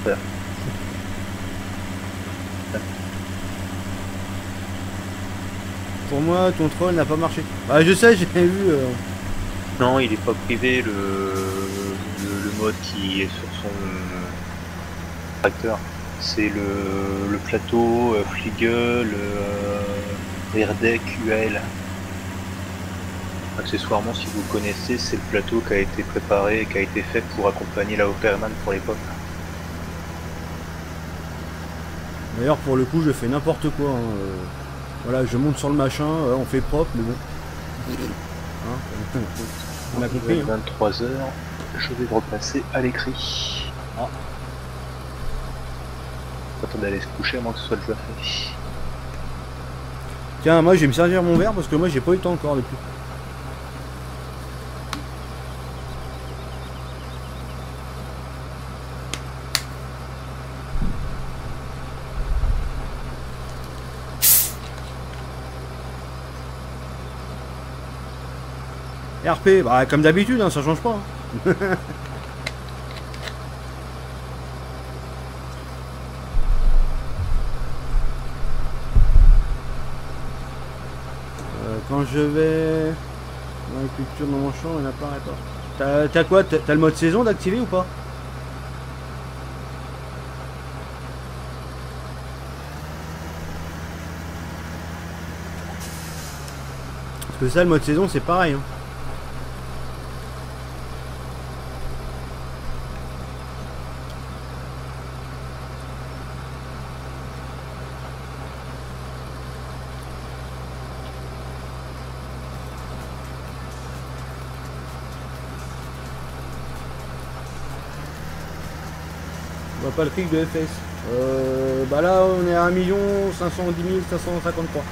Ouais. Pour moi, ton troll n'a pas marché. Bah je sais, j'ai vu... Non, il est pas privé, le mode qui est sur son tracteur. C'est le plateau, Fligel, Reardeck, UAL. Accessoirement, si vous le connaissez, c'est le plateau qui a été préparé et qui a été fait pour accompagner la Opperman pour l'époque. D'ailleurs, pour le coup, je fais n'importe quoi. Hein. Voilà, je monte sur le machin, on fait propre, mais bon. Hein, on a compris. 23 heures, je vais repasser à l'écrit. Ah. Attends d'aller se coucher à moins que ce soit déjà fait. Tiens, moi je vais me servir mon verre parce que moi j'ai pas eu le temps encore depuis. RP, bah comme d'habitude, hein, ça change pas. Hein. Quand je vais dans la culture dans mon champ, il n'y en a pas, attends. T'as quoi? T'as le mode saison d'activer ou pas? Parce que ça, le mode saison, c'est pareil. Hein. On voit pas le clic de FS. Bah là, on est à 1 510 553.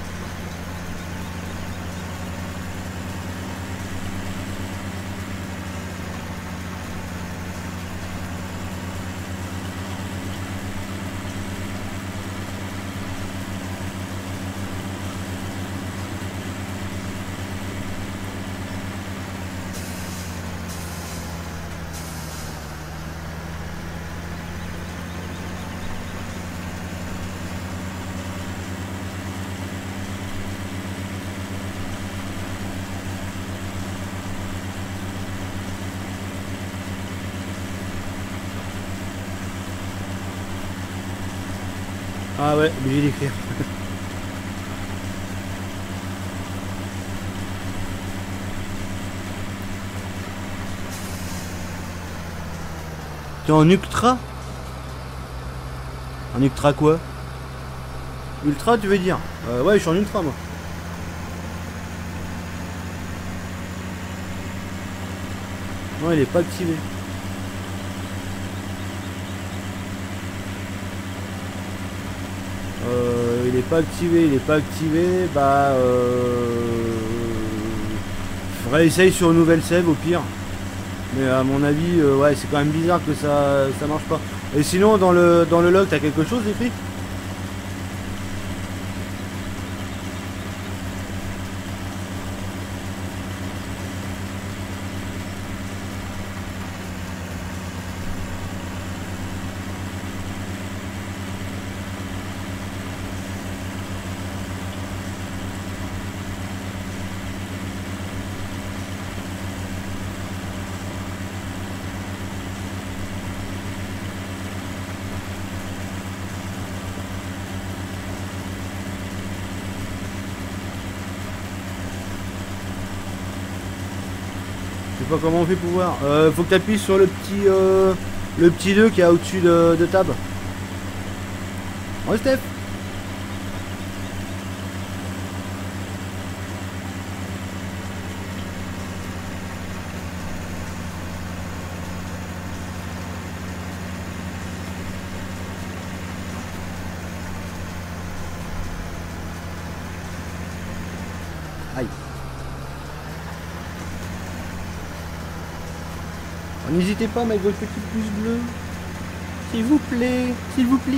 Ah ouais, obligé d'écrire. T'es en ultra? En ultra quoi? Ultra tu veux dire? Ouais, je suis en ultra moi. Non, il est pas activé. Il est pas activé, bah faudrait essayer sur une nouvelle save au pire. Mais à mon avis, ouais, c'est quand même bizarre que ça marche pas. Et sinon dans le log t'as quelque chose écrit? Je sais pas comment on fait pour voir. Faut que tu appuies sur le petit 2 qui est au-dessus de tab. Ouais, Steph. Aïe. N'hésitez pas à mettre votre petit pouce bleu. S'il vous plaît. S'il vous plaît.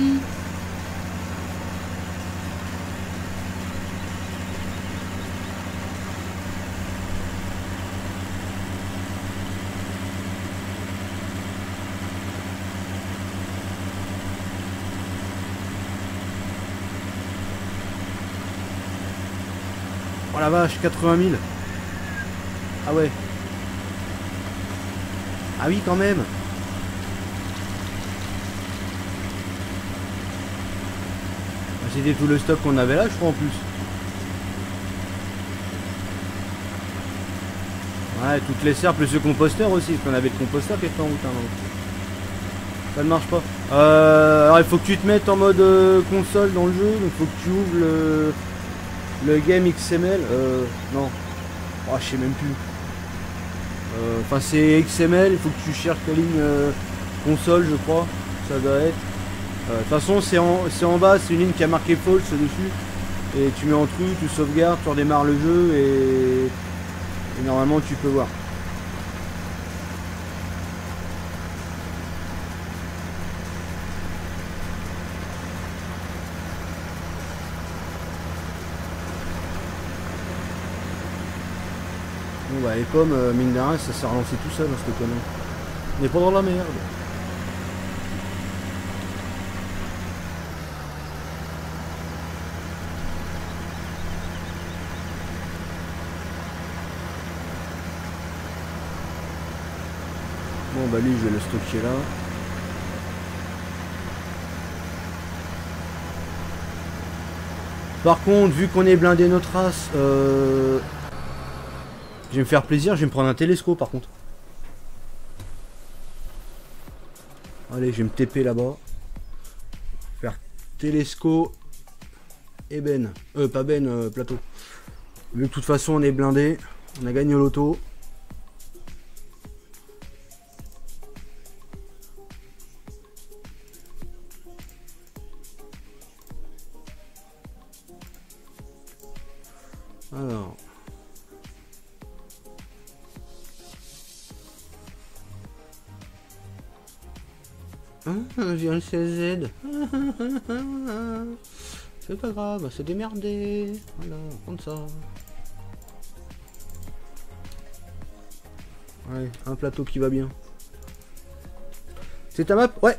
Oh la vache, 80 000. Ah ouais. Ah oui, quand même. C'était tout le stock qu'on avait là, je crois, en plus. Ouais, toutes les serres plus le composteur aussi, parce qu'on avait le composteur qui était en route. Hein, ça ne marche pas. Alors il faut que tu te mettes en mode console dans le jeu, donc il faut que tu ouvres le game XML. Non. Oh, je sais même plus. Enfin c'est XML, il faut que tu cherches la ligne console je crois. Ça doit être. De toute façon c'est en bas, c'est une ligne qui a marqué false dessus. Et tu mets en true, tu sauvegardes, tu redémarres le jeu et normalement tu peux voir. Bon bah les pommes, mine de rien, ça s'est relancé tout seul, hein, cette connerie. On n'est pas dans la merde. Bon bah lui je vais le stocker là. Par contre, vu qu'on est blindé notre race, je vais me faire plaisir, je vais me prendre un télescope par contre. Allez, je vais me TP là-bas. Faire télescope et Ben. Pas Ben, plateau. Vu que de toute façon on est blindé, on a gagné au loto. Alors. J'ai un CZ. C'est pas grave, c'est démerdé. Voilà, comme ça. Ouais, un plateau qui va bien. C'est ta map? Ouais.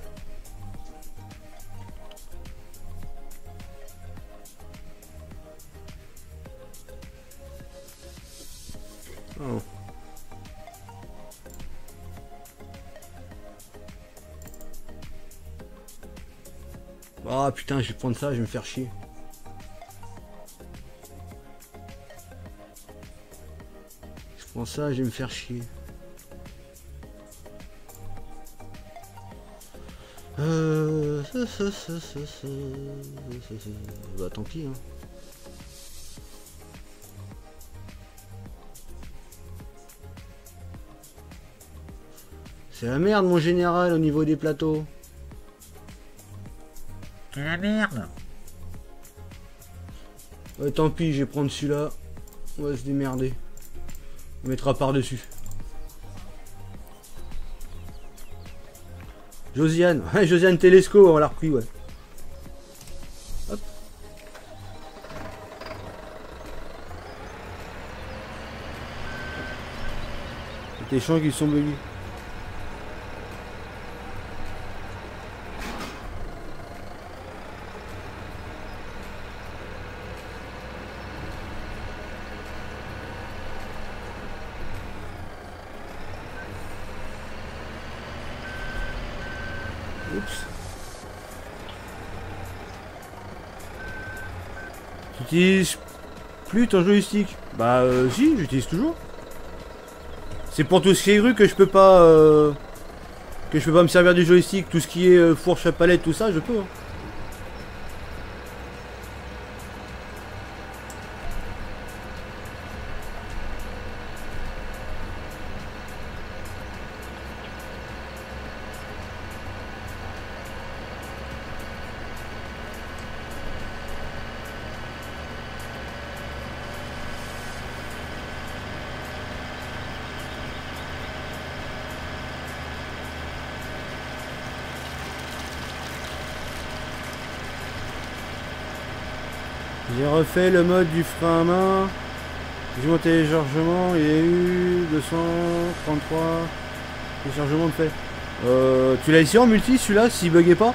Oh. Ah putain, je vais prendre ça, je vais me faire chier. Je prends ça, je vais me faire chier. Bah tant pis hein. C'est la merde mon général au niveau des plateaux. C'est la merde. Ouais tant pis, je vais prendre celui-là. On va se démerder. On mettra par-dessus. Josiane. Josiane Telesco, on l'a repris, ouais. Hop. C'est des champs qui sont buggés. Oups. Tu utilises plus ton joystick? Bah si, j'utilise toujours. C'est pour tout ce qui est rue que je peux pas me servir du joystick. Tout ce qui est fourche à palette, tout ça, je peux. Hein. J'ai refait le mode du frein à main. J'ai mon téléchargement, il y a eu 233 téléchargements de fait. Tu l'as essayé en multi celui-là, s'il buguait pas?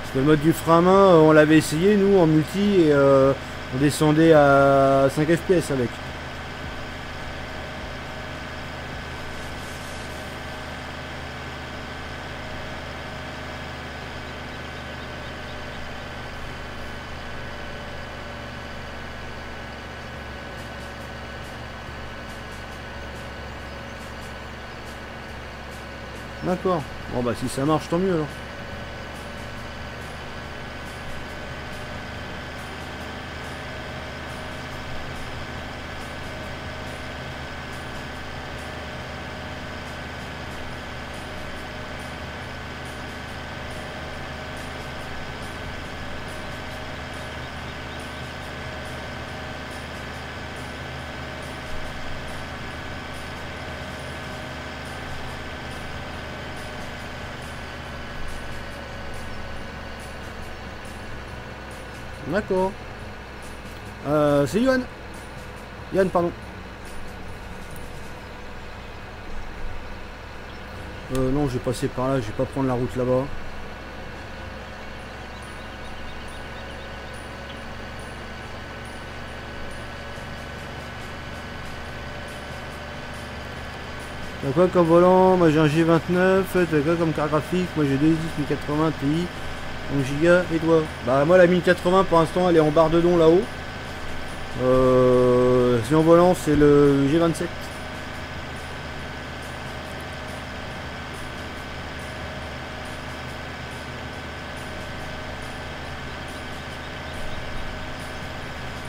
Parce que le mode du frein à main, on l'avait essayé nous en multi et on descendait à 5 FPS avec. D'accord. Bon bah si ça marche, tant mieux alors. D'accord. C'est Yohan. Yann, pardon. Non, je vais passer par là, je vais pas prendre la route là-bas. T'as quoi comme volant? Moi j'ai un G29. T'as quoi comme carte graphique? Moi j'ai 210 1080 Ti. 11 Go et toi? Bah moi la 1080 pour l'instant elle est en barre de don là-haut. Si en volant c'est le G27.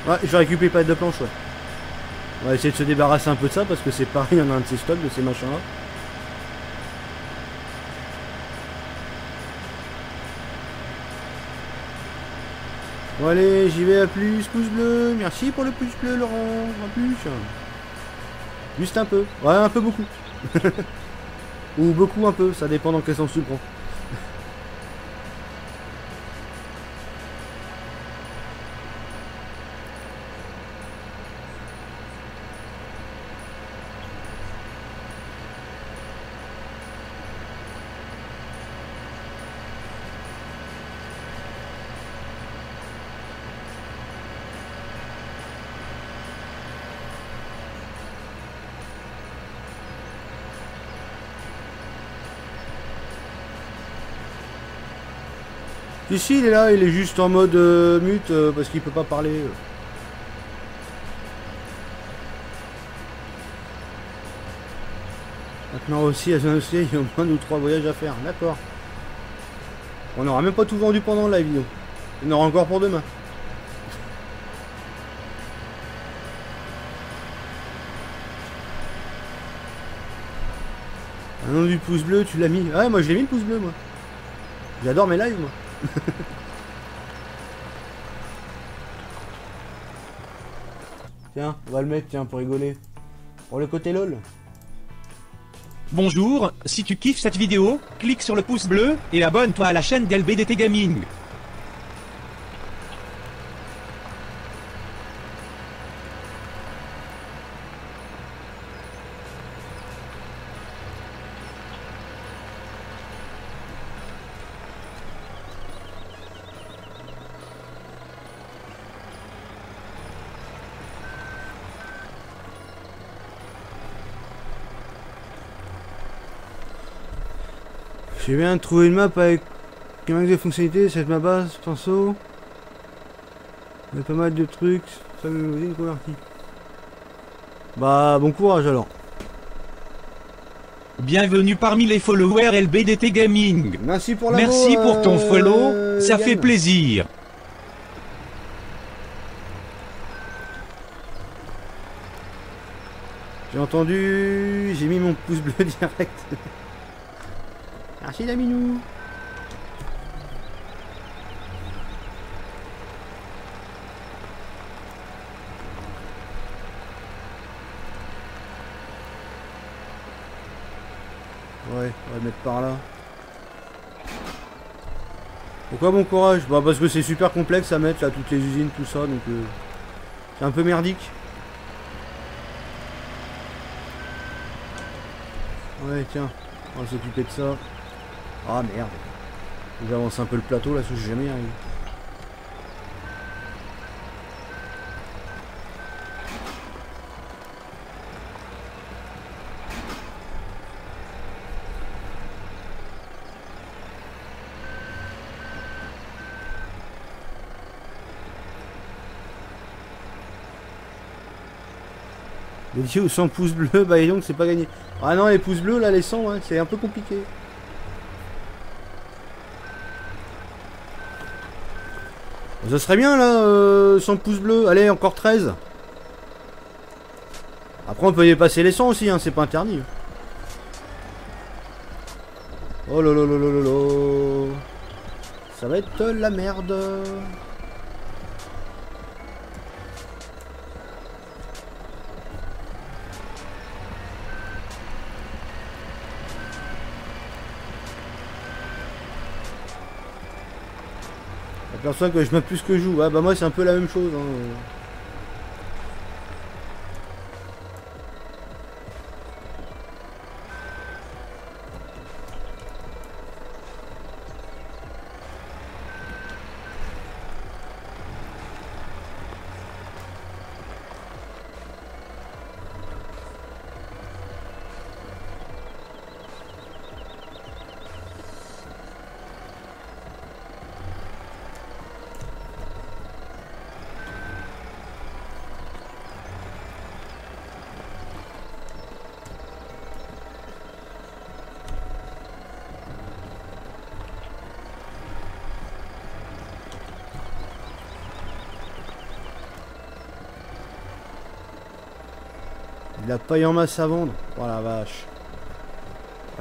Ouais, je vais récupérer pas de planche, ouais. On va essayer de se débarrasser un peu de ça parce que c'est pareil, on a un de ces stocks de ces machins là. Bon allez, j'y vais, à plus, pouce bleu. Merci pour le pouce bleu Laurent, à plus. Juste un peu, ouais un peu beaucoup. Ou beaucoup un peu, ça dépend dans quel sens tu le prends. Ici il est là, il est juste en mode mute parce qu'il peut pas parler. Maintenant aussi à Zone il y a au moins 2 ou 3 voyages à faire, d'accord. On n'aura même pas tout vendu pendant la vidéo. Il y en aura encore pour demain. Un nom du pouce bleu, tu l'as mis. Ah ouais, moi je l'ai mis le pouce bleu moi. J'adore mes lives moi. Tiens, on va le mettre, tiens, pour rigoler. Pour le côté LOL. Bonjour, si tu kiffes cette vidéo, clique sur le pouce bleu et abonne-toi à la chaîne d'LBDT Gaming. J'ai bien trouvé une map avec un max de fonctionnalités, cette map base, pinceau. Il y a pas mal de trucs, ça me une convertie. Bah bon courage alors. Bienvenue parmi les followers LBDT Gaming. Merci pour la Merci pour ton follow, ça fait plaisir. J'ai entendu, j'ai mis mon pouce bleu direct. Merci Daminou. Ouais, on va le mettre par là. Pourquoi bon courage? Bah parce que c'est super complexe à mettre là, toutes les usines, tout ça, donc c'est un peu merdique. Ouais tiens, on va s'occuper de ça. Ah merde. J'avance un peu le plateau là, parce que je suis jamais arrivé. Les vidéos sans pouces bleus, bah et donc c'est pas gagné. Ah non, les pouces bleus là, les 100, hein, c'est un peu compliqué. Ça serait bien là, 100 pouces bleus. Allez, encore 13. Après, on peut dépasser les 100 aussi, hein, c'est pas interdit. Oh là là là là là là. Ça va être la merde. La personne que je mets plus que je joue. Ah bah moi c'est un peu la même chose. Hein. Il a paille en masse à vendre. Oh la vache.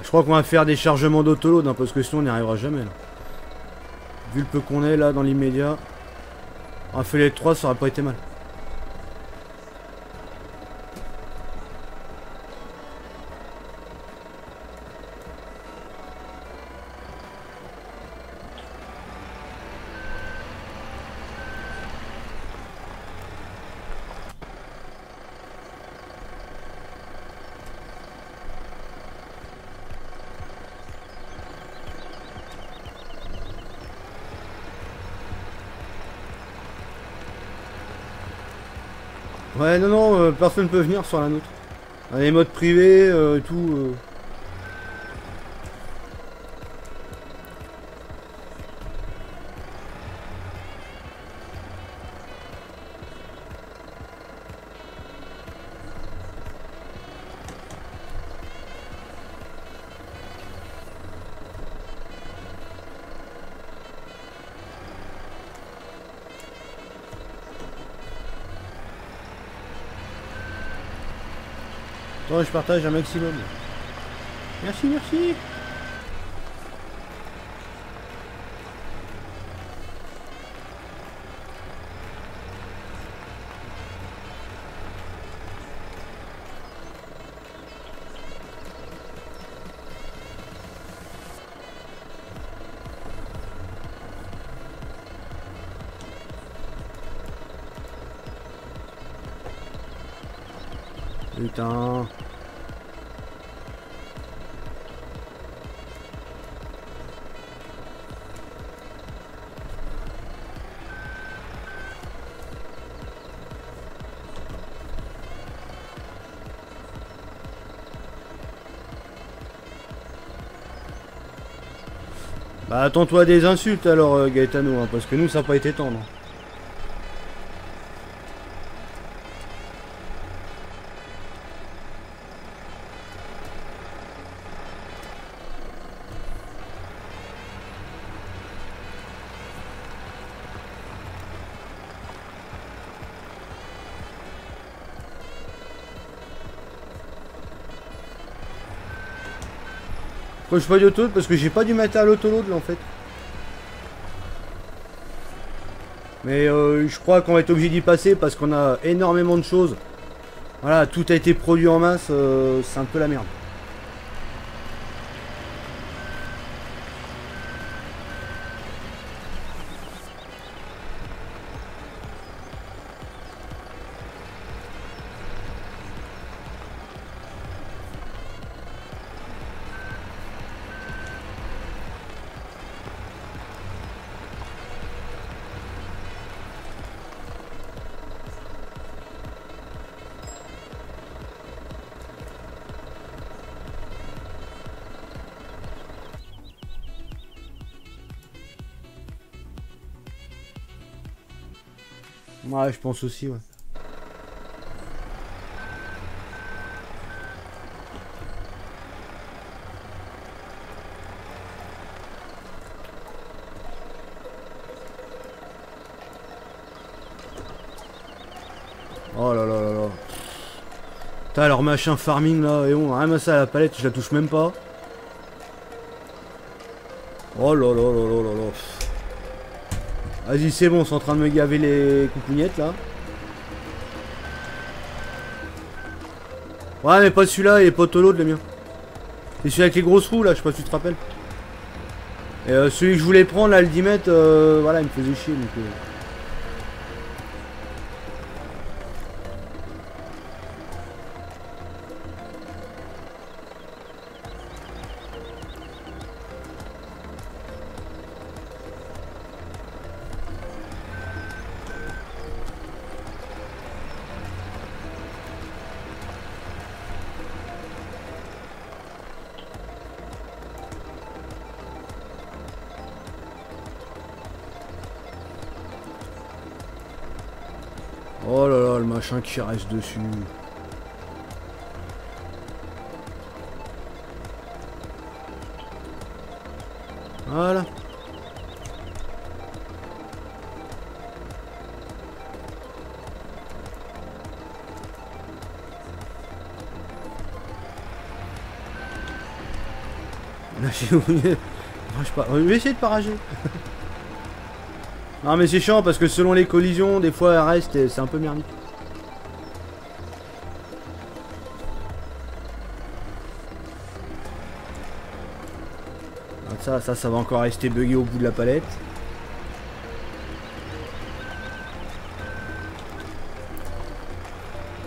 Je crois qu'on va faire des chargements d'autoload, hein, parce que sinon on n'y arrivera jamais. Là. Vu le peu qu'on est là dans l'immédiat. On a fait les 3, ça aurait pas été mal. Ouais, non, non, personne peut venir sur la nôtre. On a les modes privés et tout. Attends, je partage un maximum. Merci, merci. Putain. Bah attends-toi à des insultes alors Gaetano, hein, parce que nous ça n'a pas été tendre. Pourquoi je fais pas d'autoload? Parce que j'ai pas du matériel autoload là en fait. Mais je crois qu'on va être obligé d'y passer parce qu'on a énormément de choses. Voilà, tout a été produit en masse, c'est un peu la merde. Ouais, je pense aussi, ouais. Oh là là là là. Putain, leur machin farming là, et bon, rien à ça à la palette, je la touche même pas. Oh là là là là là là. Vas-y, c'est bon, c'est en train de me gaver les coupougnettes là. Ouais, mais pas celui-là, il est pas l'autre, le mien. C'est celui avec les grosses roues là, je sais pas si tu te rappelles. Et celui que je voulais prendre là, le 10 mètres, voilà, il me faisait chier donc. Oh là là, le machin qui reste dessus. Voilà. Là, j'ai oublié. Je vais essayer de pas rager. Non mais c'est chiant parce que selon les collisions, des fois elle reste et c'est un peu merdique. Ça va encore rester bugué au bout de la palette.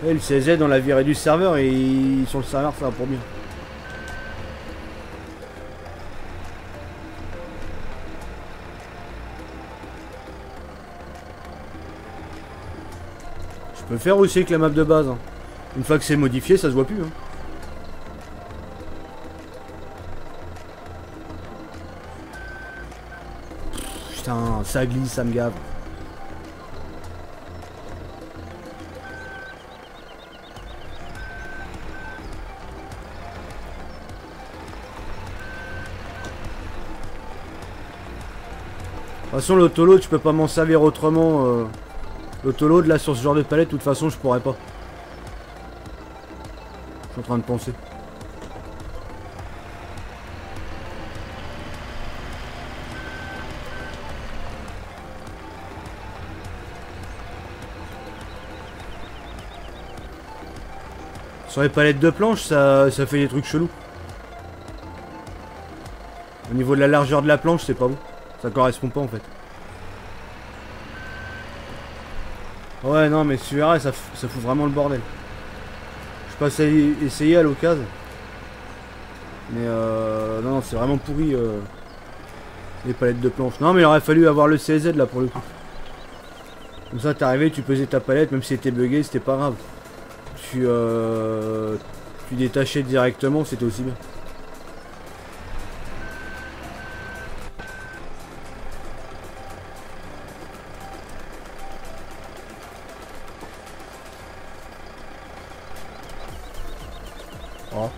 Et le CZ on l'a viré du serveur et sur le serveur ça va pour bien. Je peux faire aussi avec la map de base. Hein. Une fois que c'est modifié, ça se voit plus. Hein. Putain, ça glisse, ça me gave. De toute façon, l'autoload, tu peux pas m'en servir autrement. L'autoload, là, sur ce genre de palette, de toute façon, je pourrais pas. Je suis en train de penser. Sur les palettes de planches, ça fait des trucs chelous. Au niveau de la largeur de la planche, c'est pas bon. Ça correspond pas en fait. Ouais, non, mais tu verras, ça fout vraiment le bordel. Je passe à essayer à l'occasion. Mais non, c'est vraiment pourri les palettes de planches. Non, mais il aurait fallu avoir le CZ là pour le coup. Comme ça, t'es arrivé, tu pesais ta palette, même si elle était buggée, c'était pas grave. Tu détachais directement, c'était aussi bien. Oh.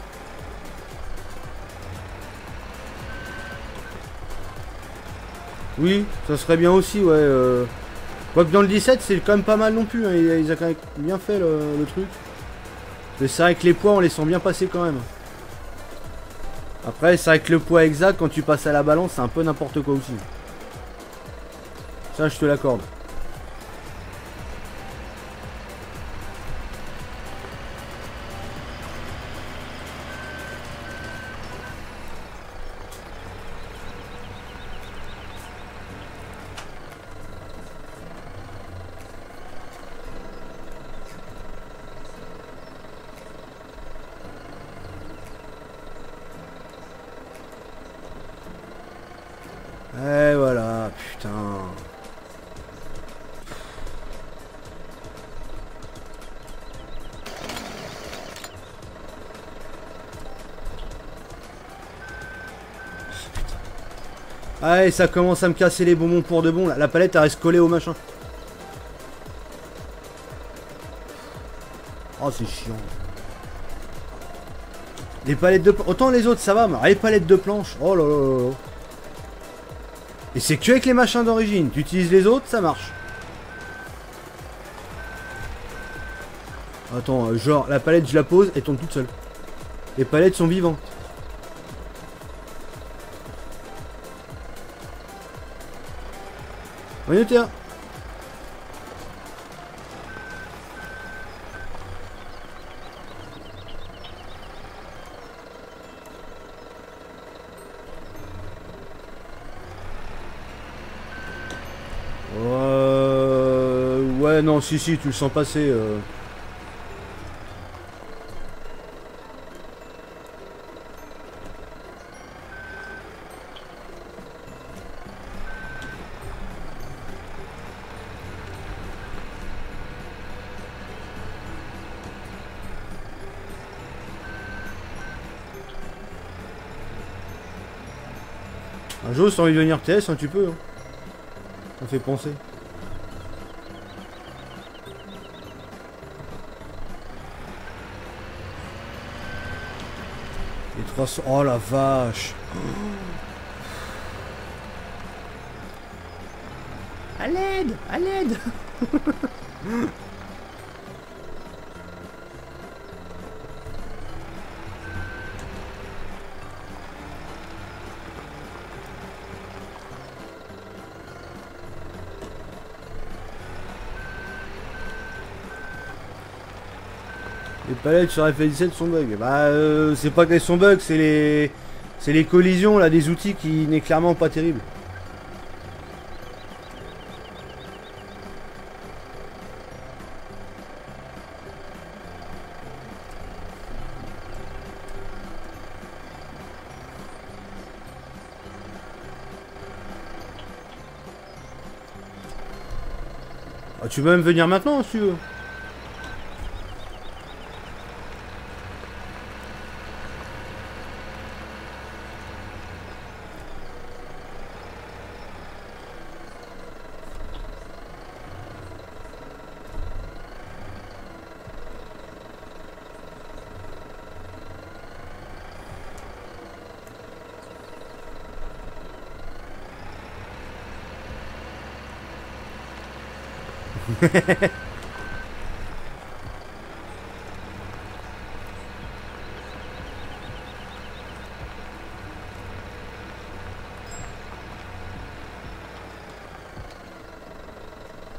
Oui, ça serait bien aussi, ouais. Quoique dans le 17, c'est quand même pas mal non plus. Hein. Ils ont quand même bien fait le truc. Mais c'est vrai que les poids, on les sent bien passer quand même. Après, c'est vrai que le poids exact, quand tu passes à la balance, c'est un peu n'importe quoi aussi. Ça, je te l'accorde. Et voilà, putain. Allez, ça commence à me casser les bonbons pour de bon. Là. La palette, elle reste collée au machin. Oh, c'est chiant. Les palettes de... Autant les autres, ça va, mais les palettes de planches. Oh là là là. Et c'est que avec les machins d'origine. Tu utilises les autres, ça marche. Attends, genre la palette je la pose, elle tourne toute seule. Les palettes sont vivantes. On est terrain. Ouais, non, si, tu le sens passer. Un jour, sans envie de devenir TS, hein, tu peux. Hein. Ça fait penser. Les 300... Oh la vache. À l'aide! À l'aide! Les palettes sur FL17 sont bug. Bah, c'est pas qu'elles sont bug, c'est les collisions là des outils qui n'est clairement pas terrible. Ah, tu peux même venir maintenant si tu veux.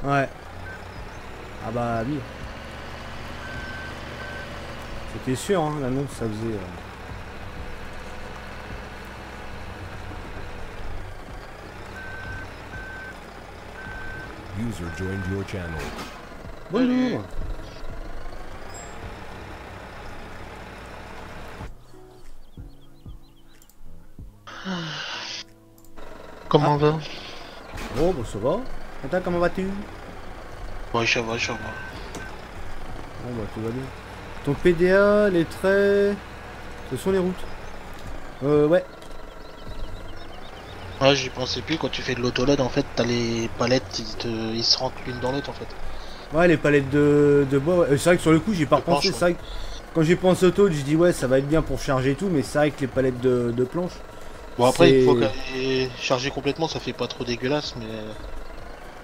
Ouais. Ah bah oui. C'était sûr, hein, l'annonce ça faisait... User joined your channel. Bonjour. Comment on va? Oh bah ça va. Attends, comment vas-tu? Ouais, ça va, ça va. Bon bah tout va bien. Ton PDA, les traits... Ce sont les routes. Ouais. Ouais, j'y pensais plus, quand tu fais de l'autolad, en fait, t'as les palettes, ils se rentrent l'une dans l'autre, en fait. Ouais, les palettes de bois. Ouais. C'est vrai que sur le coup, j'y ai pas De repensé. planche, C'est vrai que quand j'ai pensé au taux, je dis ouais, ça va être bien pour charger et tout, mais c'est vrai que les palettes de planche. Bon, après, c'est- il faut qu'elle charger complètement, ça fait pas trop dégueulasse, mais...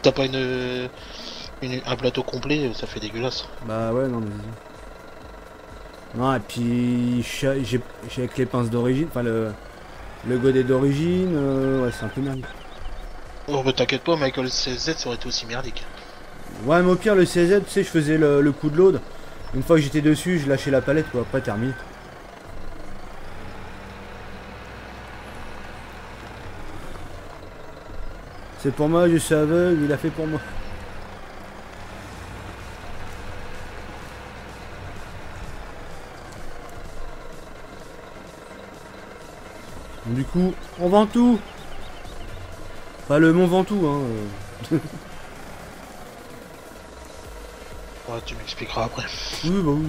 T'as pas un plateau complet, ça fait dégueulasse. Bah ouais, non, mais. Non, et puis j'ai avec les pinces d'origine, enfin le godet d'origine, ouais, c'est un peu merdique. Oh, bah t'inquiète pas, Michael CZ, ça aurait été aussi merdique. Ouais, mais au pire, le CZ, tu sais, je faisais le coup de load. Une fois que j'étais dessus, je lâchais la palette, quoi. Après, terminé. C'est pour moi, je suis aveugle, il a fait pour moi. Donc, du coup, on vend tout. Pas le Mont Ventoux, hein. Ouais, tu m'expliqueras après. Oui, bah oui.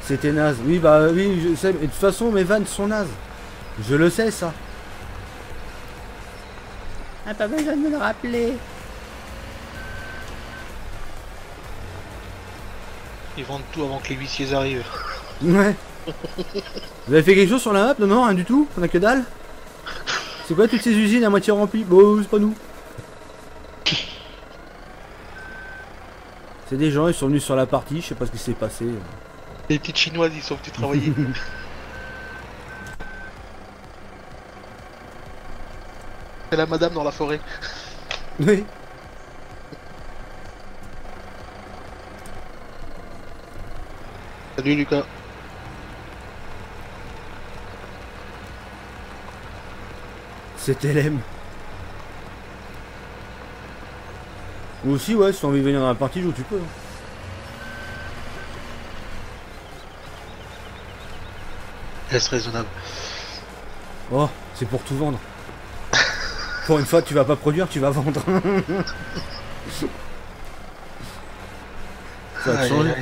C'était naze. Oui, bah oui, je sais. Et de toute façon, mes vannes sont nazes. Je le sais, ça. Ah, pas besoin de me le rappeler. Ils vendent tout avant que les huissiers arrivent. Ouais. Vous avez fait quelque chose sur la map? Non, non, rien du tout. On a que dalle. C'est quoi toutes ces usines à moitié remplies? Bon, c'est pas nous. C'est des gens, ils sont venus sur la partie, je sais pas ce qui s'est passé. Les petites chinoises, ils sont venus travailler. C'est la madame dans la forêt. Oui. Salut Lucas. C'était LM. Ou aussi, ouais, si t'as envie de venir dans la partie, joue, tu peux. Hein. Reste raisonnable. Oh, c'est pour tout vendre. Pour une fois, tu vas pas produire, tu vas vendre. Ça va te changer.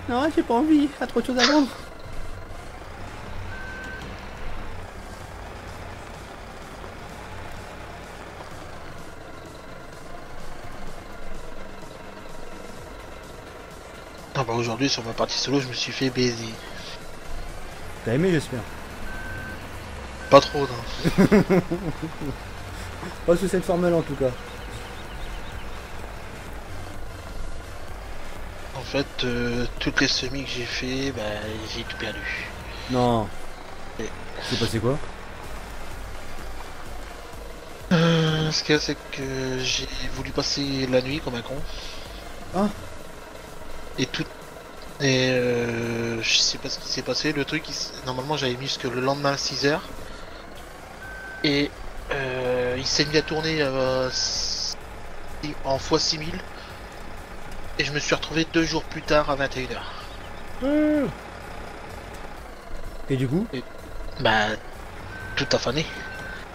Non, j'ai pas envie, y a trop de choses à vendre. Ah bah aujourd'hui sur ma partie solo je me suis fait baiser. T'as aimé, j'espère. Pas trop non. Pas sous cette formule en tout cas. En fait toutes les semis que j'ai fait, bah j'ai tout perdu. Non. Et- C'est passé quoi? Ce qu'il y a c'est que j'ai voulu passer la nuit comme un con. Ah. Et tout. Et je sais pas ce qui s'est passé. Le truc, normalement j'avais mis jusque le lendemain à 6h. Et il s'est mis à tourner en x6000. Et je me suis retrouvé 2 jours plus tard à 21h. Et du coup? Bah, tout affané.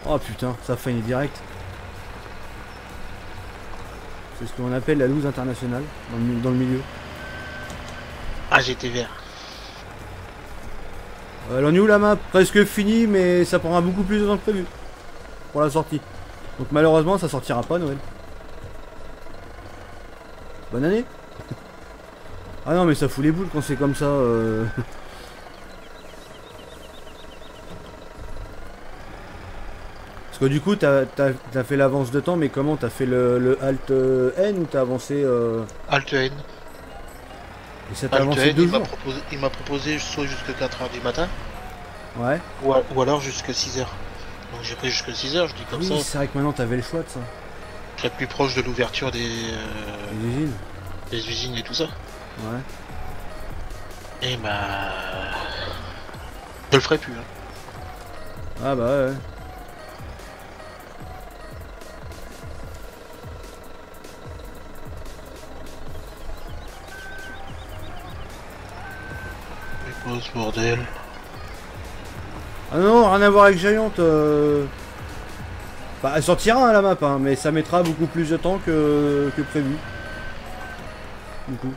Oh putain, ça fait une direct. C'est ce qu'on appelle la loose internationale dans le milieu. Ah, j'étais vert. Elle en est où la map? Presque finie, mais ça prendra beaucoup plus de temps que prévu pour la sortie. Donc malheureusement, ça sortira pas Noël. Bonne année. Ah non, mais ça fout les boules quand c'est comme ça. Parce que du coup, t'as fait l'avance de temps, mais comment? T'as fait le Alt N ou t'as avancé Alt N. Et ça t'a Alt avancé N, 2 jours? il m'a proposé soit jusqu'à 4h du matin, Ouais. ou alors jusqu'à 6h. Donc j'ai pris jusqu'à 6h, je dis comme Oui, ça. c'est vrai que maintenant t'avais le choix de ça. Je serais plus proche de l'ouverture Les usines. des usines et tout ça. Ouais. Et bah... je le ferai plus. Hein. Ah bah ouais. Mais quoi ce bordel? Ah non, rien à voir avec Giant. Bah, elle sortira hein, la map, hein, mais ça mettra beaucoup plus de temps que prévu. Du coup.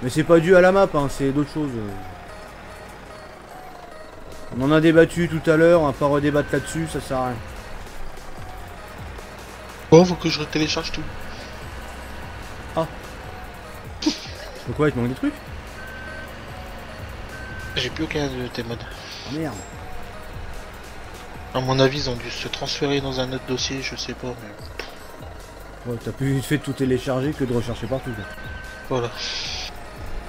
Mais c'est pas dû à la map, hein, c'est d'autres choses. On en a débattu tout à l'heure, on va pas redébattre là-dessus, ça sert à rien. Bon, faut que je télécharge tout. Pourquoi il te manque des trucs? J'ai plus aucun de tes modes. Ah merde. À mon avis, ils ont dû se transférer dans un autre dossier, je sais pas, mais... Ouais, t'as plus vite fait de tout télécharger que de rechercher partout. Quoi. Voilà.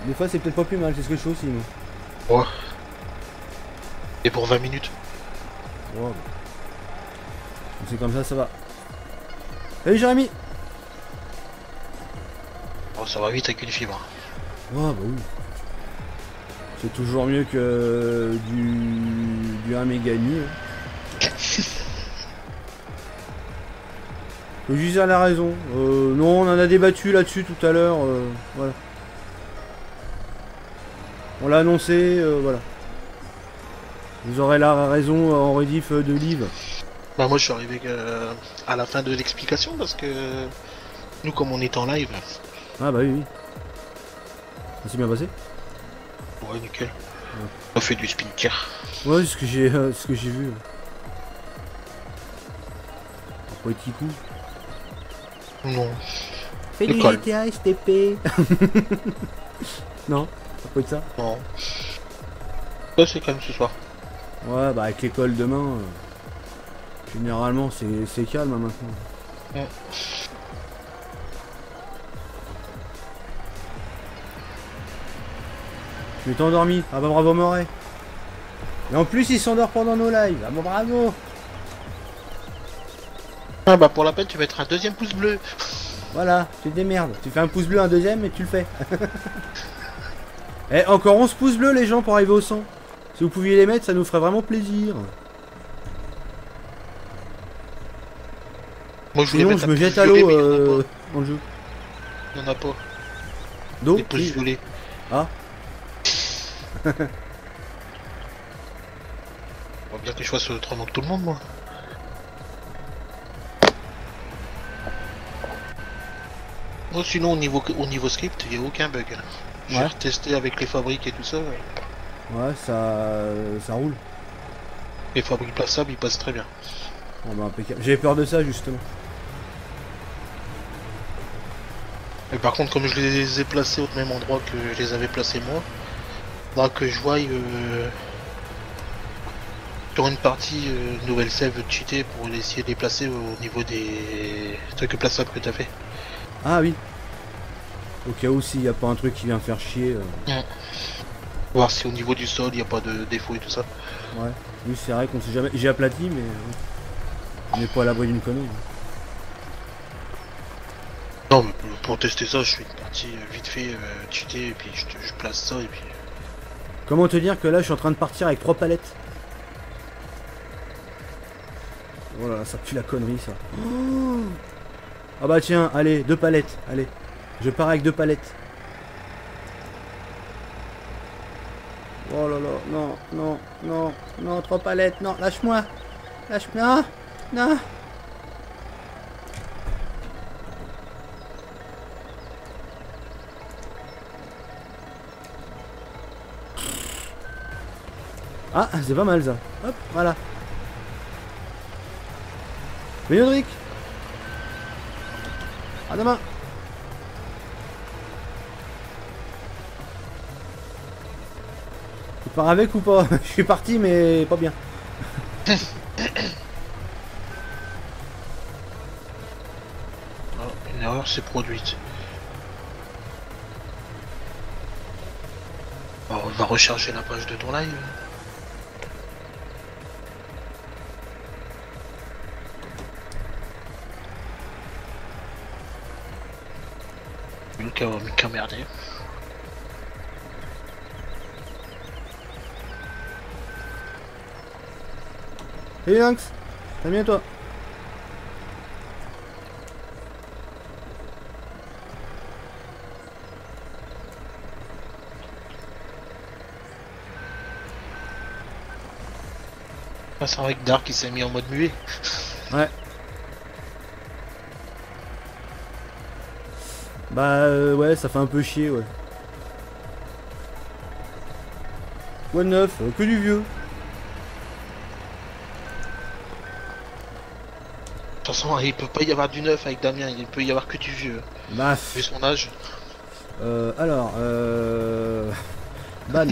Des fois c'est peut-être pas plus mal, c'est ce que je fais aussi moi. Ouais. Et pour 20 minutes. Ouais, bah. C'est comme ça va. Salut Jérémy. Oh, ça va vite avec une fibre. Ouais bah oui. C'est toujours mieux que du 1 méga et demi. Hein. Le juge a la raison. Non, on en a débattu là-dessus tout à l'heure. Voilà. On l'a annoncé, voilà. Vous aurez la raison en rediff de Liv. Bah moi je suis arrivé à la fin de l'explication parce que nous comme on est en live. Ah bah oui, oui. Ça s'est bien passé? Ouais nickel. On fait du spinker. Ouais, c'est ce que j'ai vu. Un petit coup. Non. Fais Le du col. GTA STP. Non, ça peut être ça. Non. Ça c'est quand même ce soir. Ouais, bah avec l'école demain, généralement c'est calme hein, maintenant. Ouais. Je m'étais endormi. Ah bah bravo Moret. Et en plus il s'endort pendant nos lives. Ah bah bravo. Ah bah pour la peine tu mettras un deuxième pouce bleu. Voilà, tu te démerdes. Tu fais un pouce bleu, un deuxième et tu le fais. Eh, encore 11 pouces bleus les gens pour arriver au 100. Si vous pouviez les mettre, ça nous ferait vraiment plaisir. Moi je voulais Sinon mettre je un me pouce jette à violet, l'eau mais il y en a pas. dans le jeu. Il y en a pas. D'eau Des pouces oui. violets. Ah. On va bien que je fasse autrement que tout le monde moi. Moi sinon au niveau script, il n'y a aucun bug. J'ai Ouais. retesté avec les fabriques et tout ça. Ouais, ça roule. Les fabriques plaçables ils passent très bien. Bon, bah, impeccable. J'avais peur de ça justement. Mais par contre comme je les ai placés au même endroit que je les avais placés moi, faudra que je voie sur une partie nouvelle save cheatée pour essayer de les placer au niveau des trucs plaçables que tu as fait. Ah oui. Au cas où s'il n'y a pas un truc qui vient faire chier. Voir si au niveau du sol il n'y a pas de défaut et tout ça. Ouais. Oui, c'est vrai qu'on sait jamais. J'ai aplati, mais on n'est pas à l'abri d'une connerie. Non mais pour tester ça je fais une partie vite fait cheatée et puis je place ça et puis... Comment te dire que là je suis en train de partir avec 3 palettes. Oh là là, ça pue la connerie ça. Oh. Ah bah tiens, allez, 2 palettes, allez. Je pars avec 2 palettes. Oh là là, non, non, non, non, 3 palettes, non, lâche-moi. Lâche-moi, non. Ah, c'est pas mal ça. Hop, voilà. Ménodric. À demain. Tu pars avec ou pas? Je suis parti mais pas bien. Une erreur s'est produite. Bon, on va recharger la page de ton live. Mika merdé. Salut Lynx. Ça va bien toi? Ah, c'est vrai que Dark il s'est mis en mode muet. Ouais. Bah ouais, ça fait un peu chier, ouais. Quoi de neuf? Que du vieux. De toute façon, il peut pas y avoir du neuf avec Damien, il peut y avoir que du vieux. Bah, Vu son âge. alors, ban.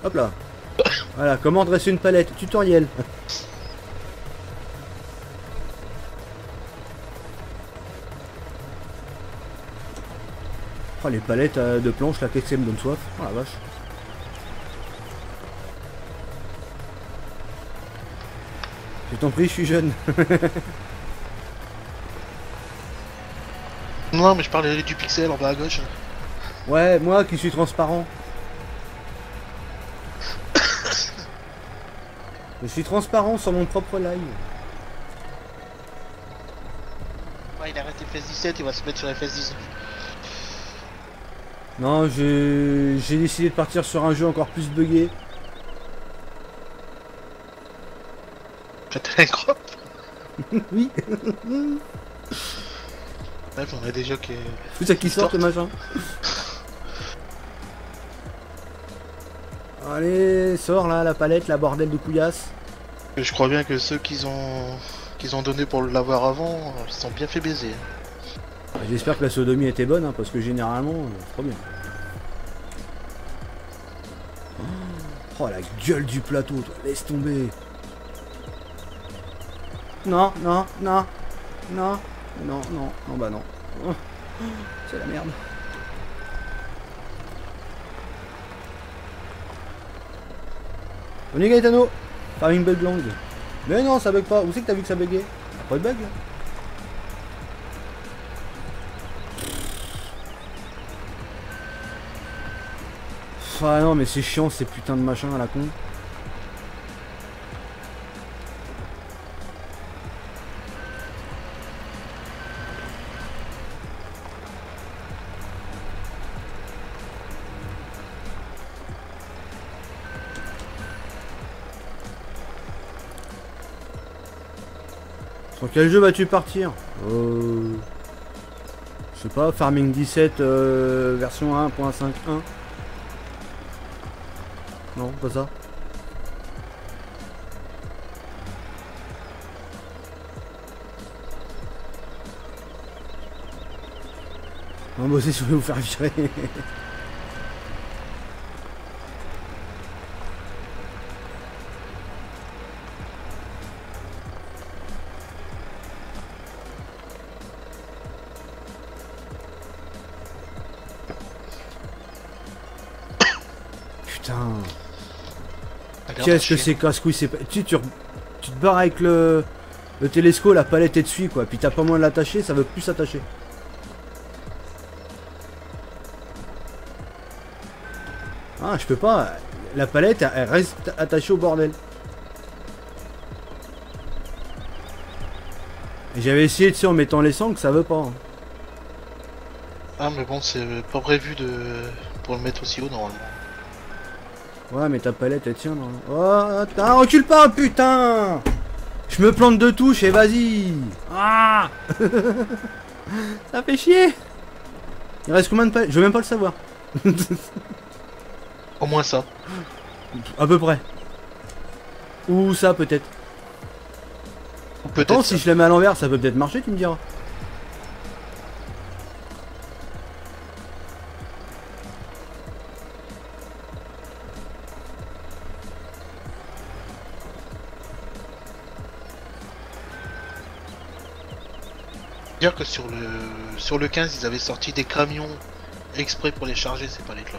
Hop là. Voilà, comment dresser une palette. Tutoriel. Oh, les palettes de planches, là, qu'est-ce que ça me donne soif. Oh la vache. Je t'en prie, je suis jeune. Non, mais je parlais du pixel en bas à gauche. Ouais, moi qui suis transparent. Je suis transparent sur mon propre live. Ouais, il a arrêté FS17, il va se mettre sur FS19. Non, j'ai décidé de partir sur un jeu encore plus buggé. T'as un crop. Oui. Bref, on a déjà que... Tout ça qui sort, le machin. Allez, sors là, la palette, la bordel de couillasse. Je crois bien que ceux qu'ils ont donné pour l'avoir avant, ils sont bien fait baiser. J'espère que la sodomie était bonne, hein, parce que généralement, c'est trop bien. Oh la gueule du plateau, toi, laisse tomber. Non, non, non, non, non, non, non, bah non. Oh, c'est la merde. On est Gaetano. Farming bug long. Mais non, ça bug pas. Où c'est que t'as vu que ça buguait? Y'a pas de bug là. Ah non, mais c'est chiant ces putains de machins à la con. Sur quel jeu vas-tu partir? Je sais pas, Farming 17 version 1.5.1. Non, pas ça. On va bosser sur vous faire virer. Putain. Qu'est-ce que c'est casse-couille, c'est pas... Tu te barres avec le télescope, la palette est dessus quoi, puis t'as pas moyen de l'attacher, ça veut plus s'attacher. Ah, je peux pas, la palette elle reste attachée au bordel. Et j'avais essayé, tu sais, en mettant les sangles, ça veut pas. Hein. Ah mais bon, c'est pas prévu pour le mettre aussi haut normalement. Ouais, mais ta palette elle tient. Oh, attends, recule pas, putain! Je me plante de touche et vas-y! Ah! Ça fait chier! Il reste combien de palettes? Je veux même pas le savoir. Au moins ça. À peu près. Ou ça peut-être. Peut-être. Si je la mets à l'envers, ça peut peut-être marcher, tu me diras. Dire que sur le 15 ils avaient sorti des camions exprès pour les charger ces palettes là.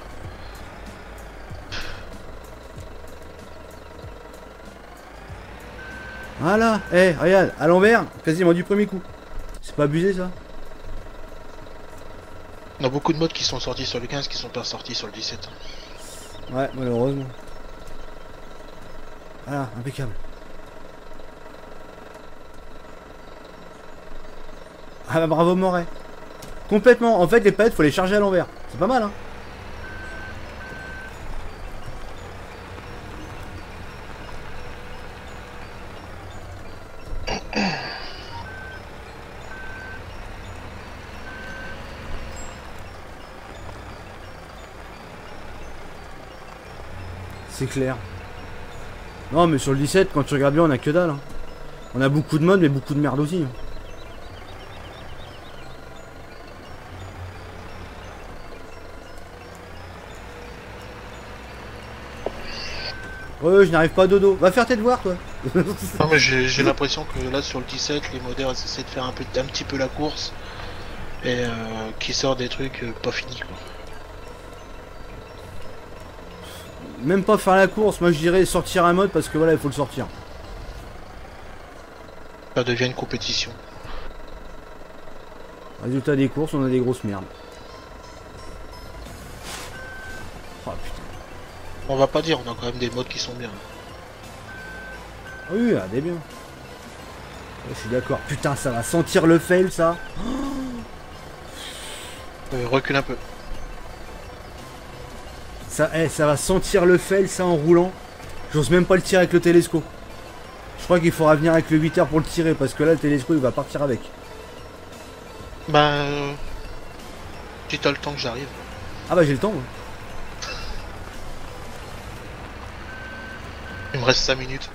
Voilà, regarde, à l'envers, quasiment du premier coup. C'est pas abusé ça? On a beaucoup de modes qui sont sortis sur le 15 qui sont pas sortis sur le 17. Ouais, malheureusement. Voilà, impeccable. Ah bah bravo Moret. Complètement, en fait les palettes faut les charger à l'envers. C'est pas mal hein. C'est clair. Non mais sur le 17 quand tu regardes bien on a que dalle hein. On a beaucoup de modes mais beaucoup de merde aussi hein. Ouais, je n'arrive pas à dodo. Va faire tes devoirs, toi. Non, mais j'ai l'impression que là, sur le 17, les modeurs ils essaient de faire un petit peu la course. Et qui sort des trucs pas finis, quoi. Même pas faire la course, moi je dirais sortir un mode parce que voilà, il faut le sortir. Ça devient une compétition. Résultat des courses, on a des grosses merdes. Oh putain. On va pas dire, on a quand même des modes qui sont bien. Oui, ah, des bien. Je suis d'accord. Putain, ça va sentir le fail, ça. Recule un peu. Ça va sentir le fail, ça, en roulant. J'ose même pas le tirer avec le télescope. Je crois qu'il faudra venir avec le 8h pour le tirer, parce que là, le télescope, il va partir avec. Bah... si t'as le temps que j'arrive. Ah bah j'ai le temps. Moi. Il me reste 5 minutes.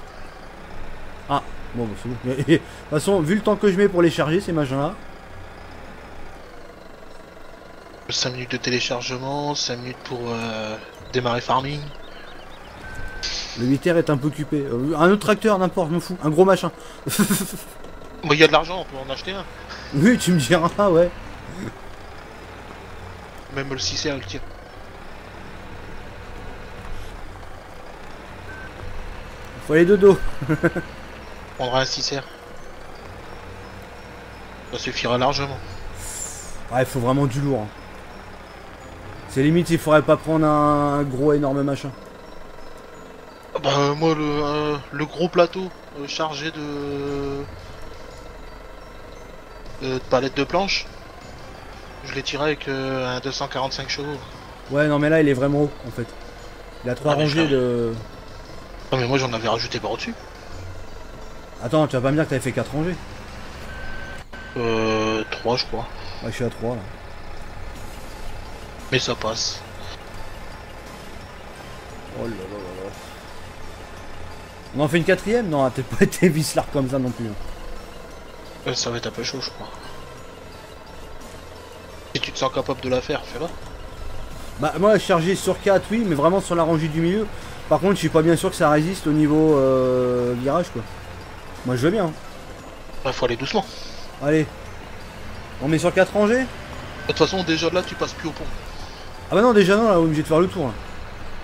Ah, bon, bah, c'est bon. De toute façon, vu le temps que je mets pour les charger, ces machins-là. 5 minutes de téléchargement, 5 minutes pour démarrer farming. Le 8R est un peu occupé. Un autre tracteur, n'importe, je m'en fous. Un gros machin. Bon, il y a de l'argent, on peut en acheter un. Oui, tu me diras, ouais. Même le 6R il tire. Faut aller dodo. On prendra un 6R. Ça suffira largement. Ouais, il faut vraiment du lourd. Hein. C'est limite, il faudrait pas prendre un gros énorme machin. Bah moi le gros plateau chargé de palettes de planches, je l'ai tiré avec un 245 chevaux. Ouais, non, mais là, il est vraiment haut, en fait. Il a 3 Ah, mais rangées de... Non mais moi j'en avais rajouté par au-dessus. Attends, tu vas pas me dire que t'avais fait 4 rangées? 3 je crois. Ouais, je suis à 3, là. Mais ça passe. Oh là là là là. On en fait une 4ème? Non, t'as peut-être pas été vicelard comme ça non plus. Hein. Ça va être un peu chaud je crois. Si tu te sens capable de la faire, fais-la. Bah, moi, chargé sur 4, oui, mais vraiment sur la rangée du milieu. Par contre, je suis pas bien sûr que ça résiste au niveau virage, quoi. Moi, je veux bien. Hein. Ouais, faut aller doucement. Allez. On met sur 4 rangées? De toute façon déjà là tu passes plus au pont. Ah bah non, déjà non, là, on est obligé de faire le tour. Là.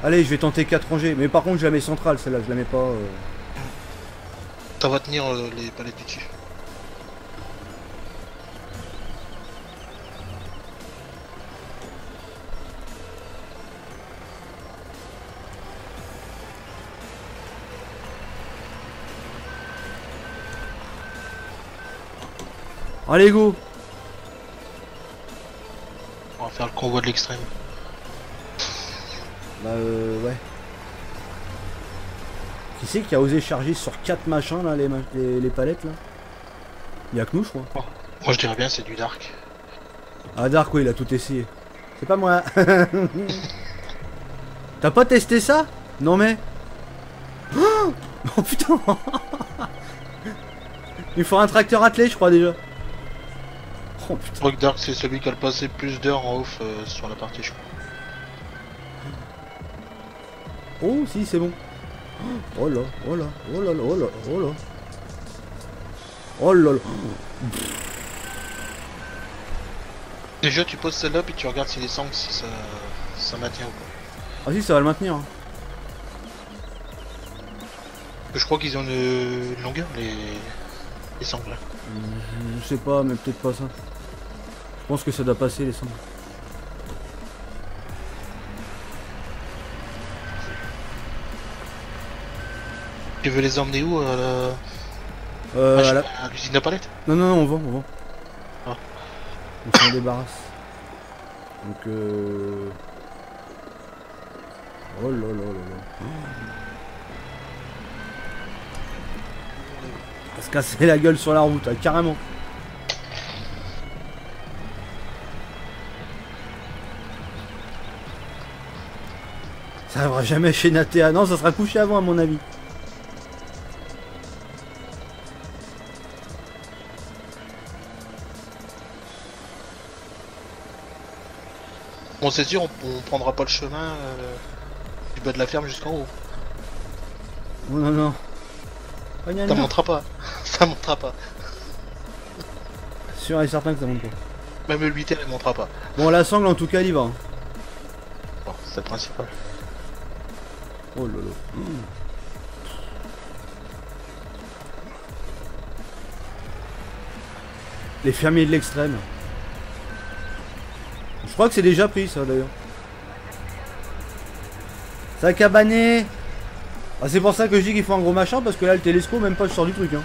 Allez, je vais tenter 4 rangées. Mais par contre, je la mets centrale, celle-là, je la mets pas... Ça va tenir les palettes du dessus. Allez, go. On va faire le convoi de l'extrême. Bah ouais. Qui c'est qui a osé charger sur 4 machins là, les palettes là? Y'a que nous je crois. Oh. Moi je dirais bien c'est du dark. Ah Dark ouais il a tout essayé. C'est pas moi. T'as pas testé ça? Non mais... Oh putain. Il faut un tracteur attelé je crois déjà. Oh putain. Je crois que dark c'est celui qui a le passé plus d'heures en off sur la partie je crois. Oh si c'est bon. Oh là, oh là, oh là, oh là, oh là. Oh là là. Déjà tu poses celle-là puis tu regardes si les sangles si ça maintient ou pas. Ah si ça va le maintenir. Hein. Je crois qu'ils ont une longueur les sangles. Là. Je sais pas mais peut-être pas ça. Je pense que ça doit passer les sangles. Tu veux les emmener où à l'usine à palettes? Non non non on vend. Ah. On s'en débarrasse. Donc oh là là là là. On va se casser la gueule sur la route, hein, carrément. Ça arrivera jamais chez Natea. Non, ça sera couché avant à mon avis. Bon c'est sûr on prendra pas le chemin du bas de la ferme jusqu'en haut. Oh non non. Oh, gna, Ça gna. montera pas. Ça montera pas. Sûr et certain que ça monte pas. Même le 8R il montera pas. Bon la sangle en tout cas il y va. Hein. Bon c'est le principal. Oh là là. Les fermiers de l'extrême. Je crois que c'est déjà pris ça d'ailleurs. Ça a cabané. Ah, c'est pour ça que je dis qu'il faut un gros machin parce que là le télescope même pas je sors du truc hein.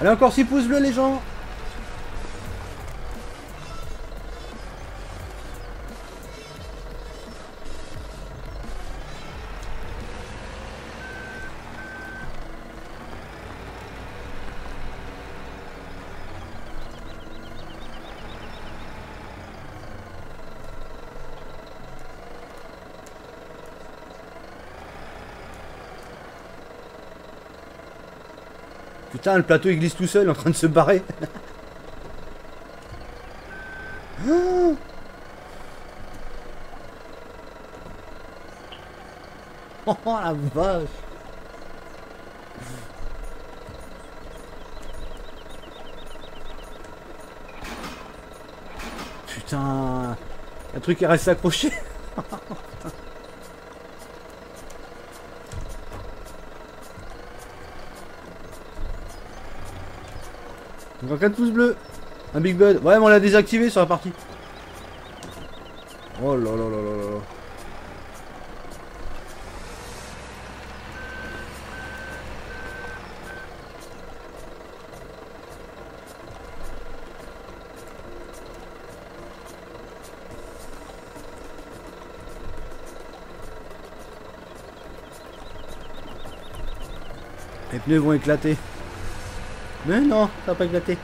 Allez encore 6 pouces bleus les gens. Putain, le plateau il glisse tout seul en train de se barrer. Oh la vache. putain. Un truc qui reste accroché. Encore 4 pouces bleus. Un Big Bud. Ouais, mais on l'a désactivé sur la partie. Oh là là là là là. Les pneus vont éclater. Mais non, ça va pas éclater.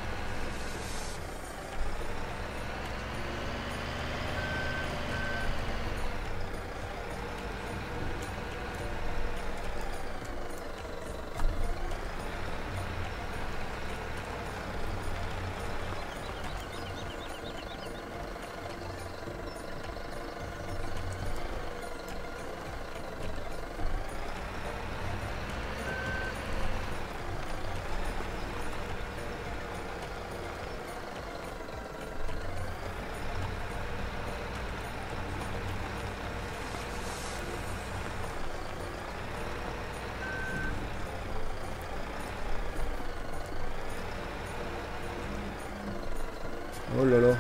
Oh là là.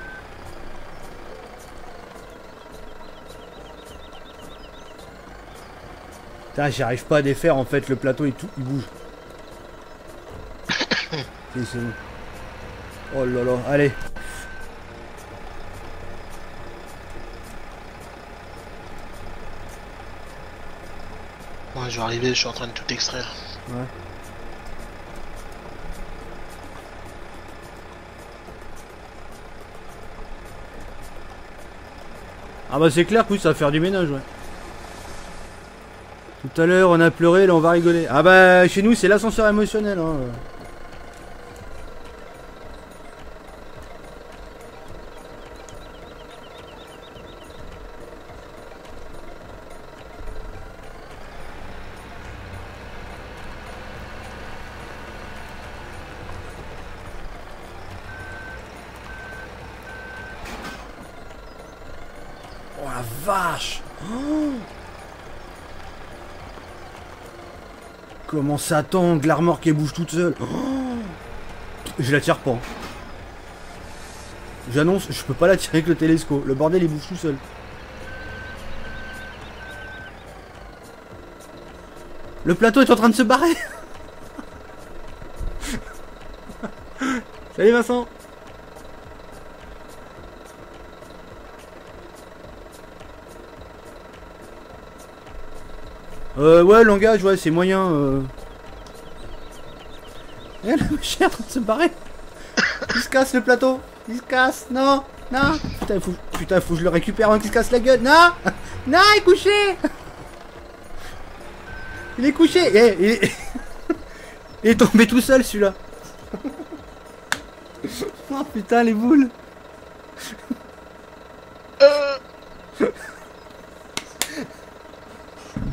Putain, j'arrive pas à défaire en fait, le plateau et tout, il bouge. C'est bon. Oh là là, allez. Ouais, je vais arriver, je suis en train de tout extraire. Ouais. Ah bah c'est clair que oui, ça va faire du ménage, ouais. Tout à l'heure on a pleuré, là on va rigoler. Ah bah chez nous c'est l'ascenseur émotionnel, hein. Oh la vache! Oh, comment ça tangue, la remorque qui bouge toute seule. Oh, je la tire pas. J'annonce, je peux pas la tirer avec le télescope. Le bordel il bouge tout seul. Le plateau est en train de se barrer. Salut Vincent. Ouais, langage, ouais, c'est moyen. Eh, la machine est en train de se barrer. Il se casse le plateau. Il se casse. Non, non. Putain, faut que je le récupère avant qu'il se casse la gueule. Non, non, il est couché. Il est couché. Il est tombé tout seul celui-là. Oh putain, les boules.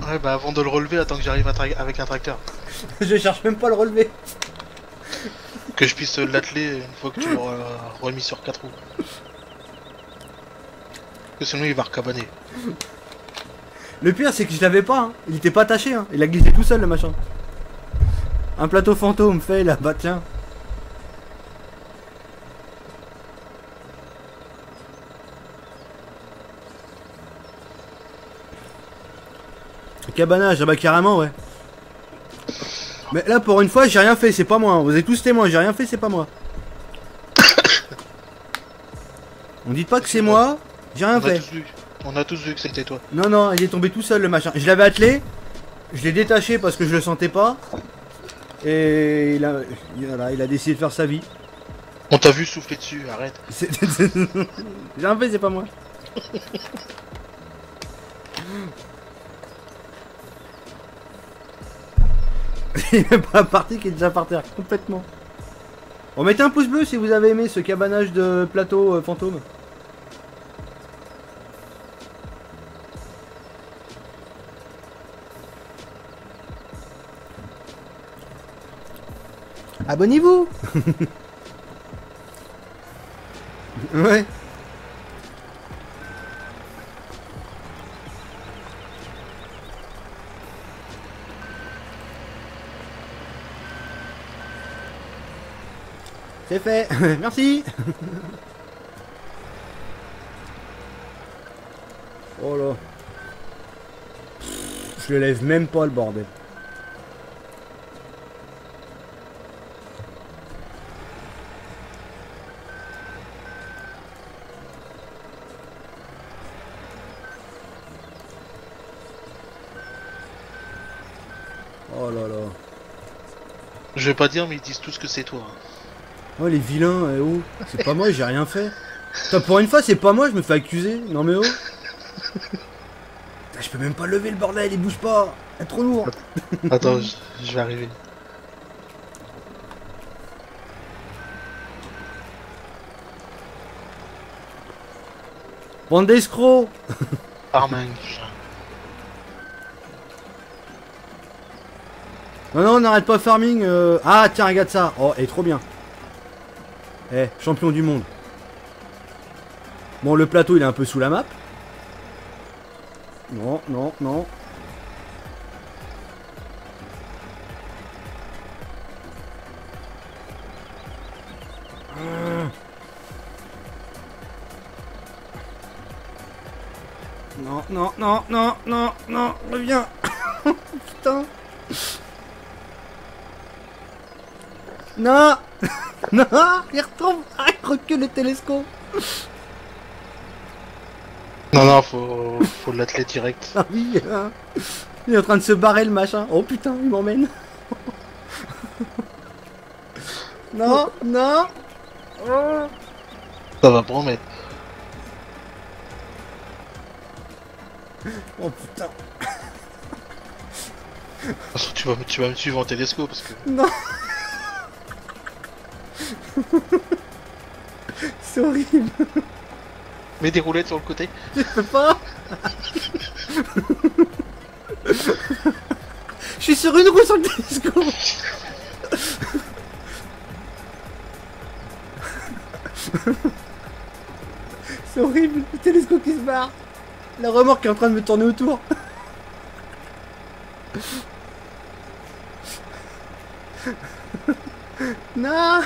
Ouais, bah avant de le relever, attends que j'arrive avec un tracteur. Je cherche même pas à le relever. Que je puisse l'atteler une fois que tu l'auras remis sur 4 roues. Parce que sinon il va recabaner. Le pire c'est que je l'avais pas, hein. Il était pas attaché, hein. Il a glissé tout seul le machin. Un plateau fantôme fait là, bah tiens. Cabanage, ah bah carrément ouais. Mais là pour une fois j'ai rien fait, c'est pas moi, hein. Vous êtes tous témoins, j'ai rien fait, c'est pas moi. On dit pas que c'est moi, j'ai rien fait. On a tous vu que c'était toi. Non non, il est tombé tout seul le machin. Je l'avais attelé, je l'ai détaché parce que je le sentais pas. Et il a décidé de faire sa vie. On t'a vu souffler dessus, arrête. J'ai rien fait, c'est pas moi. Il est même pas parti, qui est déjà par terre, complètement. Bon, mettez un pouce bleu si vous avez aimé ce cabanage de plateau fantôme. Abonnez-vous. Ouais. C'est fait. Merci. Oh là. Je le lève même pas le bordel. Oh là là. Je vais pas dire, mais ils disent tous que c'est toi. Oh les vilains, oh. C'est pas moi, j'ai rien fait. Putain, pour une fois, c'est pas moi, je me fais accuser. Non mais oh. Putain, je peux même pas lever le bordel, il bouge pas. C'est trop lourd. Attends, je vais arriver. Bande d'escrocs. Armang. Non, non, on n'arrête pas farming. Ah, tiens, regarde ça. Oh, elle est trop bien. Eh, champion du monde. Bon, le plateau, il est un peu sous la map. Non, non, non. Non, non, non, non, non, non, reviens. Putain. Non. Non, il retombe. Ah, il recule le télescope. Non, non, faut l'atteler direct. Ah oui, hein. Il est en train de se barrer le machin. Oh putain, il m'emmène. Non, non. Oh. Ça va promettre. Oh putain. Tu vas me suivre en télescope parce que... Non. C'est horrible. Mets des roulettes sur le côté. Je peux pas. Je suis sur une roue sur le télescope. C'est horrible, le télescope qui se barre. La remorque est en train de me tourner autour. Non.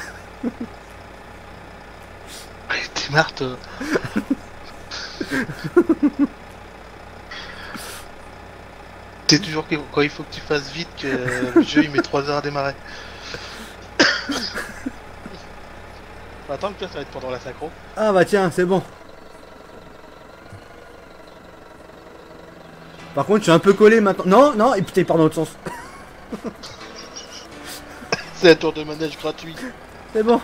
T'es marre, toi. C'est toujours quand il faut que tu fasses vite que le jeu il met 3 heures à démarrer. Attends, le pire ça va être pendant la synchro. Ah bah tiens, c'est bon. Par contre, je suis un peu collé maintenant. Non, non, et putain, il part dans l'autre sens. C'est un tour de manège gratuit. C'est bon.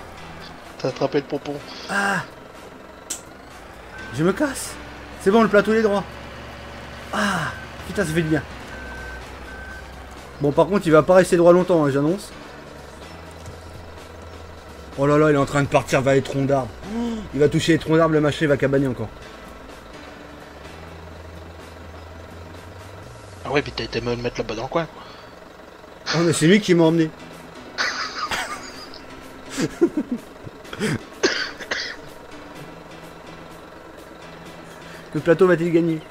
T'as attrapé le pompon. Ah. Je me casse. C'est bon, le plateau il est droit. Ah. Putain, ça fait du bien. Bon, par contre, il va pas rester droit longtemps, hein, j'annonce. Oh là là, il est en train de partir vers les troncs d'arbres. Il va toucher les troncs d'arbres, le machin il va cabaner encore. Ah ouais, puis t'as été me le mettre là-bas dans le coin, quoi. Oh, mais c'est lui qui m'a emmené. Le plateau va-t-il gagner?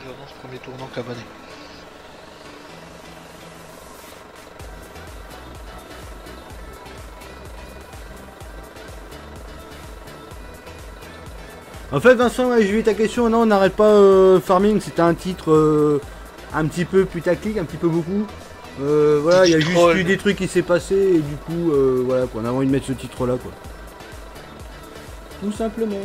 J'annonce premier tournant cabané. En fait, Vincent, ouais, j'ai vu ta question. Non, on n'arrête pas farming. C'était un titre un petit peu putaclic, un petit peu beaucoup. Voilà, il y a juste eu des trucs qui s'est passé et du coup, voilà quoi. On a envie de mettre ce titre-là, quoi. Tout simplement.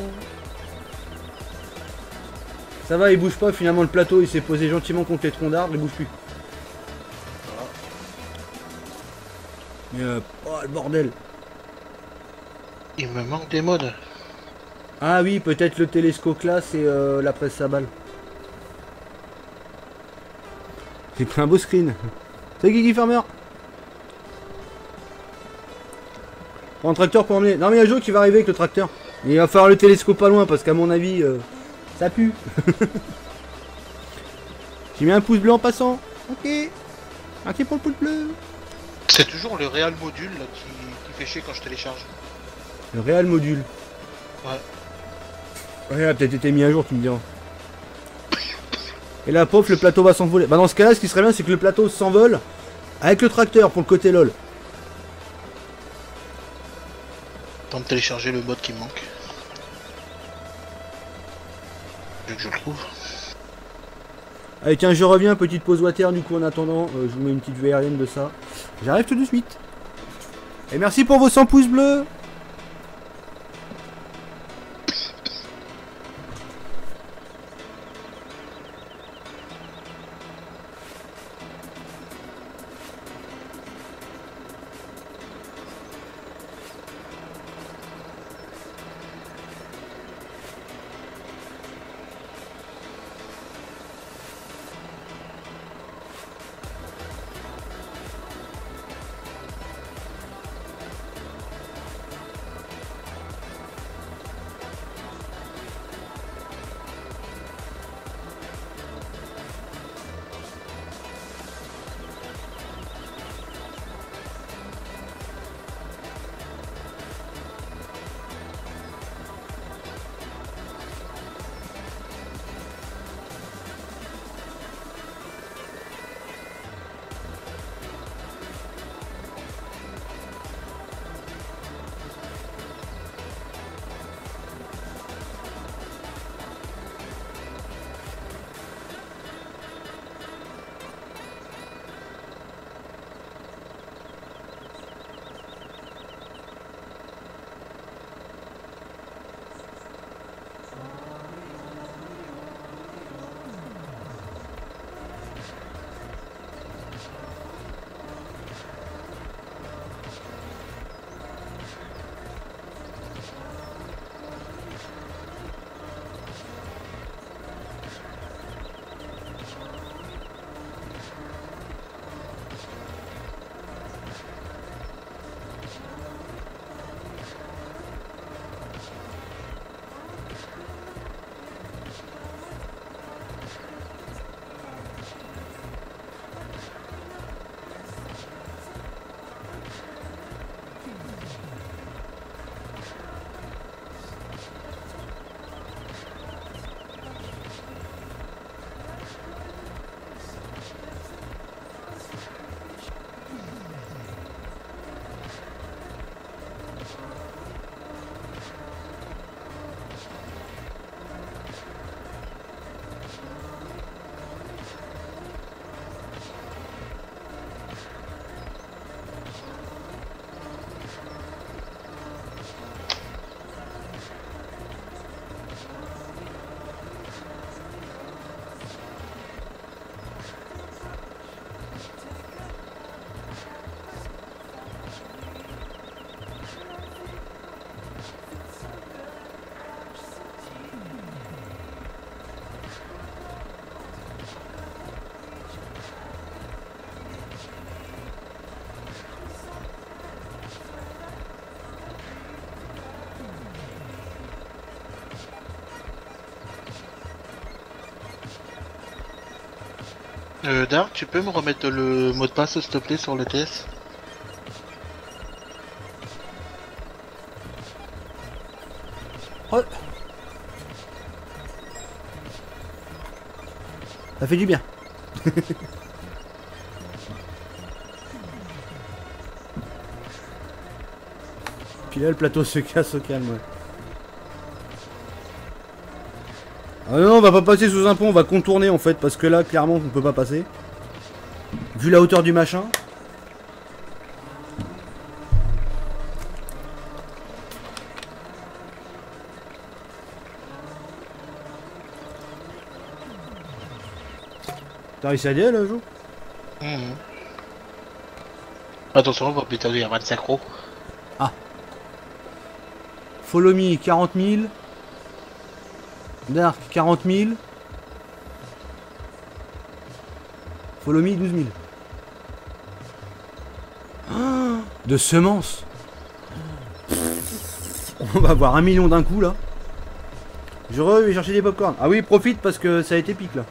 Ça va, il bouge pas. Finalement, le plateau, il s'est posé gentiment contre les troncs d'arbres. Il bouge plus. Mais oh le bordel. Il me manque des modes. Ah oui, peut-être le télescope classe et la presse à balle. J'ai pris un beau screen. Salut Guigui Farmer. Prends un tracteur pour emmener. Non mais il y a Joe qui va arriver avec le tracteur. Il va falloir le télescope pas loin parce qu'à mon avis, ça pue. J'ai mis un pouce bleu en passant. Ok. Merci pour le pouce bleu. C'est toujours le Real Module là, qui fait chier quand je télécharge. Le Real Module. Ouais. Ouais, il a peut-être été mis à jour, tu me diras. Et là, pauvre, le plateau va s'envoler. Bah dans ce cas-là, ce qui serait bien, c'est que le plateau s'envole avec le tracteur pour le côté LOL. Temps de télécharger le mode qui me manque. Vu que je le trouve. Allez tiens, je reviens, petite pause water du coup en attendant, je vous mets une petite VRN de ça. J'arrive tout de suite. Et merci pour vos 100 pouces bleus. Dark, tu peux me remettre le mot de passe s'il te plaît sur le TS? Oh. Ça fait du bien. Puis là le plateau se casse au calme. Ouais. Ah non, on va pas passer sous un pont, on va contourner en fait, parce que là clairement on peut pas passer. Vu la hauteur du machin. T'as réussi à dire là, Jo? Attention, on va peut-être aller à 25 euros. Follow me 40 000. Dark 40 000. Follow me 12 000. Ah, de semences. On va avoir 1 million d'un coup là. Je vais chercher des popcorn. Ah oui, profite parce que ça a été pique là.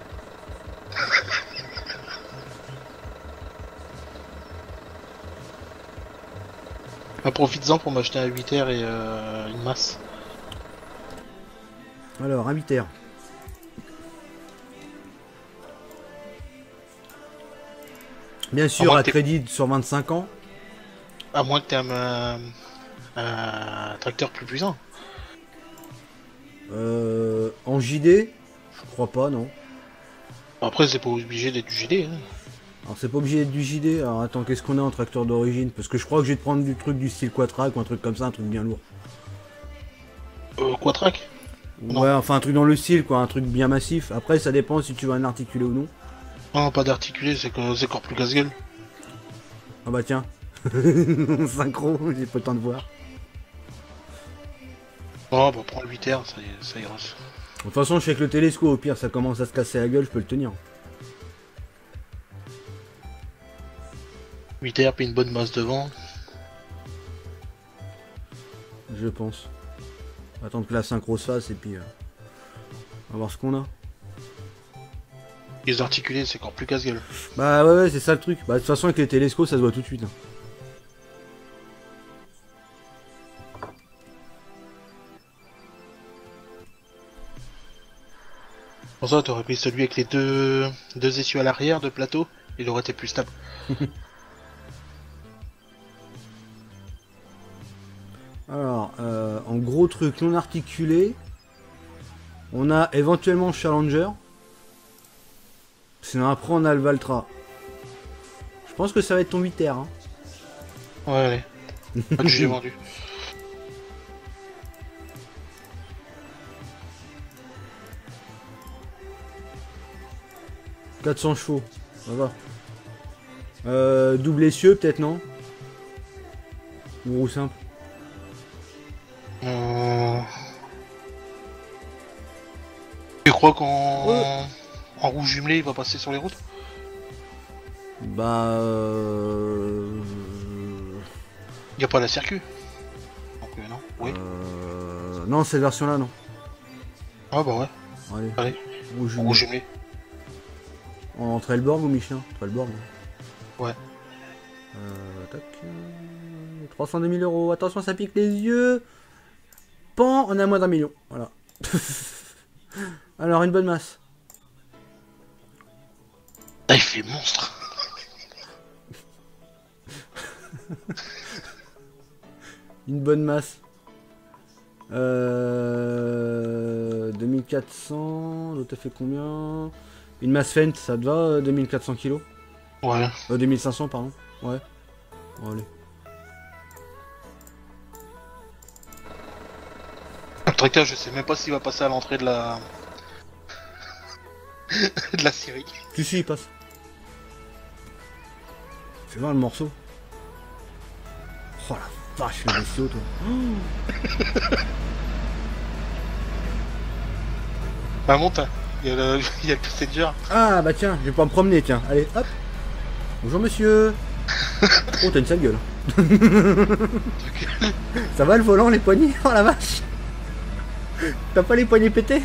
Profites-en pour m'acheter un 8R et une masse. Alors, un 8R. Bien sûr, à crédit sur 25 ans. À moins que tu aies un tracteur plus puissant. En JD, je crois pas, non. Après, c'est pas obligé d'être du JD. Hein. Alors c'est pas obligé d'être du JD. Alors attends, qu'est-ce qu'on a en tracteur d'origine? Parce que je crois que je vais te prendre du truc du style Quatrac ou un truc comme ça, un truc bien lourd. Quatrac? Non. Ouais, enfin un truc dans le style, quoi, un truc bien massif. Après, ça dépend si tu veux un articulé ou non. Non, pas d'articulé, c'est encore plus casse-gueule. Ah bah tiens. Synchro, j'ai pas le temps de voir. Oh, bah prends le 8R, ça ira. De toute façon, je sais que le télescope, au pire, ça commence à se casser la gueule, je peux le tenir. 8R, puis une bonne masse devant. Je pense. Attendre que la synchro se fasse et puis... on va voir ce qu'on a. Les articulés, c'est encore plus casse-gueule. Bah ouais, c'est ça le truc. Bah de toute façon, avec les télescopes, ça se voit tout de suite. Hein. Pour ça, t'aurais pris celui avec les deux essieux à l'arrière de plateau, il aurait été plus stable. Alors, en gros truc non articulé, on a éventuellement Challenger. Sinon après on a le Valtra. Je pense que ça va être ton 8R. Hein. Ouais, allez. Pas que j'ai vendu. 400 chevaux, ça va. Double essieu peut-être, non? Ou roue simple? Tu crois qu'en en roue jumelée il va passer sur les routes? Bah... Y a pas la circuit. Donc non, oui. Non, cette version-là, non. Ah bah ouais. Allez, Allez, roue en jumelée. roue jumelée. En Trailborg ou Michelin? Trailborg. Ouais. Tac. 302 000 €. Attention, ça pique les yeux. Pan, on est à moins d'1 million. Voilà. Alors, une bonne masse. Ah, il fait monstre. Une bonne masse. 2400. L'autre a fait combien? Une masse Fent, ça te va? 2400 kg? Ouais. 2500, pardon. Ouais. Bon, allez. Le tracteur, je sais même pas s'il va passer à l'entrée de la... de la série. Si, il passe. Fais voir le morceau. Oh la vache, le bestiau, toi. Ah, monte, hein. Il y a le passenger. Ah bah tiens, je vais pas me promener, tiens. Allez, hop. Bonjour monsieur. Oh, t'as une sale gueule. Ça va le volant, les poignées? Oh la vache. T'as pas les poignets pétés?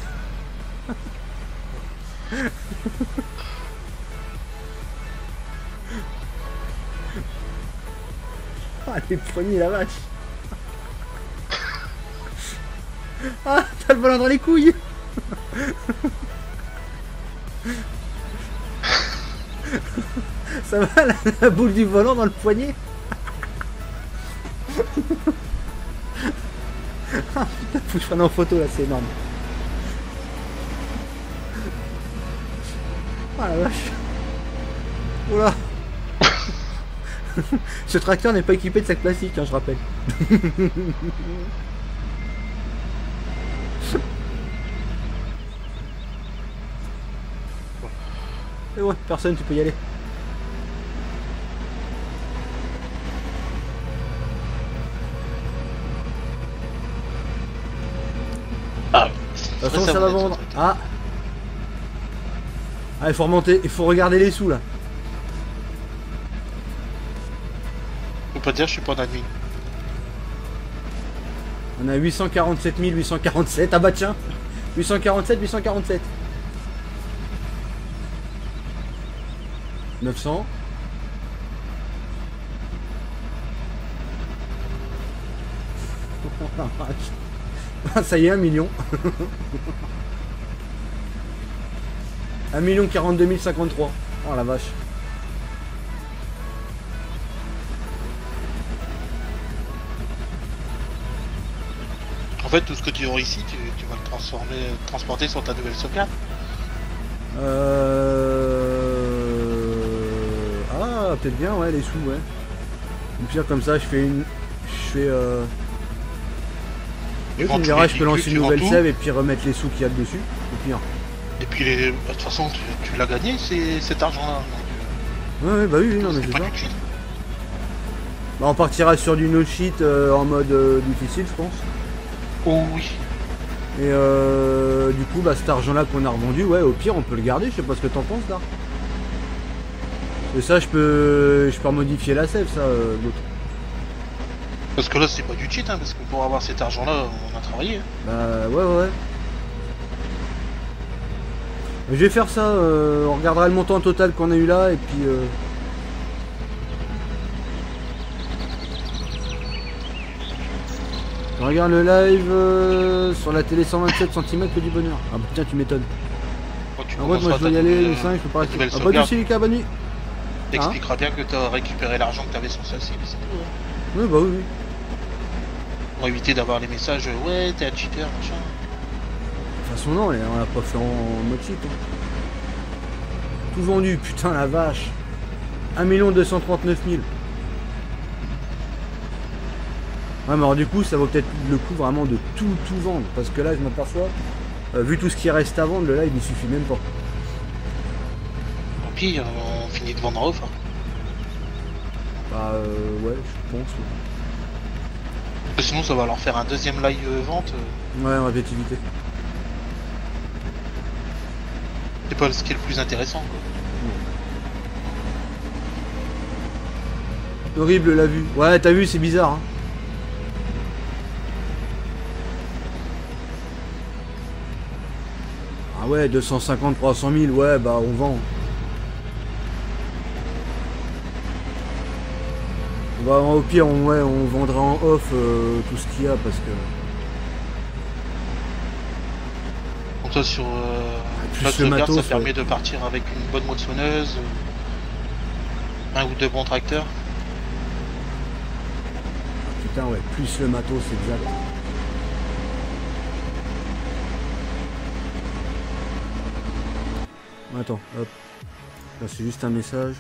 Ah, les poignets, la vache. Ah, t'as le volant dans les couilles. Ça va, la boule du volant dans le poignet? Ah putain, faut que je prenne en photo là, c'est énorme. Ah la vache. Oula. Ce tracteur n'est pas équipé de sac plastique, hein, je rappelle. Et ouais, personne, tu peux y aller. Ah, De toute façon, ça va vendre. Ah. Ah, il faut remonter, il faut regarder les sous là. Faut pas dire, je suis pas en admin. On a 847 847. Ah bah tiens. 847, 847. 900. Ah, ça y est, 1 million. 1 42 053. Oh la vache. fait, tout ce que tu auras ici, tu vas le transporter sur ta nouvelle sauvegarde. Ah, peut-être bien, ouais, les sous, ouais. Au pire, comme ça, je fais une... Oui, tu me diras, je peux lancer une nouvelle save et puis remettre les sous qu'il y a dessus. Au pire. Et puis, de toute façon, tu l'as gagné, cet argent-là. Ouais, bah oui, non, mais c'est ça. Bah, on partira sur du no-cheat en mode difficile, je pense. Oh oui. Et du coup, bah, cet argent-là qu'on a revendu, ouais, au pire, on peut le garder. Je sais pas ce que t'en penses, là. Et ça, je peux modifier la save, ça, l'autre. Parce que là, c'est pas du cheat, hein, parce que pour avoir cet argent-là, on a travaillé. Hein. Bah, ouais. Je vais faire ça, on regardera le montant total qu'on a eu là, et puis... Je regarde le live sur la télé 127 cm que du bonheur. Ah bah tiens, tu m'étonnes. En vrai, moi je dois y aller, le 5, je peux pas rester. Ah bah du silica, bonne nuit. T'expliqueras bien que t'as récupéré l'argent que t'avais sur celle-ci, mais c'est tout. Hein. Oui, bah oui. Pour éviter d'avoir les messages, ouais, t'es un cheater, machin. De toute façon, non, on l'a pas fait en mode cheat. Hein. Tout vendu, putain la vache. 1 239 000. Ouais, mais alors du coup, ça vaut peut-être le coup vraiment de tout vendre. Parce que là, je m'aperçois, vu tout ce qui reste à vendre, le live, il suffit même pas. Tant pis, on finit de vendre en off. Hein. Bah, ouais, je pense. Ouais. Sinon, ça va leur faire un deuxième live vente. Ouais, en répétitivité. C'est pas ce qui est le plus intéressant, quoi. Horrible la vue. Ouais, t'as vu, c'est bizarre. Hein. Ah ouais, 250, 300 000, ouais, bah on vend. Bah, au pire, on vendra en off tout ce qu'il y a parce que... Donc ça, sur plus le matos, ça permet de partir avec une bonne moissonneuse, un ou deux bons tracteurs. Putain, ouais, plus le matos, c'est exact. Attends, hop. Là, c'est juste un message.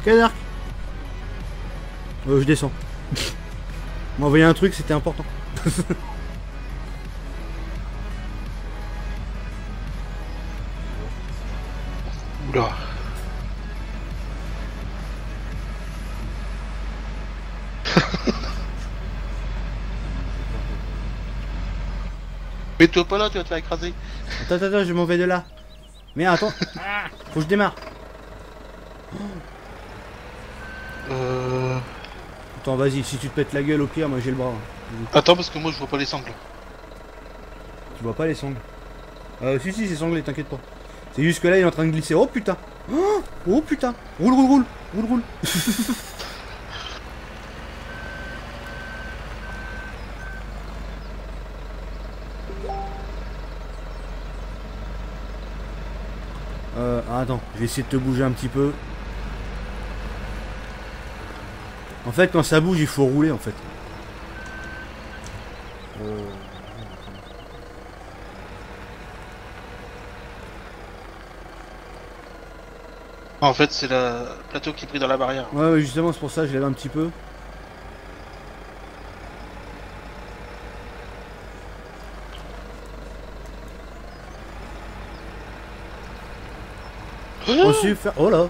Ok, Dark. Je descends. M'envoyer un truc, c'était important. Oula. Mets-toi pas là, tu vas te faire écraser. Attends, je m'en vais de là. Mais attends. Faut que je démarre. Attends, vas-y, si tu te pètes la gueule, au pire, moi j'ai le bras. Attends, parce que moi je vois pas les sangles. Tu vois pas les sangles? Si, c'est sanglé, t'inquiète pas. C'est juste que là, il est en train de glisser. Oh putain! Oh putain! Roule! Attends, je vais essayer de te bouger un petit peu. En fait, quand ça bouge, il faut rouler en fait. En fait, c'est le plateau qui est pris dans la barrière. Ouais, justement, c'est pour ça que je lève un petit peu. On suit faire... Oh là!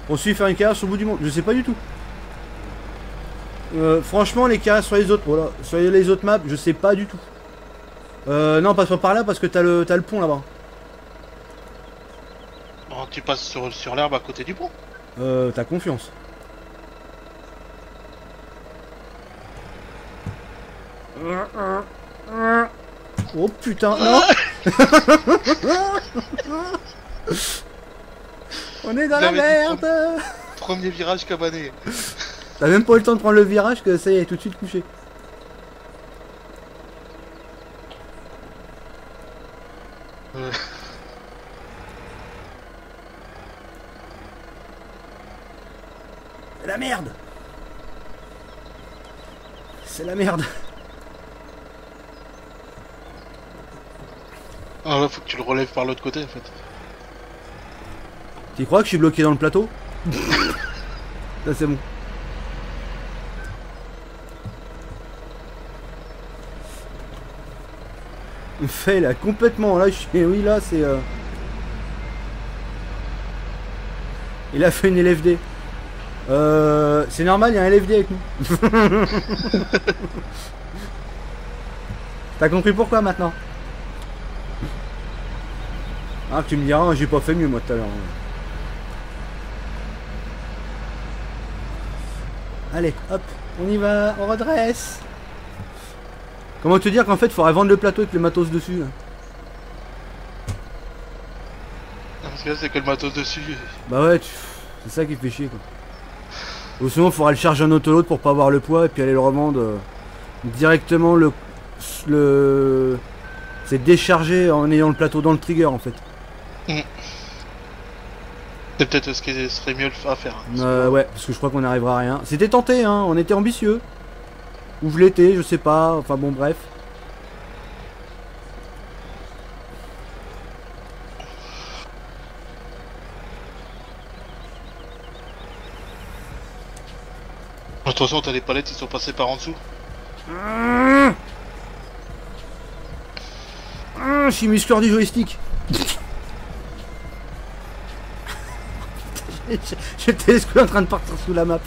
On suit faire une carrière sur le bout du monde. Je sais pas du tout. Franchement, les carrières sur les autres, voilà, sur les autres maps, je sais pas du tout. Non, passe pas par là parce que t'as le pont là-bas. Bon, tu passes sur l'herbe à côté du pont. T'as confiance. Oh putain, non. On est dans la merde. Premier virage cabané. T'as même pas eu le temps de prendre le virage que ça y est, tout de suite couché. C'est la merde. C'est la merde. Ah ouais, faut que tu le relèves par l'autre côté en fait. Tu crois que je suis bloqué dans le plateau? Là c'est bon. Fait là complètement là, oui là c'est il a fait une LFD. C'est normal, il y a un LFD avec nous. T'as compris pourquoi maintenant? Ah, tu me diras, j'ai pas fait mieux moi tout à l'heure. Allez, hop, on y va, on redresse. Comment te dire qu'en fait, il faudrait vendre le plateau avec le matos dessus. Parce que là, c'est que le matos dessus. Bah ouais, c'est ça qui fait chier quoi. Ou sinon, il faudra le charger en autoload pour pas avoir le poids et puis aller le revendre directement c'est déchargé en ayant le plateau dans le trigger en fait. C'est peut-être ce qui serait mieux à faire. Ouais, parce que je crois qu'on n'arrivera à rien. C'était tenté, hein, on était ambitieux. Ou je l'étais, je sais pas, enfin bon bref. De toute façon, t'as les palettes, ils sont passés par en dessous. Je suis muscleur du joystick. J'étais en train de partir sous la map.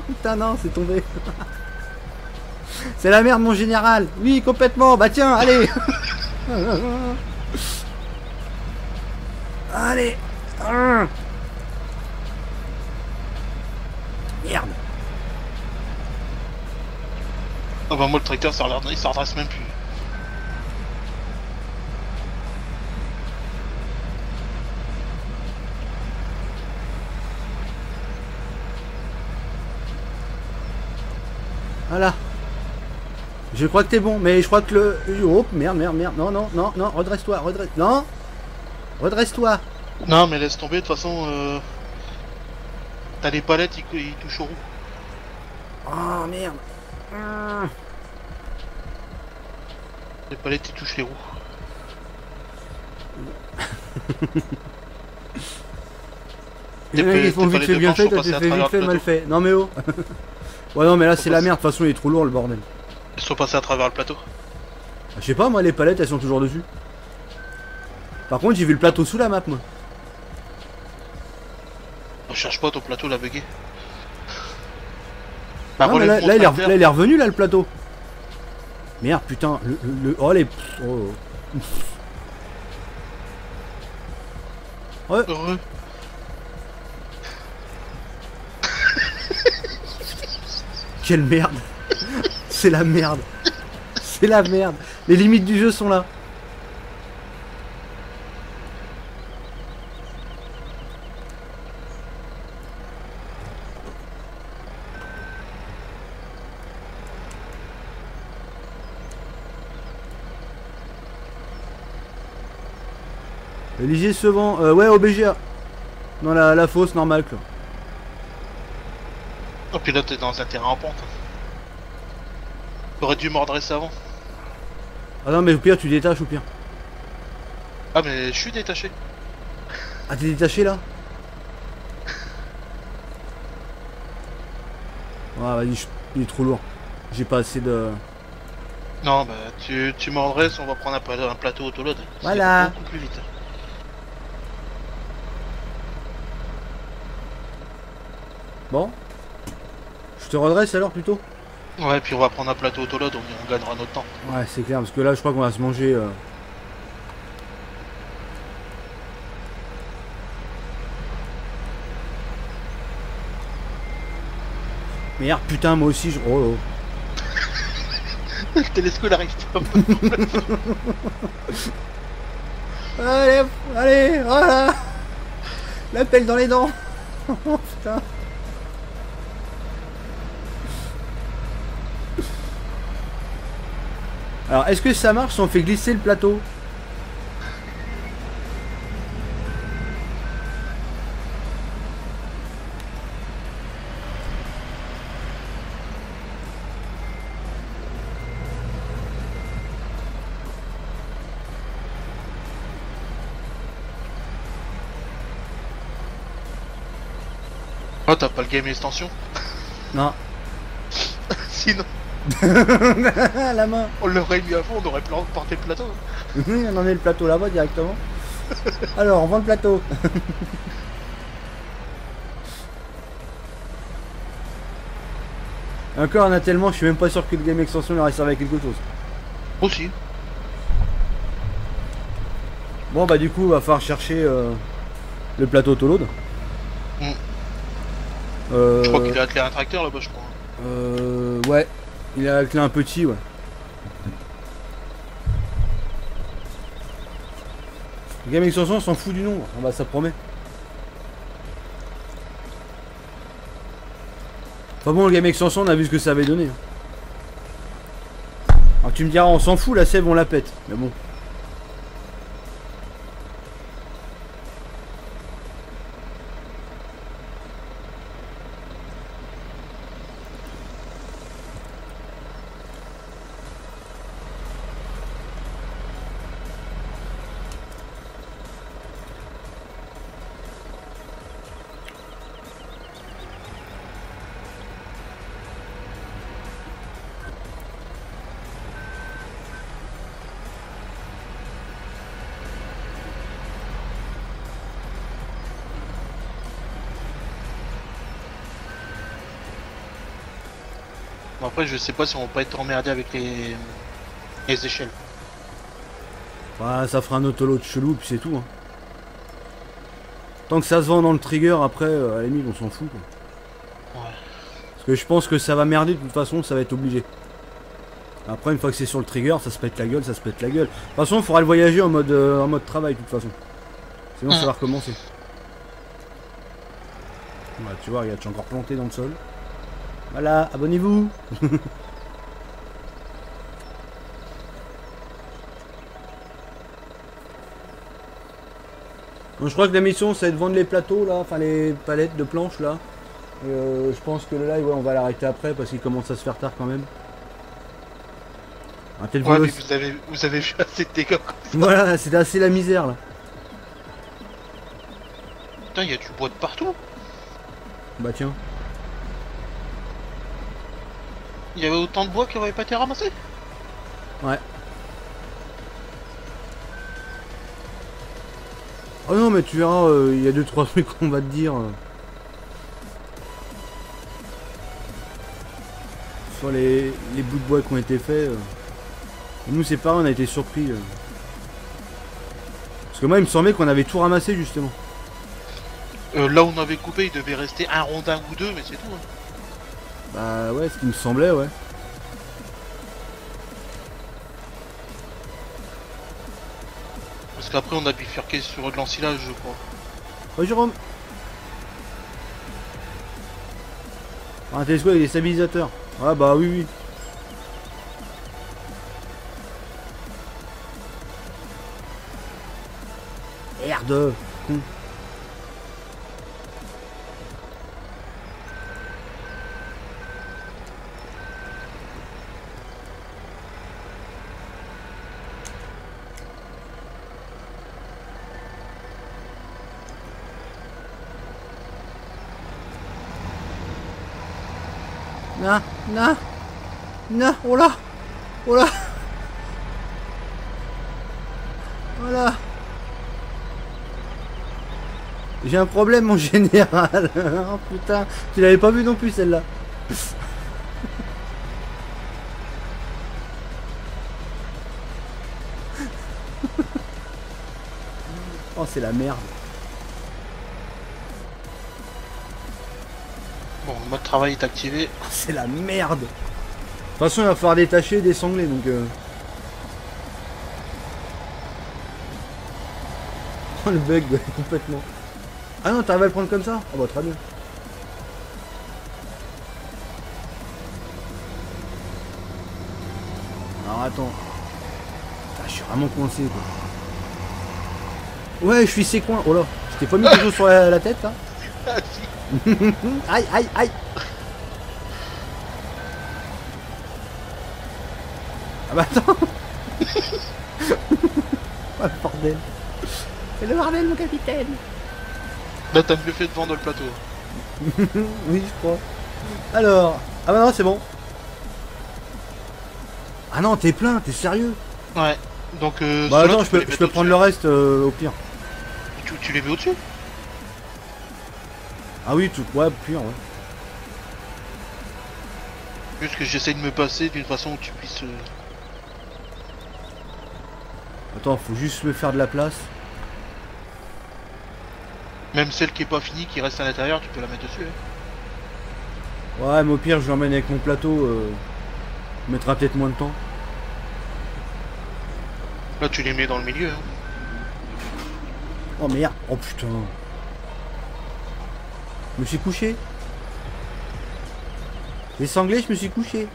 Putain non, c'est tombé. C'est la merde mon général. Oui, complètement. Bah tiens, allez. Allez. Merde. Ah bah moi le tracteur il s'en redresse même plus. Voilà. Je crois que t'es bon, mais je crois que le... Oh, merde. Non, redresse-toi, Non. Redresse-toi. Non, mais laisse tomber, de toute façon... T'as les palettes, ils touchent aux roues. Oh, merde. Les palettes, ils touchent les roues. Ils font vite fait bien fait, toi tu fais vite fait mal fait. Non mais oh. Ouais non mais là c'est la merde, de toute façon il est trop lourd le bordel. Ils sont passés à travers le plateau. Je sais pas moi, les palettes elles sont toujours dessus. Par contre j'ai vu le plateau sous la map moi. On cherche pas ton plateau, l'a bugué. Non, mais là il est revenu là le plateau. Merde putain, oh les... Oh. Ouais. Heureux. Quelle merde. C'est la merde. C'est la merde. Les limites du jeu sont là. Lisez se vend. Ouais, au BGA. Dans la fosse normale, quoi. Oh, puis là, t'es dans un terrain en pente. T'aurais dû me redresser avant. Ah non, mais au pire, tu détaches au pire. Ah, mais je suis détaché. Ah, t'es détaché là? Ah, vas-y, il est trop lourd. J'ai pas assez de... Non, bah, tu me redresses, on va prendre un plateau autoload. Voilà. Beaucoup plus vite. Bon. Je te redresse alors plutôt? Ouais, puis on va prendre un plateau autoload, on gagnera notre temps. Ouais, c'est clair, parce que là, je crois qu'on va se manger... Merde, putain, moi aussi, je... Oh, Le télescope arrive pas. Allez, allez, voilà. La pelle dans les dents. Oh, putain. Alors, est-ce que ça marche si on fait glisser le plateau? Oh, t'as pas le game extension? Non. Sinon, La main. on l'aurait mis à fond, on aurait porté le plateau. On en est le plateau là-bas directement. Alors, on vend le plateau. Encore, on a tellement, je suis même pas sûr que le game extension leur ait servi à quelque chose. Aussi. Bon, bah du coup, va falloir chercher le plateau autoload. Mm. Je crois qu'il a attelé un tracteur là-bas, je crois. Ouais. Il a attelé un petit, ouais. Le game extension s'en fout du nombre. Ah bah ça promet. Enfin bon, le game extension, on a vu ce que ça avait donné. Alors tu me diras, on s'en fout, la sève, on la pète. Mais bon. Bon, après, je sais pas si on va pas être emmerdé avec les échelles. Bah, ça fera un autoload chelou, puis c'est tout. Hein. Tant que ça se vend dans le trigger, après, à la limite, on s'en fout. Quoi. Ouais. Parce que je pense que ça va merder de toute façon, ça va être obligé. Après, une fois que c'est sur le trigger, ça se pète la gueule, ça se pète la gueule. De toute façon, il faudra le voyager en mode travail, de toute façon. Sinon, ça va recommencer. Ouais, tu vois, regarde, je suis encore planté dans le sol. Voilà, abonnez-vous. Donc, je crois que la mission, c'est de vendre les plateaux, là, enfin les palettes de planches, là. Et, je pense que le live, ouais, on va l'arrêter après, parce qu'il commence à se faire tard quand même. Ah, peut-être Ouais, mais aussi. vous avez vu assez de dégâts comme ça. Voilà, c'était assez la misère, là. Putain, il y a du bois de partout. Bah tiens. Il y avait autant de bois qui n'aurait pas été ramassé. Ouais. Oh non, mais tu verras, il y a 2-3 trucs qu'on va te dire. Sur les bouts de bois qui ont été faits. Nous, c'est pareil, on a été surpris. Parce que moi, il me semblait qu'on avait tout ramassé, justement. Là où on avait coupé, il devait rester un rondin ou deux, mais c'est tout. Hein. Bah ouais, ce qui me semblait, ouais. Parce qu'après, on a bifurqué sur de l'ensilage, je crois. Oh Jérôme. Un télescope avec des stabilisateurs. Ah bah oui, oui. Merde, con. Non, non, non, oh là, oh là, voilà. J'ai un problème mon général. Oh putain, tu l'avais pas vu non plus celle-là. Oh, c'est la merde. Bon, le mode travail est activé. Oh, c'est la merde. De toute façon, il va falloir détacher et désangler, donc... Oh, le bug, ouais, complètement. Ah non, t'arrives à le prendre comme ça? Oh bah, très bien. Alors, attends. Ah, je suis vraiment coincé, quoi. Ouais, je suis ces coins. Oh là, je t'ai pas mis quelque chose sur la tête, là? Ah, si. Aïe, aïe, aïe. Ah bah attends. Oh le bordel. C'est le bordel, mon capitaine. Là, t'as mieux fait de vendre le plateau. Oui, je crois. Alors. Ah bah non, c'est bon. Ah non, t'es plein, t'es sérieux? Ouais. Donc, Bah ceux-là, attends, tu peux les je mettre peux prendre le au-dessus. reste au pire. Tu les mets au-dessus? Ah oui, tout. Ouais, pire, ouais. Juste que j'essaye de me passer d'une façon où tu puisses... Attends, faut juste me faire de la place. Même celle qui est pas finie, qui reste à l'intérieur, tu peux la mettre dessus. Hein. Ouais, mais au pire, je l'emmène avec mon plateau. Ça mettra peut-être moins de temps. Là, tu les mets dans le milieu. Hein. Oh merde. Oh putain. Je me suis couché. Les sanglés, je me suis couché.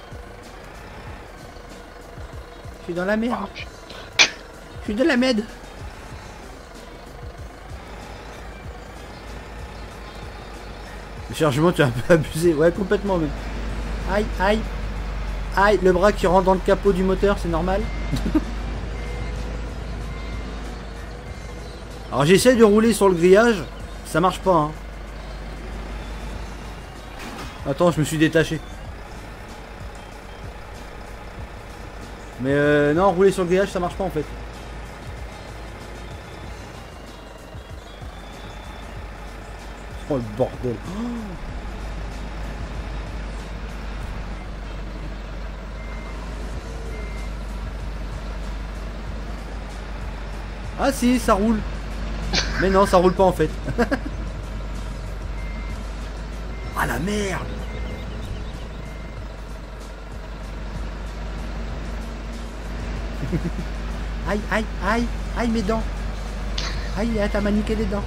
Je suis dans la merde. Ah, putain. Je suis de la merde. Le chargement, tu as un peu abusé. Ouais, complètement, mais... Aïe, aïe. Aïe, le bras qui rentre dans le capot du moteur, c'est normal. Alors j'essaie de rouler sur le grillage, ça marche pas. Hein. Attends, je me suis détaché. Mais non, rouler sur le grillage, ça marche pas en fait. Oh le bordel. Ah si, ça roule. Mais non, ça roule pas en fait. Ah la merde. Aïe, aïe, aïe. Aïe, mes dents. Aïe, t'as maniqué les dents.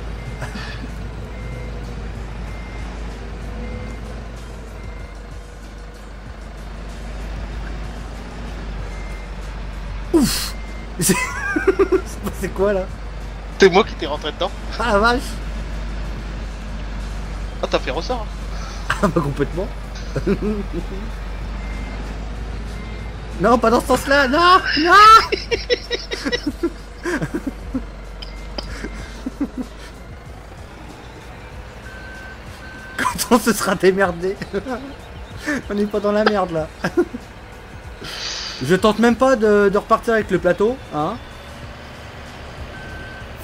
Ouf. C'est quoi là? C'est moi qui t'ai rentré dedans. Ah la vache. Ah, t'as fait ressort. Ah bah complètement. Non, pas dans ce sens-là, non, non. Quand on se sera démerdé. On n'est pas dans la merde là. Je tente même pas de repartir avec le plateau, hein.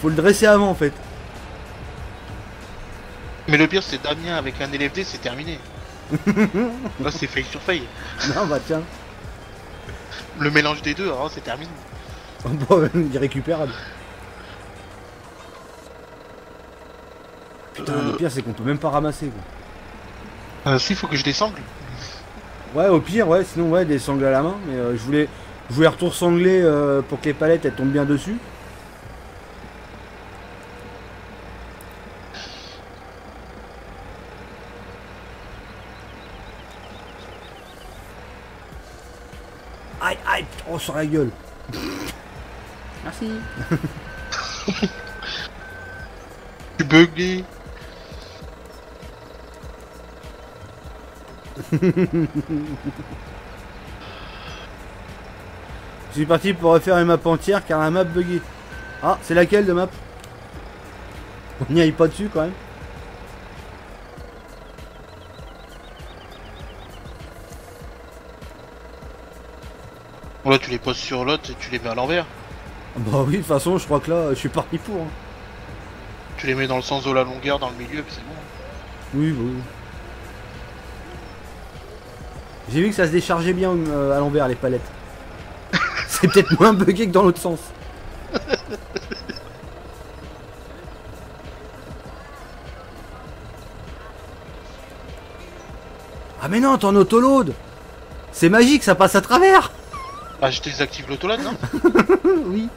Faut le dresser avant en fait. Mais le pire, c'est Damien avec un LFD, c'est terminé. Là, c'est fail sur fail. Non bah tiens. Le mélange des deux, alors c'est terminé. Bon, irrécupérable. Putain, le pire c'est qu'on peut même pas ramasser quoi. Si, faut que je désangle. Ouais, au pire, ouais, sinon, ouais, des sangles à la main. Mais je voulais retour sanglé pour que les palettes elles tombent bien dessus. Aïe, aïe, oh, sur la gueule. Merci. Tu bugué. Je suis parti pour refaire une map entière car la map buguée. Ah, c'est laquelle de map? On n'y aille pas dessus quand même. Bon, là, tu les poses sur l'autre et tu les mets à l'envers. Bah oui, de toute façon, je crois que là, je suis parti pour. Hein. Tu les mets dans le sens de la longueur, dans le milieu, puis c'est bon. Oui, bah oui. J'ai vu que ça se déchargeait bien à l'envers les palettes. C'est peut-être moins bugué que dans l'autre sens. Ah mais non, t'es en autoload. C'est magique, ça passe à travers. Ah, je désactive l'autoload, non? Oui.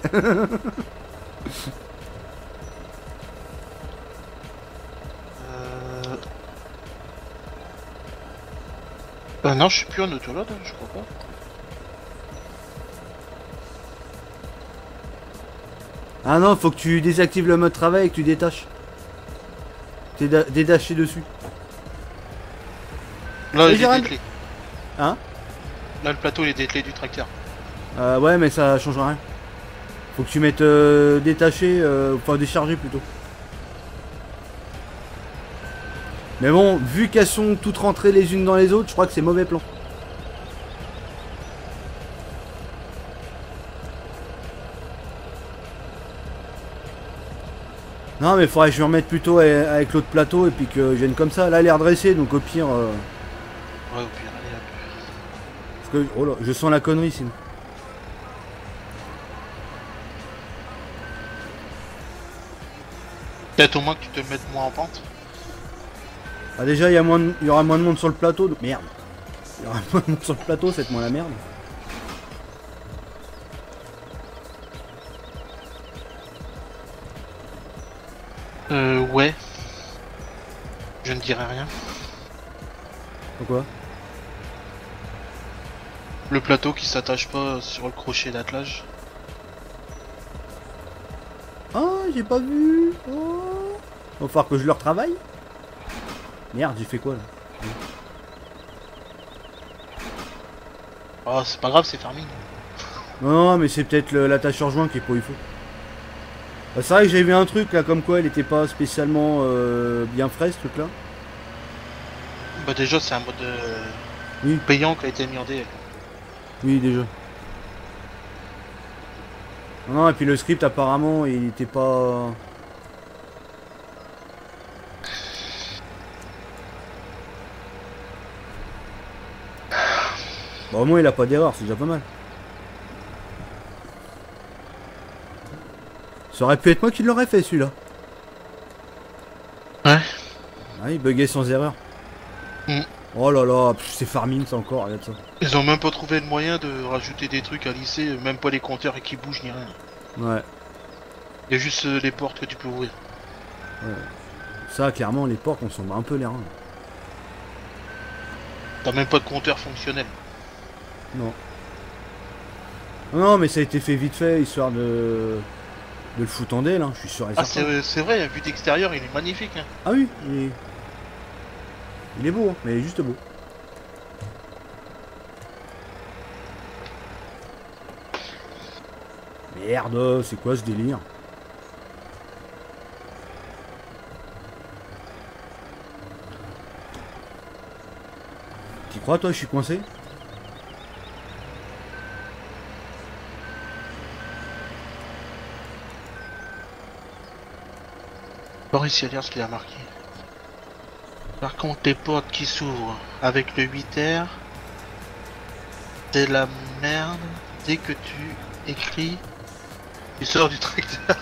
Non, je suis plus en autoload, hein, je crois pas. Ah non, faut que tu désactives le mode travail et que tu détaches. T'es détaché dessus. Là, Mais il j'ai est rien- déclé. Hein? Là, le plateau, il est déclé du tracteur. Ouais, mais ça change rien. Faut que tu mettes détaché, enfin déchargé plutôt. Mais bon, vu qu'elles sont toutes rentrées les unes dans les autres, je crois que c'est mauvais plan. Non mais faudrait que je me remette plutôt avec l'autre plateau et puis que je vienne comme ça. Là elle est redressée donc au pire... Ouais, au pire, allez, hop. parce que oh là, je sens la connerie sinon. Peut-être au moins que tu te mettes moins en pente. Ah déjà il y aura moins de monde sur le plateau. Donc... Merde. Il y aura moins de monde sur le plateau, c'est moins la merde. Ouais. Je ne dirai rien. Pourquoi? Le plateau qui s'attache pas sur le crochet d'attelage. Oh, j'ai pas vu. Oh. Va falloir que je le retravaille. Merde, j'ai fait quoi là? Oh, c'est pas grave, c'est farming. Non, mais c'est peut-être l'attacheur joint qui est pas il faut. Bah, c'est vrai que j'ai vu un truc là, comme quoi elle était pas spécialement bien frais ce truc là. Bah déjà, c'est un mode Oui. payant qui a été mis en DL. Oui, déjà. Non, et puis le script apparemment il était pas. Bah, au moins il a pas d'erreur, c'est déjà pas mal. Ça aurait pu être moi qui l'aurais fait celui-là. Ouais. Ah, il buguait sans erreur. Mm. Oh là là, c'est farming ça encore, regarde ça. Ils ont même pas trouvé le moyen de rajouter des trucs à lisser, même pas les compteurs qui bougent ni rien. Ouais. Il y a juste les portes que tu peux ouvrir. Ça, clairement, les portes, on s'en bat un peu les reins. T'as même pas de compteur fonctionnel. Non. Non, mais ça a été fait vite fait, histoire de le foutre en DL, hein, je suis sûr et Ah, certain. c'est vrai, vu d'extérieur, il est magnifique. Hein. Ah oui, il est beau, hein, mais il est juste beau. Merde, c'est quoi ce délire? T'y crois toi, je suis coincé? Pas réussi à lire ce qu'il a marqué. Par contre, les portes qui s'ouvrent avec le 8R, c'est la merde. Dès que tu écris, tu sors du tracteur.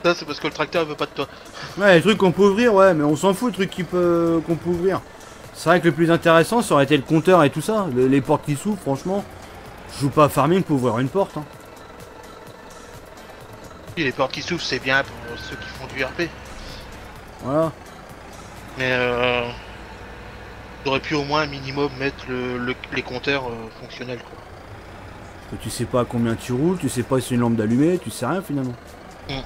Ça, c'est parce que le tracteur veut pas de toi. Ouais, les trucs qu'on peut ouvrir, ouais, mais on s'en fout, les trucs qu'on peut ouvrir. C'est vrai que le plus intéressant, ça aurait été le compteur et tout ça. Les portes qui s'ouvrent, franchement, je joue pas à farming pour ouvrir une porte. Hein. Et les portes qui s'ouvrent, c'est bien pour ceux qui font du RP. Voilà. Mais t'aurais pu au moins un minimum mettre les compteurs fonctionnels, quoi. Parce que tu sais pas à combien tu roules, tu sais pas si c'est une lampe d'allumée, tu sais rien finalement. Mm.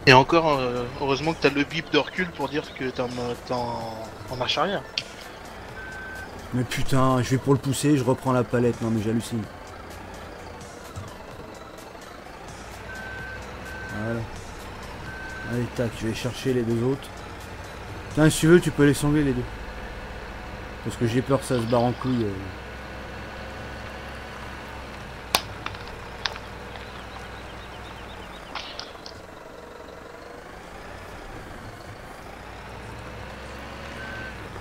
Et encore, heureusement que t'as le bip de recul pour dire que t'es en marche arrière. Mais putain, je vais pour le pousser, je reprends la palette, non mais j'hallucine. Voilà. Allez, tac, je vais chercher les deux autres. Tiens, si tu veux, tu peux les sangler les deux. Parce que j'ai peur que ça se barre en couille.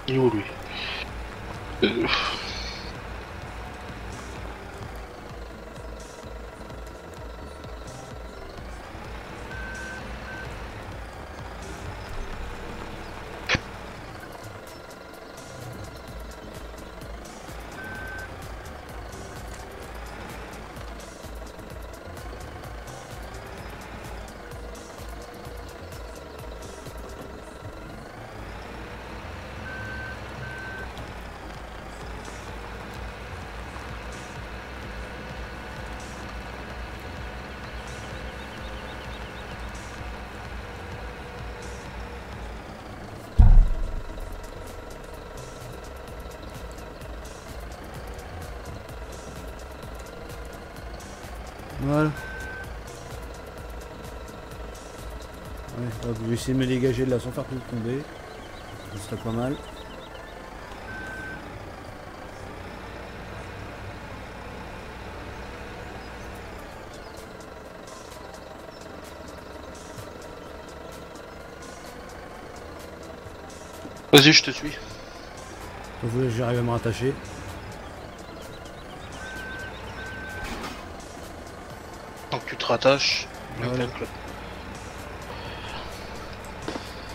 Il est où lui Voilà. Ouais, hop, je vais essayer de me dégager de là sans faire tout tomber. Ce serait pas mal. Vas-y, je te suis. J'arrive à me rattacher. Donc tu te rattaches. Ouais. Le club.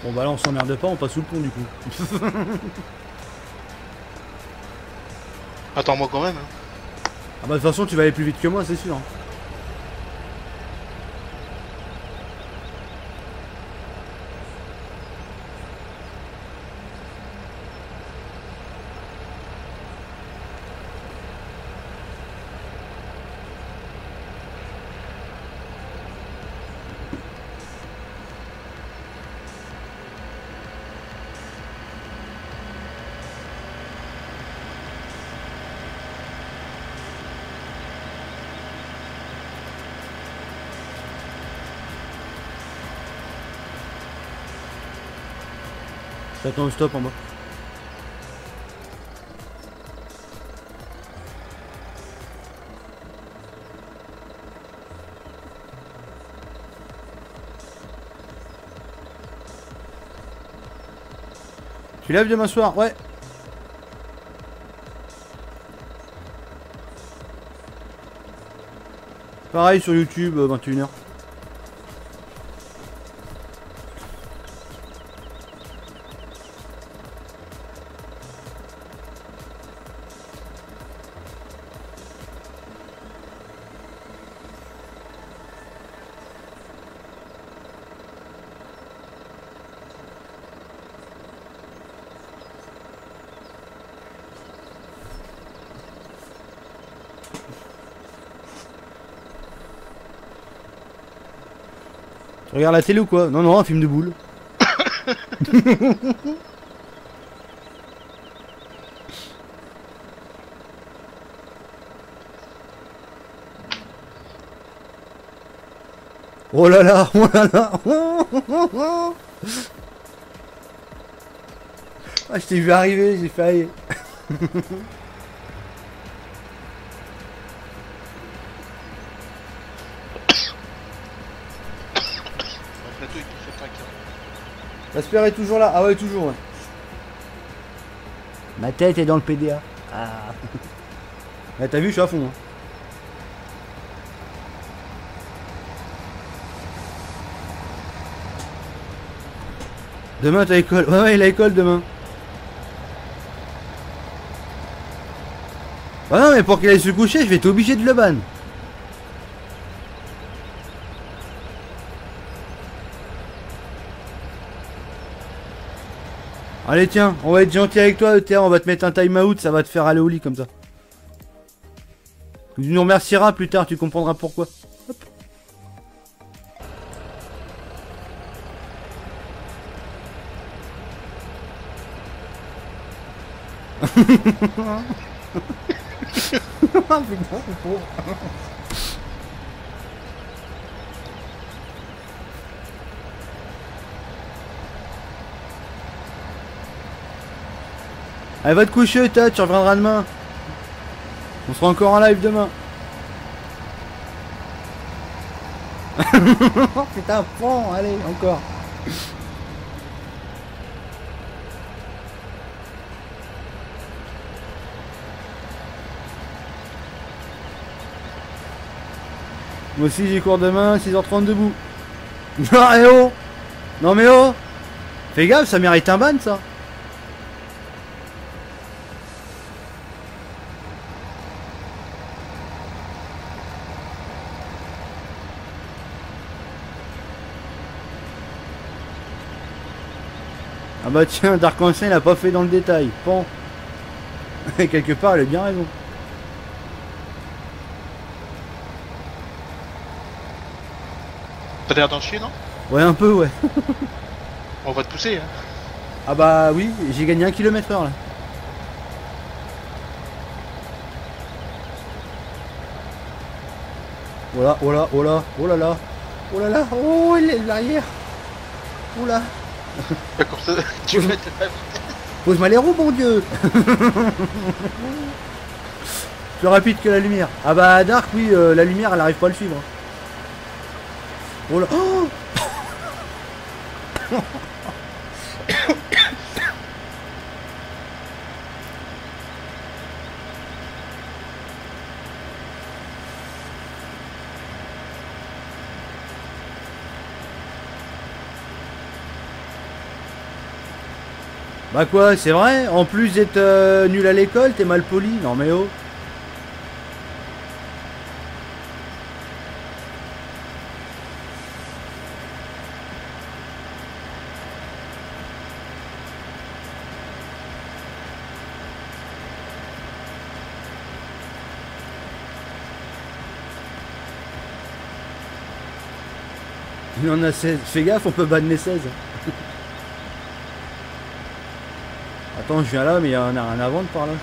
Bon bah là on s'emmerde pas, on passe sous le pont du coup. Attends-moi quand même. Hein. Ah bah de toute façon tu vas aller plus vite que moi, c'est sûr. J'attends le stop en bas. Tu lèves demain soir? Ouais. Pareil sur YouTube, 21h. Tu regardes la télé ou quoi? Non, non, un film de boule. Oh là là, oh là là. Ah, je t'ai vu arriver, j'ai failli. L'Asper est toujours là? Ah ouais, toujours, ouais. Ma tête est dans le PDA. Ah. Ouais, t'as vu, je suis à fond. Hein. Demain, t'as école. Ouais, ouais, il a école demain. Ah non, mais pour qu'il aille se coucher, je vais être obligé de le ban. Allez tiens, on va être gentil avec toi ETR, on va te mettre un time out, ça va te faire aller au lit comme ça. Tu nous remercieras plus tard, tu comprendras pourquoi. Hop. Allez, va te coucher, tu reviendras demain. On sera encore en live demain. Putain, prends, allez, encore. Moi aussi j'ai cours demain, 6h30 debout. Non, eh oh. Non mais oh. Fais gaffe, ça mérite un ban ça. Ah bah tiens, Dark Ancien il a pas fait dans le détail. Bon. Quelque part, elle a bien raison. T'as l'air d'en chier, non? Ouais, un peu, ouais. On va te pousser, hein. Ah bah oui, j'ai gagné 1 km/h là. Voilà, oh là, oh là, oh là là. Oh là là, oh, il est de l'arrière. Oh là. Comme ça, tu veux mettre la Pose-moi les roues, bon Dieu. Plus rapide que la lumière. Ah bah Dark, oui, la lumière, elle arrive pas à le suivre. Oh là. Oh. Bah quoi, c'est vrai? En plus d'être nul à l'école, t'es mal poli? Non mais oh. Il en a 16. Fais gaffe, on peut banner 16. Attends, je viens là, mais il y en a un à vendre par là, je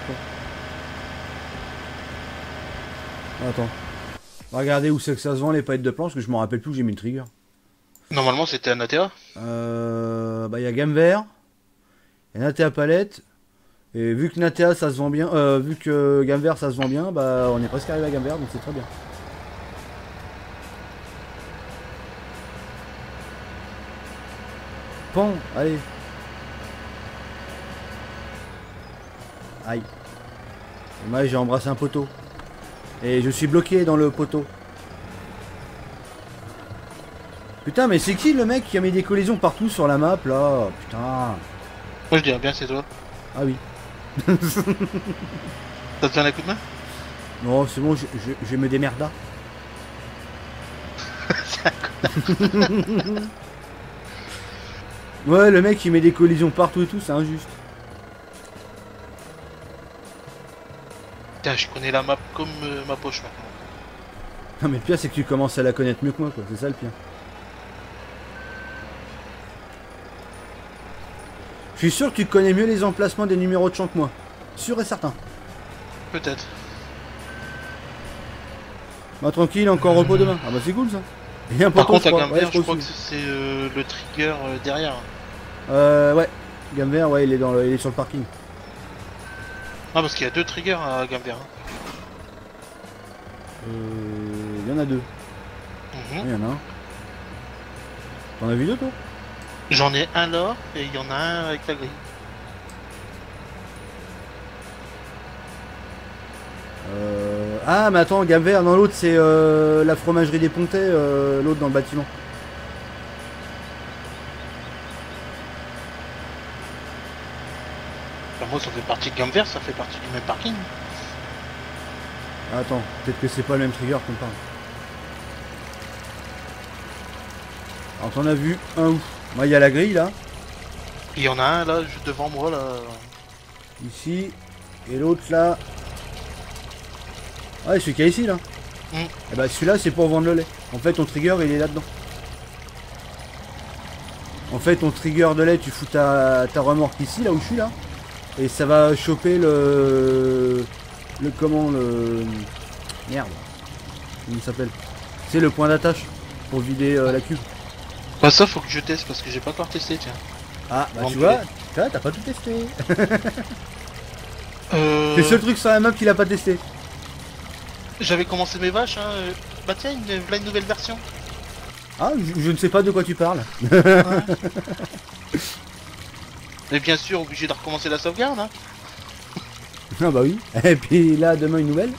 crois. Attends. Regardez où c'est que ça se vend les palettes de planches, parce que je me rappelle plus où j'ai mis le trigger. Normalement, c'était un ATA. Bah, il y a gamme vert. Il y a Natea palette. Et vu que Natea ça se vend bien, vu que gamme vert ça se vend bien, bah on est presque arrivé à gamme vert, donc c'est très bien. Pan, allez. Aïe. Moi j'ai embrassé un poteau. Et je suis bloqué dans le poteau. Putain mais c'est qui le mec qui a mis des collisions partout sur la map là? Putain. Moi je dirais bien c'est toi. Ah oui. T'as besoin d'un coup de main? Non c'est bon, je me démerda. Ouais le mec il met des collisions partout et tout, c'est injuste. Putain, je connais la map comme ma poche maintenant. Non mais le pire c'est que tu commences à la connaître mieux que moi quoi, c'est ça le pire. Je suis sûr que tu connais mieux les emplacements des numéros de champ que moi. Sûr et certain. Peut-être. Bah tranquille, encore repos demain. Ah bah c'est cool ça. Et un Par poteau, contre, à Gamme ouais, Vert, je crois que aussi. c'est le trigger derrière. Ouais. Gamme vert, ouais, il est sur le parking. Ah, parce qu'il y a deux triggers à Gamme Vert. Il y en a deux. Mhm. Il y en a un. T'en as vu deux toi? J'en ai un là, et il y en a un avec la grille. Ah mais attends, gamme vert, non l'autre c'est la fromagerie des Pontais, l'autre dans le bâtiment. Enfin, moi, ça fait partie de Gamme Vert, ça fait partie du même parking. Attends, peut-être que c'est pas le même trigger qu'on parle. Alors t'en as vu un où? Moi il y a la grille là, Il y en a un là, juste devant moi là. ici, et l'autre là. Ah celui qui est ici là. Et bah celui-là c'est pour vendre le lait. En fait ton trigger il est là-dedans. En fait ton trigger de lait tu fous ta remorque ici là où je suis là. Et ça va choper le comment le... Merde. Comment il s'appelle? C'est le point d'attache pour vider la cuve. Bah ça faut que je teste parce que j'ai pas encore testé tiens. Ah bah Vendre tu le vois, lait. t'as pas tout testé. C'est le seul truc sur la map qu'il a pas testé. J'avais commencé mes vaches hein. Bah tiens, voilà une nouvelle version. Ah je ne sais pas de quoi tu parles. Mais bien sûr, obligé de recommencer la sauvegarde hein. Ah bah oui. Et puis là demain une nouvelle.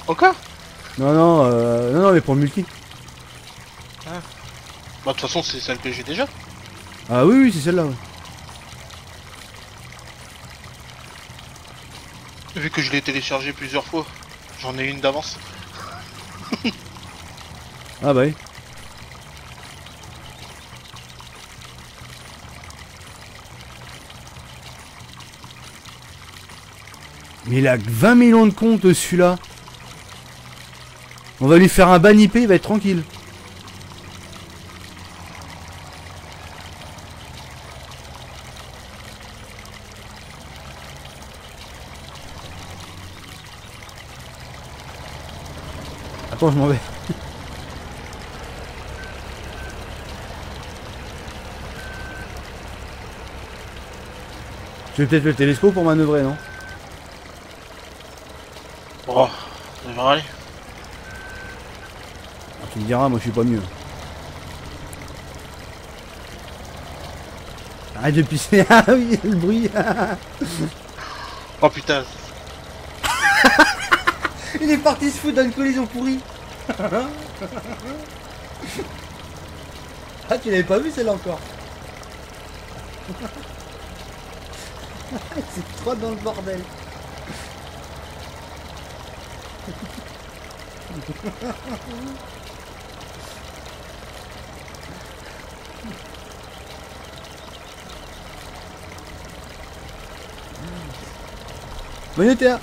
Encore? Non mais pour le multi. Bah de toute façon c'est celle que j'ai déjà. Ah oui c'est celle-là. Ouais. Vu que je l'ai téléchargé plusieurs fois, j'en ai une d'avance. Ah bah oui. Mais il a 20 millions de comptes celui-là. On va lui faire un ban IP, il va être tranquille. Attends, je m'en vais. Tu veux peut-être le télescope pour manœuvrer, non? Oh, ça va aller. Ah, tu me diras, moi je suis pas mieux. Arrête de pisser. Ah oui, le bruit. Oh putain. Il est parti se foutre dans une collision pourrie. Ah, tu l'avais pas vu celle-là encore. C'est trop dans le bordel. Monétaire.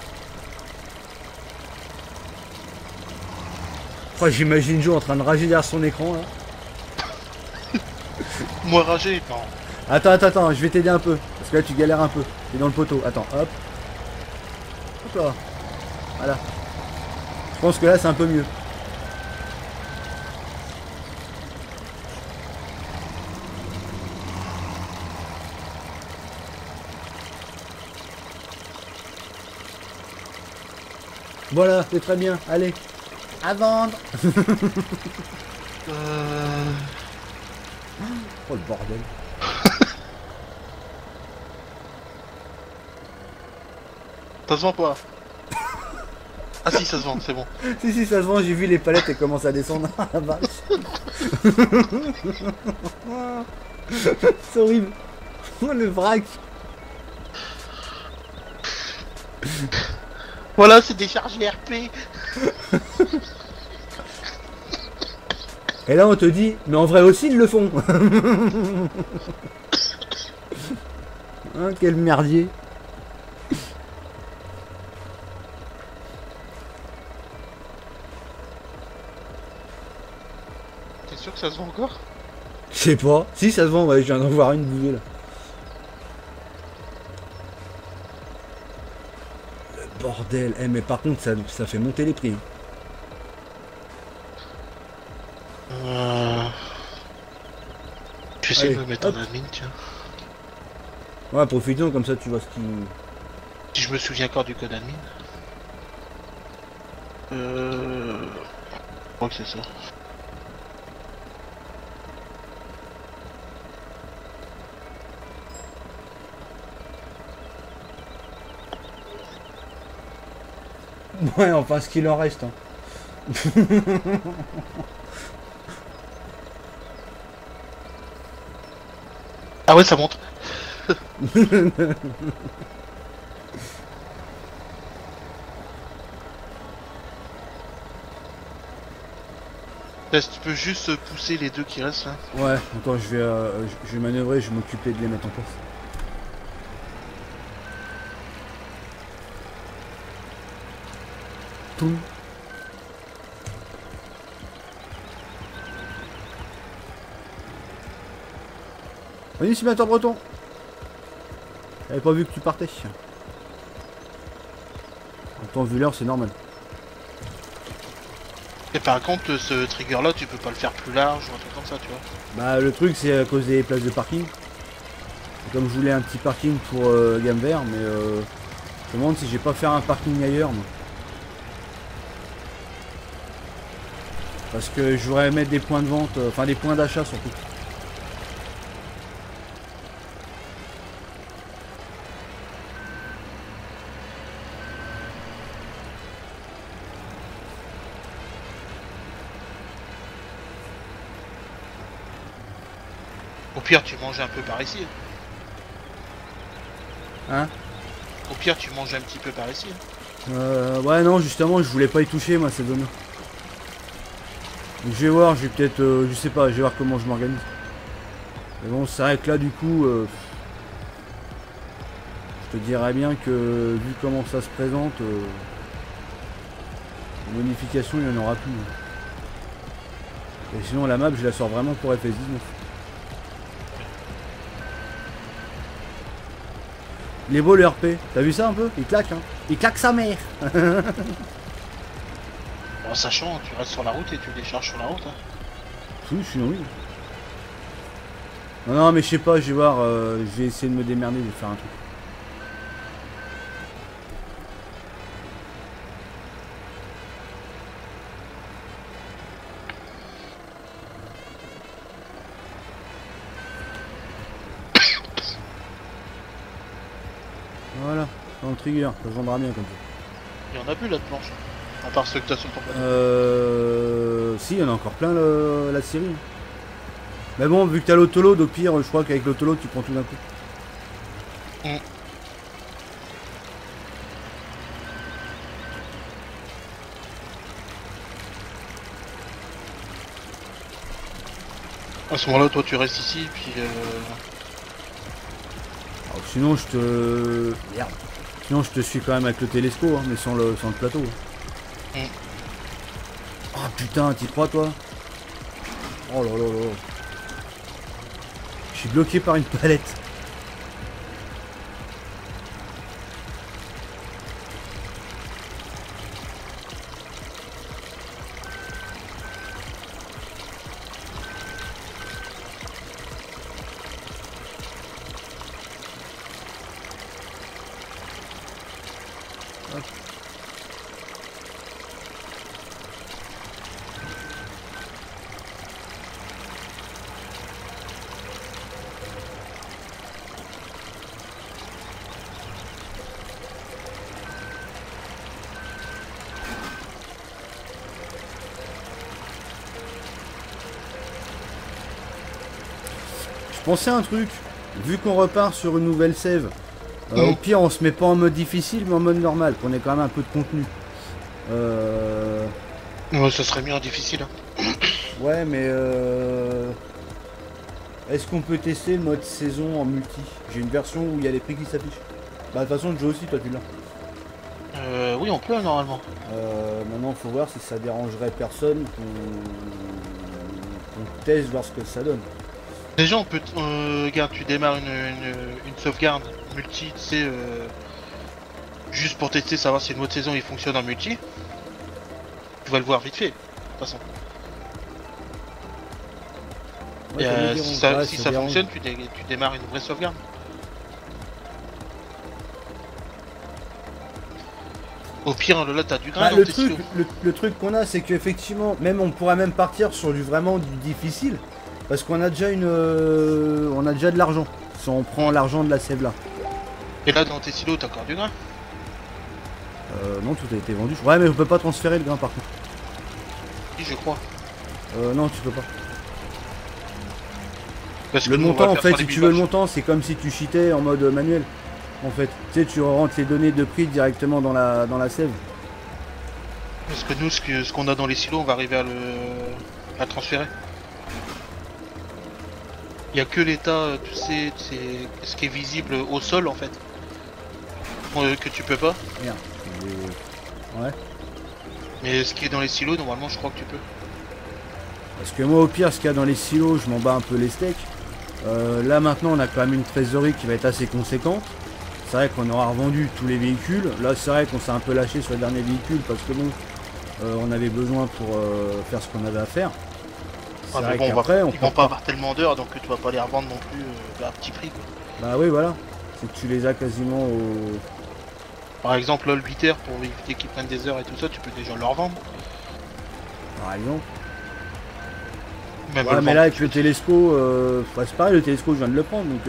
Oh, j'imagine Joe en train de rager derrière son écran là. Moi ragé, non. Attends, je vais t'aider un peu. Parce que là tu galères un peu. T'es dans le poteau. Attends, hop. Hop là. Voilà. Je pense que là c'est un peu mieux. Voilà, c'est très bien. Allez. À vendre. Oh le bordel. Ça se vend pas. Ah si, ça se vend, c'est bon. Si, ça se vend, j'ai vu les palettes et commencent à descendre. Ah la vache. C'est horrible. Oh le vrac. Voilà, c'est des charges RP. Et là on te dit, mais en vrai aussi ils le font. Hein, quel merdier. T'es sûr que ça se vend encore? Je sais pas. Si ça se vend, ouais, je viens d'en voir une bouger là. Le bordel. Eh mais par contre ça fait monter les prix. Je vais essayer Allez, de me mettre hop. en admin, tiens. Ouais, profitons comme ça tu vois ce qui... Si je me souviens encore du code admin. Je crois que c'est ça. Ouais, enfin ce qu'il en reste. Hein. Ah ouais, ça monte. Là, si tu peux juste pousser les deux qui restent là. Ouais, attends, je vais manœuvrer, je vais m'occuper de les mettre en place. Tout. Vas-y, simulateur breton. J'avais pas vu que tu partais. En temps vu l'heure, c'est normal. Et par contre, ce trigger là, tu peux pas le faire plus large ou un truc comme ça, tu vois. Bah, le truc, c'est à cause des places de parking. Et comme je voulais un petit parking pour gamme vert, mais je me demande si j'ai pas faire un parking ailleurs. Moi. Parce que je voudrais mettre des points de vente, enfin des points d'achat surtout. Au pire, tu manges un peu par ici. Hein? Au pire, tu manges un petit peu par ici. Ouais, non, justement, je voulais pas y toucher, moi, cette zone. Donc, je vais voir, je vais peut-être, je sais pas, je vais voir comment je m'organise. Mais bon, c'est vrai que là, du coup, je te dirais bien que, vu comment ça se présente, modification, il n'y en aura plus. Et sinon, la map, je la sors vraiment pour FS19. Il est beau le RP, t'as vu ça un peu? Il claque, hein? Il claque sa mère. Ouais, En sachant, tu restes sur la route et tu décharges sur la route. Hein. Oui, sinon oui. Non, non, mais je sais pas, je vais voir, je vais essayer de me démerder, je vais faire un truc. Voilà, dans le trigger, ça se vendra bien comme ça. Il y en a plus là de planches. À part ceux que t'as sur ton plateau. Si, il y en a encore plein la série. Mais bon, vu que t'as l'autoload, au pire, je crois qu'avec l'autoload, tu prends tout d'un coup. À ce moment-là, toi tu restes ici, puis Alors, sinon, je te... Merde. Sinon, je te suis quand même avec le télescope, hein, mais sans le plateau. Oh putain, t'y crois, toi? Oh là là là. Je suis bloqué par une palette. Je pensais à un truc, vu qu'on repart sur une nouvelle save, au pire on se met pas en mode difficile mais en mode normal, qu'on ait quand même un peu de contenu. ouais, ça serait mieux en difficile. Hein. Ouais mais est-ce qu'on peut tester le mode saison en multi? J'ai une version où il y a les prix qui s'affichent. Bah de toute façon le jeu aussi, toi tu l'as. Oui, on peut normalement. Maintenant faut voir si ça dérangerait personne qu'on teste, voir ce que ça donne. Déjà, on peut. Regarde, tu démarres une sauvegarde multi, tu sais, juste pour tester, savoir si le mode saison il fonctionne en multi. Tu vas le voir vite fait, de toute façon. Ouais, Et, si ça fonctionne, tu démarres une vraie sauvegarde. Au pire, là, t'as du grain. Bah, le truc qu'on a, c'est qu'effectivement, même on pourrait même partir sur du vraiment du difficile. Parce qu'on a déjà on a déjà de l'argent. Si on prend l'argent de la save là. Et là, dans tes silos, t'as encore du grain. Non, tout a été vendu. Ouais, mais on peut pas transférer le grain par contre. Si, je crois. Non, tu peux pas. Parce que Le nous, on va montant, en faire fait, sur si les tu veux le buvages. montant, c'est comme si tu cheatais en mode manuel. En fait, tu sais, tu rentres les données de prix directement dans la save. Parce que nous, ce qu'on a dans les silos, on va arriver à le transférer. Il n'y a que l'état, tu sais, ce qui est visible au sol en fait. Que tu peux pas. Merde. Ouais. Mais ce qui est dans les silos, normalement, je crois que tu peux. Parce que moi, au pire, ce qu'il y a dans les silos, je m'en bats un peu les steaks. Là, maintenant, on a quand même une trésorerie qui va être assez conséquente. C'est vrai qu'on aura revendu tous les véhicules. Là, c'est vrai qu'on s'est un peu lâché sur le dernier véhicule parce que bon, on avait besoin pour faire ce qu'on avait à faire. Ah, C'est vrai bon, qu'après, ils vont pas avoir tellement d'heures, donc tu vas pas les revendre non plus à petit prix. Quoi. Bah oui, voilà. C'est que tu les as quasiment au... Par exemple, là, le 8 heures, pour éviter qu'ils prennent des heures et tout ça, tu peux déjà leur vendre. Par exemple. Même Ouais, le mais vendre. là, avec le télescope, c'est pareil, le télescope, je viens de le prendre, donc...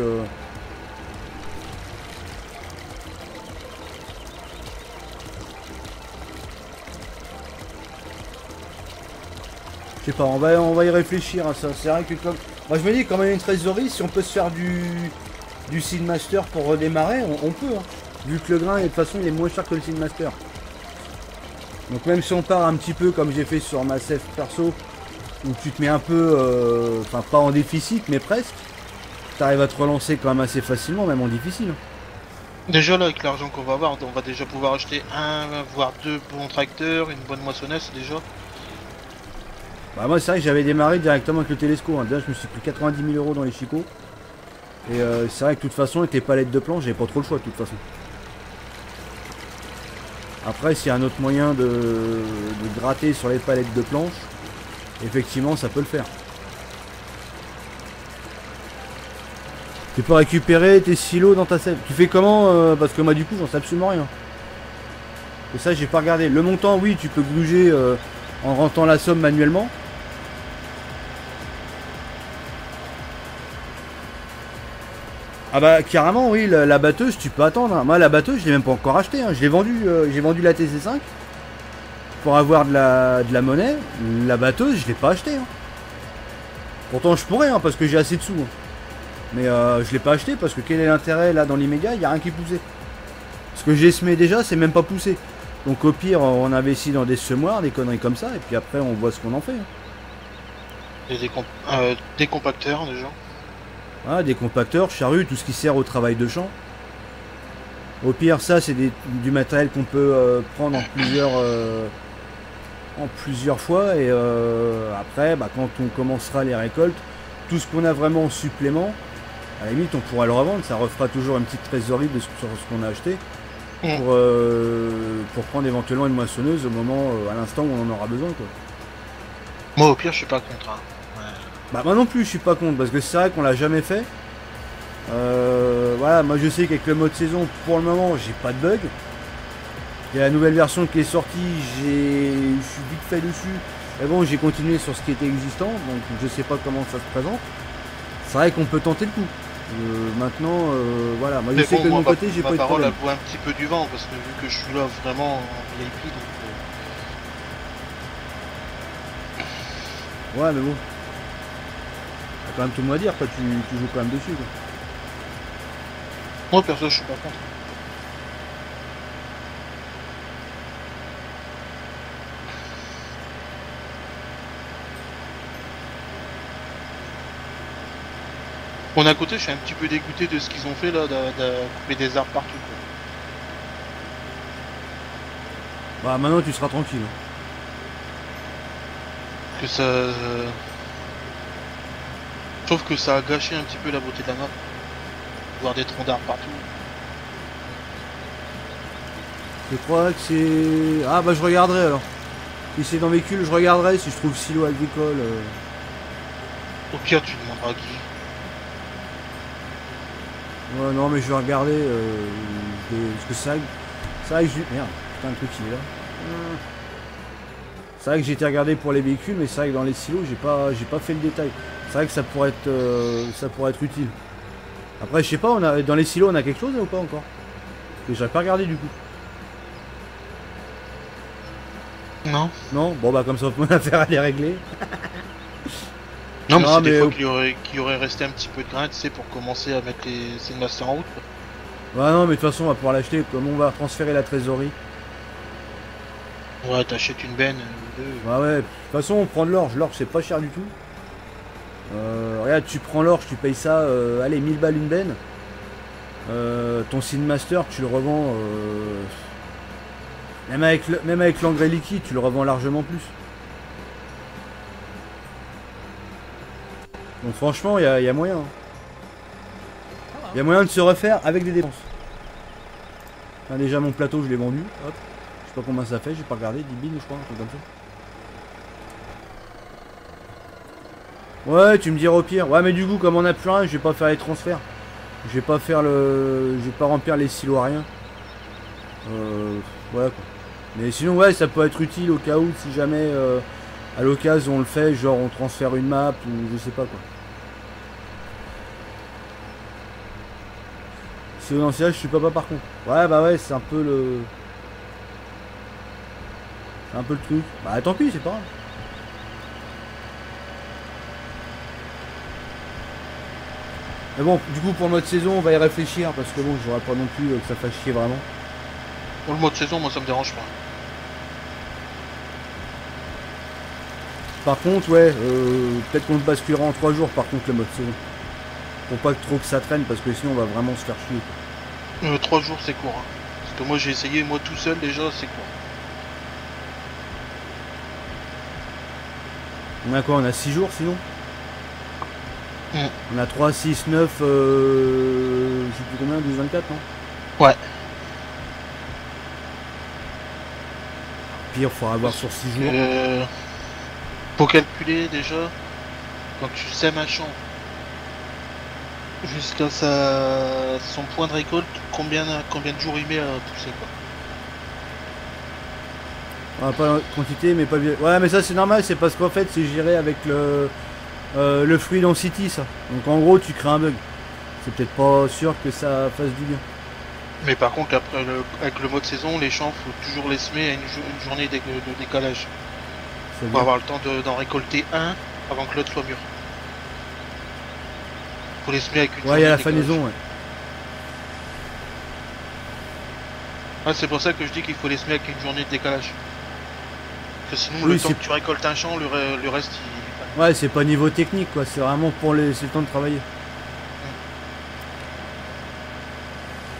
Je sais pas, on va y réfléchir à ça. C'est vrai que comme... Moi je me dis quand même une trésorerie, si on peut se faire du Seedmaster pour redémarrer, on peut. Hein. Vu que le grain, de toute façon, il est moins cher que le Seedmaster. Donc même si on part un petit peu comme j'ai fait sur ma save perso, où tu te mets un peu, enfin pas en déficit, mais presque, t'arrives à te relancer quand même assez facilement, même en difficile. Déjà là, avec l'argent qu'on va avoir, on va déjà pouvoir acheter un, voire deux bons tracteurs, une bonne moissonneuse déjà. Bah moi c'est vrai que j'avais démarré directement avec le télescope, hein. Déjà je me suis pris 90 000 euros dans les chicots. Et c'est vrai que de toute façon avec les palettes de planches j'avais pas trop le choix de toute façon. Après, s'il y a un autre moyen de gratter sur les palettes de planches, effectivement, ça peut le faire. Tu peux récupérer tes silos dans ta sève. Tu fais comment parce que moi, du coup, j'en sais absolument rien. Et ça, j'ai pas regardé. Le montant, oui, tu peux gruger en rentrant la somme manuellement. Ah bah carrément oui, la batteuse tu peux attendre. Hein. Moi la batteuse je l'ai même pas encore achetée. Hein. J'ai vendu la TC5 pour avoir de la monnaie. La batteuse je l'ai pas achetée. Hein. Pourtant je pourrais hein, parce que j'ai assez de sous. Hein. Mais je l'ai pas acheté parce que quel est l'intérêt là dans l'immédiat, il n'y a rien qui poussait. Ce que j'ai semé déjà c'est même pas poussé. Donc au pire on investit dans des semoirs, des conneries comme ça et puis après on voit ce qu'on en fait. Hein. Et des compacteurs déjà. Ah, des compacteurs, charrues, tout ce qui sert au travail de champ. Au pire, ça, c'est du matériel qu'on peut prendre en plusieurs fois. Et après, bah, quand on commencera les récoltes, tout ce qu'on a vraiment en supplément, à la limite, on pourra le revendre. Ça refera toujours une petite trésorerie sur ce qu'on a acheté. Pour prendre éventuellement une moissonneuse au moment, à l'instant où on en aura besoin. Quoi. Moi, au pire, je suis pas contre. Hein. Bah moi non plus je suis pas contre parce que c'est vrai qu'on l'a jamais fait. Voilà, moi je sais qu'avec le mode saison pour le moment j'ai pas de bug. Il y a la nouvelle version qui est sortie, je suis vite fait dessus. Mais bon j'ai continué sur ce qui était existant, donc je sais pas comment ça se présente. C'est vrai qu'on peut tenter le coup. Maintenant voilà, moi je sais que de mon côté j'ai pas eu de problème. Ma parole a joué un petit peu du vent parce que vu que je suis là vraiment en VIP donc. Ouais mais bon. T'as quand même tout le mot à dire, toi tu joues quand même dessus quoi. Moi perso je suis pas contre. Bon d'un côté je suis un petit peu dégoûté de ce qu'ils ont fait là, de couper des arbres partout quoi. Bah maintenant tu seras tranquille. Que ça... Je trouve que ça a gâché un petit peu la beauté de la map. Voir des troncs d'arbres partout. Je crois que c'est... Ah bah je regarderai alors. Si c'est dans véhicule, je regarderai si je trouve silo agricole. Au pire tu demanderas à Guy. Ouais non mais je vais regarder parce que c'est vrai que je... Merde, putain le truc il est là. C'est vrai que j'ai été regardé pour les véhicules, mais c'est vrai que dans les silos j'ai pas fait le détail. C'est vrai que ça pourrait être utile. Après je sais pas, dans les silos on a quelque chose ou pas encore? Et j'avais pas regardé du coup. Non. Non. Bon bah comme ça on a affaire à les régler. Non mais c'est des fois qu'il y aurait resté un petit peu de grain, tu sais, pour commencer à mettre ces masters en route. Ouais non mais de toute façon on va pouvoir l'acheter, comme on va transférer la trésorerie. Ouais t'achètes une benne ou deux. Ouais ouais, de toute façon on prend de l'orge c'est pas cher du tout. Regarde, tu prends l'orge, tu payes ça, allez 1000 balles une benne. Ton Seedmaster tu le revends même avec l'engrais liquide tu le revends largement plus. Donc franchement il y a moyen. Il y a moyen de se refaire avec des dépenses. Enfin, déjà mon plateau je l'ai vendu, hop. Je sais pas combien ça fait, j'ai pas regardé, 10 billes je crois, un truc comme ça. Ouais, tu me diras au pire. Ouais, mais du coup, comme on a plus rien, je vais pas faire les transferts. Je vais pas faire je vais pas remplir les silos à rien. Voilà quoi. Mais sinon, ouais, ça peut être utile au cas où, si jamais à l'occasion on le fait, genre on transfère une map ou je sais pas quoi. Si dans CH, je suis pas par contre. Ouais, bah ouais, c'est un peu le. C'est un peu le truc. Bah tant pis, c'est pas grave. Mais bon, du coup pour le mode saison on va y réfléchir parce que bon j'aurais pas non plus que ça fasse chier vraiment. Pour le mode saison moi ça me dérange pas. Par contre ouais, peut-être qu'on le basculera en 3 jours par contre le mode saison. Pour pas que trop que ça traîne parce que sinon on va vraiment se faire chier. 3 jours c'est court hein. Parce que moi j'ai essayé moi tout seul déjà c'est court. On a quoi? On a 6 jours sinon? On a 3, 6, 9, je sais plus combien, 12, 24 non? Ouais. pire, il faudra avoir sur 6 jours. Pour calculer déjà, quand tu sèmes un champ jusqu'à son point de récolte, combien de jours il met à pousser quoi. Pas la quantité, mais pas bien. Ouais, mais ça c'est normal, c'est parce qu'en fait c'est géré avec le fruit density ça. Donc en gros tu crées un bug. C'est peut-être pas sûr que ça fasse du bien. Mais par contre après avec le mode saison, les champs faut toujours les semer à une journée de décalage. C'est Pour bien. avoir le temps d'en récolter un avant que l'autre soit mûr. Faut les semer avec une Ouais, journée il y a la de décalage. fanaison, ouais. Ouais, c'est pour ça que je dis qu'il faut les semer avec une journée de décalage. Parce que sinon, Oui, le temps c'est- que tu récoltes un champ, le reste, il... Ouais, c'est pas niveau technique quoi, c'est vraiment pour les. C'est le temps de travailler.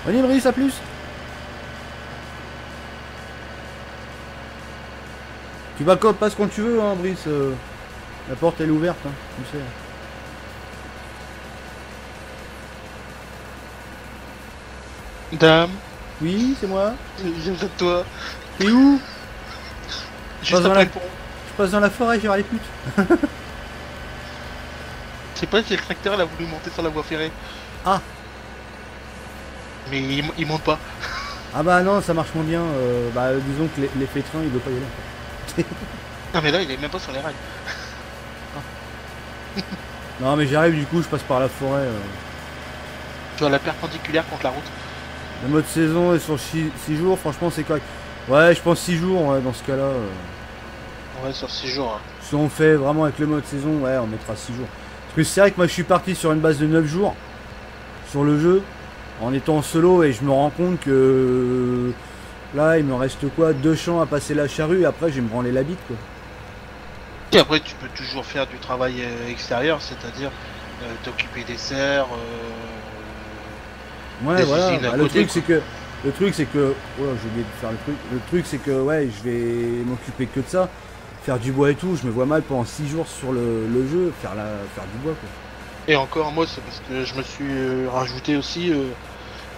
Allez Brice, à plus. Tu vas passe quand tu veux hein Brice. La porte elle est ouverte hein, tu sais. Dame, Oui, c'est moi. viens de toi. T'es où? Juste dans après la- le pont. Je passe dans la forêt, j'ai les putes. Je sais pas si le tracteur il a voulu monter sur la voie ferrée. Ah. Mais il monte pas. Ah bah non, ça marche moins bien. Bah disons que l'effet train il veut pas y aller. En fait. Non mais là, il est même pas sur les rails. Non mais j'arrive du coup, je passe par la forêt. Tu vois la perpendiculaire contre la route. Le mode saison est sur 6 jours, franchement c'est correct. Ouais, je pense 6 jours ouais, dans ce cas-là. Ouais, sur 6 jours. Hein. Si on fait vraiment avec le mode saison, ouais, on mettra 6 jours. Parce que c'est vrai que moi je suis parti sur une base de 9 jours sur le jeu, en étant en solo, et je me rends compte que là il me reste quoi, 2 champs à passer la charrue, et après je vais me branler la bite quoi. Et après, tu peux toujours faire du travail extérieur, c'est-à-dire t'occuper des serres. Ouais, Des voilà. usines à Bah, côté, le truc c'est que, oh, j'ai oublié de faire le truc. Le truc c'est que ouais, je vais m'occuper que de ça, faire du bois et tout. Je me vois mal pendant 6 jours sur le jeu faire du bois quoi. Et encore, moi, c'est parce que je me suis rajouté aussi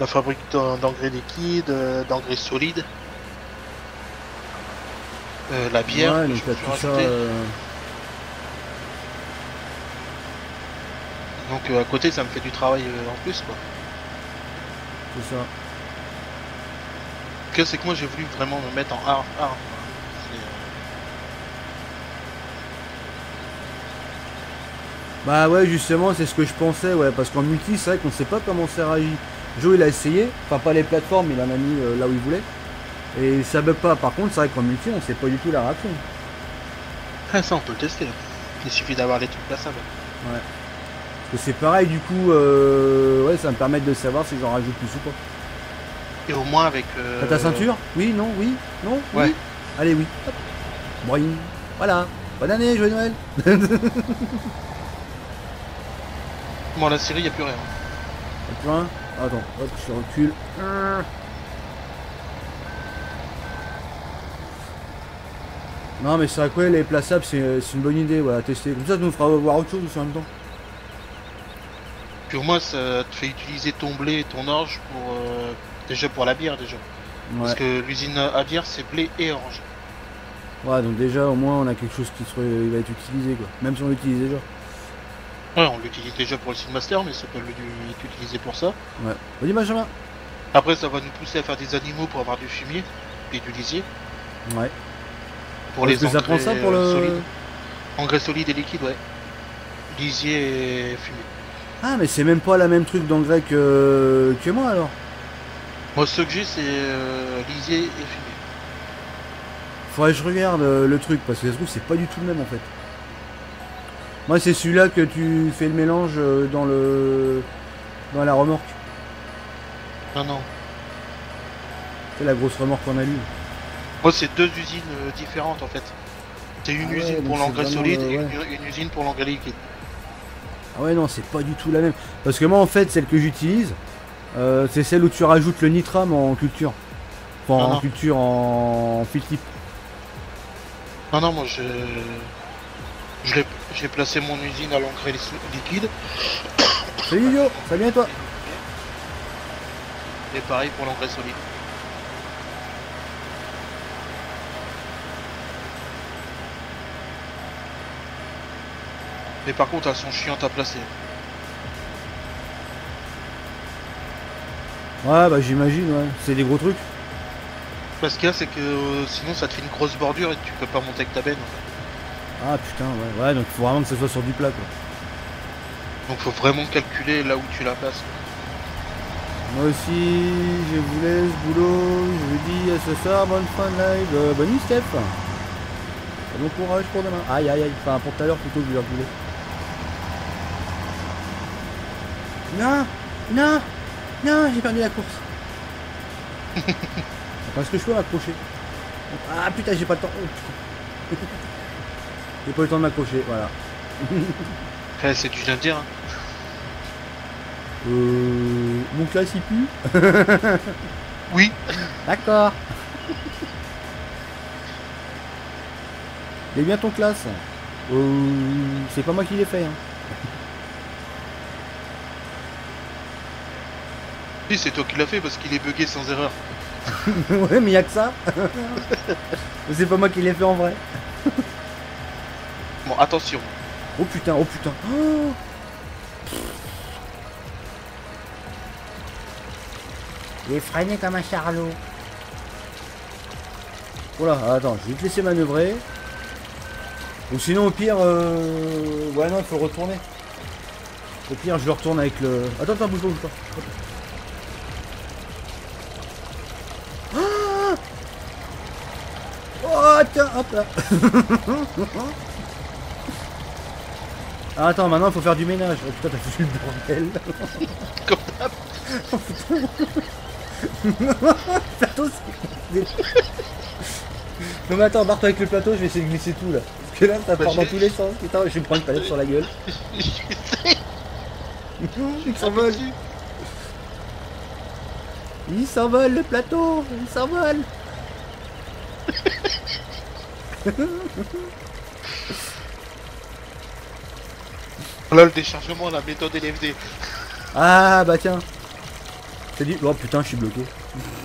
la fabrique d'engrais liquides, d'engrais solides, la bière. Ouais, que donc je t'as me suis tout ça. rajouté. Donc à côté, ça me fait du travail en plus, quoi. C'est ça. Que c'est que moi, j'ai voulu vraiment me mettre en arme. C'est, Bah ouais, justement, c'est ce que je pensais, ouais, parce qu'en multi, c'est vrai qu'on sait pas comment ça réagit. Joe, il a essayé, enfin pas les plateformes, il en a mis là où il voulait, et ça bug pas. Par contre, c'est vrai qu'en multi, on sait pas du tout la réaction. Ah, ça, on peut le tester. Là. Il suffit d'avoir les trucs passables. Ouais. Parce que c'est pareil, du coup, ouais, ça va me permettre de savoir si j'en rajoute plus ou pas. Et au moins avec. T'as ta ceinture? Oui, non, oui, non, Ouais. oui. Allez, oui. Hop. Boing. Voilà. Bonne année, joyeux Noël. Bon, la série, il n'y a plus rien. Plus un. Attends, hop, je recule. Non, mais c'est vrai que ouais, les plaçables, c'est une bonne idée, ouais, à tester. Comme ça, ça nous fera voir autre chose aussi en même temps. Puis au moins, ça te fait utiliser ton blé et ton orge pour. Déjà pour la bière, déjà. Parce Ouais. que l'usine à bière, c'est blé et orge. Ouais, donc déjà, au moins, on a quelque chose qui va être utilisé, quoi. Même si on l'utilise déjà. Ouais, on l'utilise déjà pour le Seedmaster, mais ça peut être utilisé pour ça. Ouais. Vas-y, Benjamin. Après, ça va nous pousser à faire des animaux pour avoir du fumier et du lisier. Ouais. Pour Est-ce les que ça prend ça pour le. solides. Engrais solide et liquide, ouais. Lisier et fumier. Ah, mais c'est même pas la même truc d'engrais que moi alors. Moi, ce que j'ai, c'est lisier et fumier. Faudrait que je regarde le truc parce que ça se trouve, c'est pas du tout le même en fait. Moi, c'est celui-là que tu fais le mélange dans la remorque. Non, non. C'est la grosse remorque qu'on a lue. Moi, c'est deux usines différentes en fait. C'est une Ah ouais, usine donc pour c'est l'engrais vraiment solide le- et ouais. une usine pour l'engrais liquide. Ah ouais, non, c'est pas du tout la même. Parce que moi, en fait, celle que j'utilise, c'est celle où tu rajoutes le nitram en culture. Enfin, Non, en non. culture, en fil type. Non, non, moi, j'ai placé mon usine à l'engrais liquide Salut Yo, ça vient et toi? et pareil pour l'engrais solide. Mais par contre, elles sont chiantes à placer. Ouais, bah j'imagine, ouais. C'est des gros trucs. Parce qu'il y a, c'est que sinon ça te fait une grosse bordure et tu peux pas monter avec ta benne. En fait. Ah putain, ouais. Ouais, donc il faut vraiment que ça soit sur du plat, quoi. Donc faut vraiment calculer là où tu la places. Moi aussi, je vous laisse boulot. Je vous dis à ce soir, bonne fin de live. Bonne nuit, Steph. Et bon courage pour demain. Aïe, aïe, aïe. Enfin, pour tout à l'heure plutôt que je vais rebouler. Non, non, non, j'ai perdu la course. Parce que je peux m'accrocher. Ah putain, j'ai pas le temps. Oh, putain. J'ai pas eu le temps de m'accrocher, voilà. Ouais, c'est du viens de dire. Hein. Mon classe il pue. Oui. D'accord. Il est bien ton classe. C'est pas moi qui l'ai fait. Hein. Oui, c'est toi qui l'as fait parce qu'il est bugué sans erreur. Ouais, mais y'a que ça. C'est pas moi qui l'ai fait en vrai. Bon, attention. Oh putain, oh putain. Oh. Il est freiné comme un charlot. Voilà, attends, je vais te laisser manœuvrer. Ou sinon au pire, ouais non, il faut retourner. Au pire, je le retourne avec le... Attends, bouge pas, bouge pas. Ah oh, tiens, hop là. Ah, attends, maintenant il faut faire du ménage. Oh putain, t'as foutu le bordel. Comme d'hab. Oh putain. Plateau, c'est... Non mais attends, barre-toi avec le plateau, je vais essayer de glisser tout là. Parce que là, ça part dans tous les sens. Putain, je vais me prendre une palette sur la gueule. Il s'envole. Il s'envole le plateau. Il s'envole. Là, le déchargement, la méthode LFD. Ah bah tiens. C'est dit. Oh putain, je suis bloqué.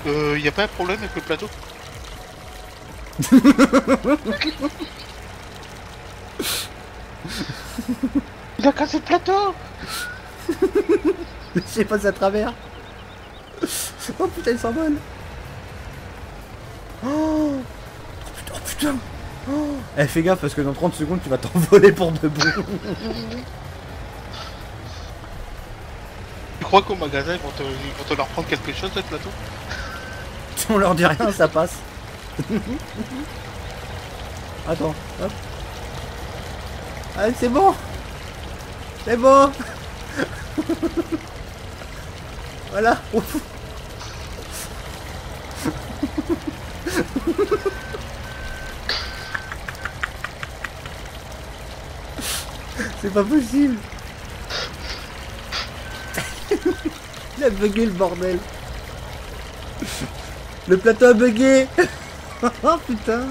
Y a pas un problème avec le plateau? Il a cassé le plateau. Je sais pas à travers. Oh putain, il s'envole. Oh putain, oh putain. Oh. Eh, fais gaffe parce que dans 30 secondes tu vas t'envoler pour de bon. Tu crois qu'au magasin ils vont te leur prendre quelque chose de plateau? Si on leur dit rien, ça passe. Attends, hop. Allez, c'est bon. C'est bon. Voilà. Ouf. C'est pas possible. Il a bugué le bordel. Le plateau a bugué. Oh putain.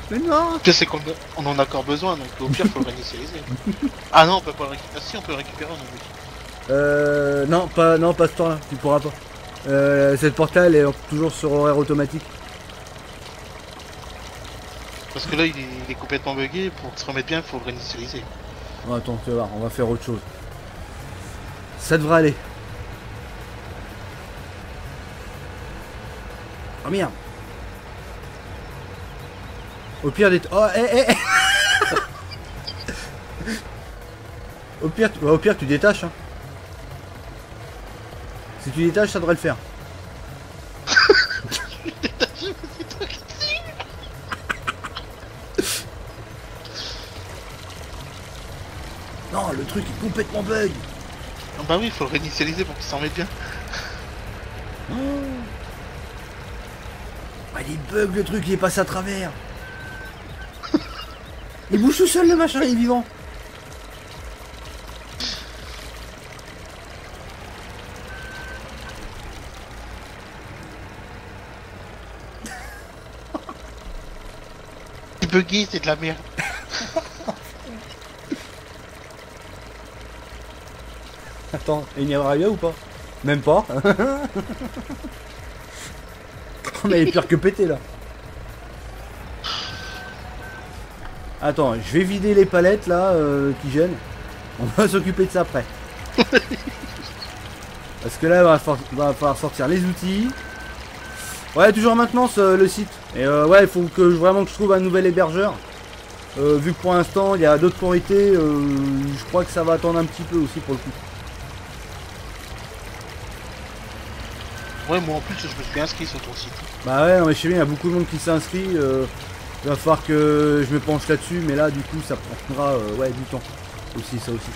Mais non. Tu sais, c'est qu'on en a encore besoin, donc au pire faut le réinitialiser. Ah non, on peut pas le récupérer. Ah si, on peut le récupérer en oublie. Non, pas ce temps là, tu pourras pas. Cette portale est toujours sur horaire automatique. Parce que là il est complètement bugué, pour se remettre bien il faut le réinitialiser. Oh, attends, tu vas voir, on va faire autre chose. Ça devrait aller. Oh merde. Au pire des... Oh, Au pire tu détaches. Hein. Si tu détaches, ça devrait le faire. Non, le truc est complètement bug. Ah bah oui, il faut le réinitialiser pour qu'il s'en mette bien. Oh. Ah, il est bug le truc, il est passé à travers. Il bouge tout seul le machin, il est vivant. C'est bugué, c'est de la merde. Attends, il y aura ou pas? Même pas. Mais il est pire que pété là. Attends, je vais vider les palettes là qui gênent. On va s'occuper de ça après. Parce que là, il va falloir sortir les outils. Ouais, toujours en maintenance le site. Et ouais, il faut que vraiment que je trouve un nouvel hébergeur. Vu que pour l'instant, il y a d'autres priorités, je crois que ça va attendre un petit peu aussi pour le coup. Ouais, moi en plus, je me suis inscrit sur ton site. Bah ouais, non, mais je sais bien, il y a beaucoup de monde qui s'est inscrit. Il va falloir que je me penche là-dessus, mais là, du coup, ça prendra ouais, du temps. Aussi, ça aussi.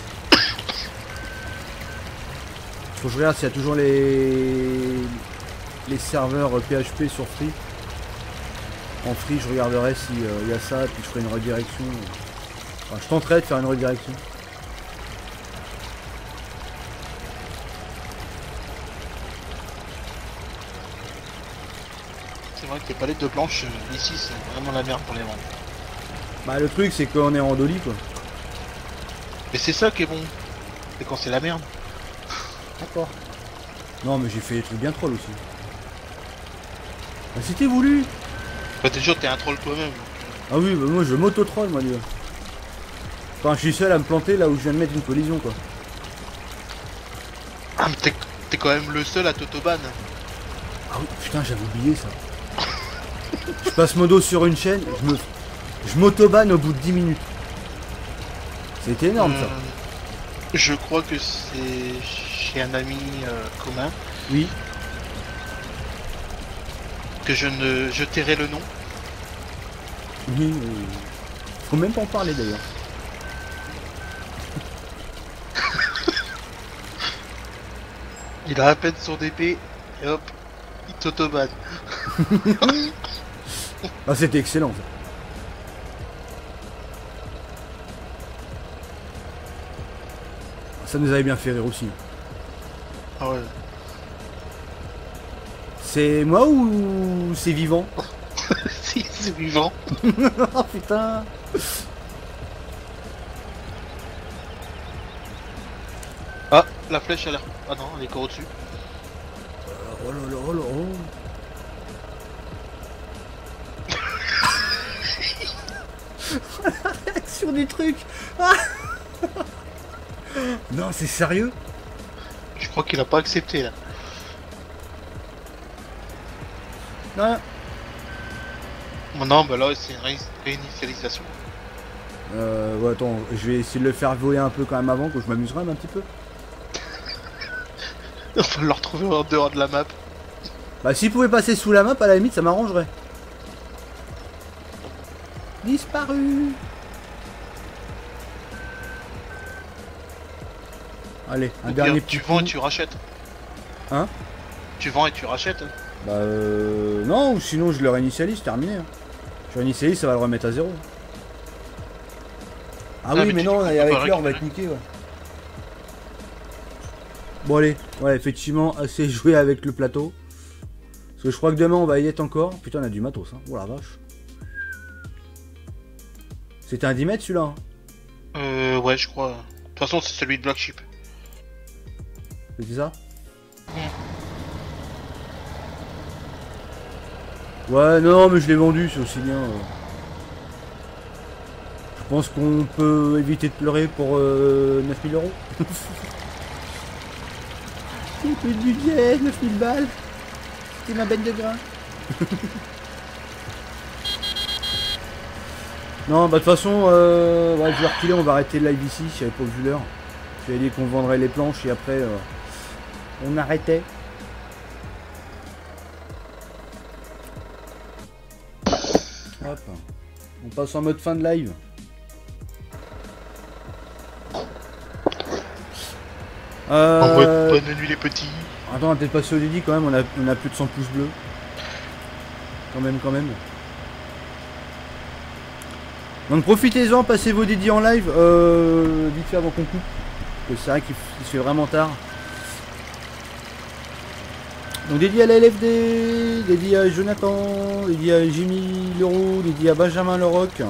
Faut que je regarde s'il y a toujours les serveurs PHP sur Free. En Free, je regarderai s'il y a ça, puis je ferai une redirection. Enfin, je tenterai de faire une redirection. C'est vrai que les palettes de planches ici, c'est vraiment la merde pour les vendre. Bah le truc, c'est qu'on est en dolly, quoi. Mais c'est ça qui est bon. C'est quand c'est la merde. D'accord. Non, mais j'ai fait des trucs bien trolls aussi. Bah c'était voulu. Bah t'es sûr que t'es un troll toi-même. Ah oui, bah moi je m'auto-troll, moi, déjà. Enfin, je suis seul à me planter là où je viens de mettre une collision, quoi. Ah mais t'es quand même le seul à t'autoban. Ah oui, putain, j'avais oublié ça. Je passe modo sur une chaîne, je m'autobanne au bout de 10 minutes. C'était énorme, ça. Je crois que c'est chez un ami commun Oui. que je tairai le nom. Oui, faut même pas en parler d'ailleurs. Il a à peine son épée et hop, il t'autoban. Ah, c'était excellent ça. Ça nous avait bien fait rire aussi. Ah ouais. C'est moi ou c'est vivant? Si, c'est vivant. Oh putain. Ah, la flèche a l'air... Ah non, elle est encore au-dessus. Oh là là, oh là, oh. La réaction du truc. Ah. Non, c'est sérieux? Je crois qu'il a pas accepté là. Non. Bon, non, bah là c'est une réinitialisation. Ouais, attends, je vais essayer de le faire voler un peu quand même avant, que je m'amuserai un petit peu. On va le retrouver en dehors de la map. Bah, s'il pouvait passer sous la map, à la limite, ça m'arrangerait. Disparu. Allez, un dernier petit Tu vends et coup. tu rachètes. Hein? Tu vends et tu rachètes. Bah non, ou sinon je le réinitialise, terminé. Hein. Je réinitialise, ça va le remettre à zéro. Ah oui, mais non, avec l'heure, on va être niqué, ouais. Bon allez, ouais, effectivement, assez joué avec le plateau. Parce que je crois que demain on va y être encore. Putain, on a du matos, hein. Oh la vache. C'était un 10 mètres celui-là, hein. Ouais, je crois. De toute façon, c'est celui de Black Sheep. C'est ça? Ouais, non, mais je l'ai vendu, c'est aussi bien. Je pense qu'on peut éviter de pleurer pour 9000 euros. J'ai plus de budget, 9000 balles. C'était ma bête de grain. Non, bah de toute façon, ouais, je vais reculer, on va arrêter le live ici, si j'avais pas vu l'heure. J'avais dit qu'on vendrait les planches et après, on arrêtait. Hop, on passe en mode fin de live. Bonne nuit les petits. Attends, on va peut-être passer au dédi quand même, on a plus de 100 pouces bleus. Quand même. Donc profitez-en, passez vos dédis en live, vite fait avant qu'on coupe. Parce que c'est vrai qu'il se fait vraiment tard. Donc dédié à la LFD, dédié à Jonathan, dédié à Jimmy Leroux, dédié à Benjamin Leroc.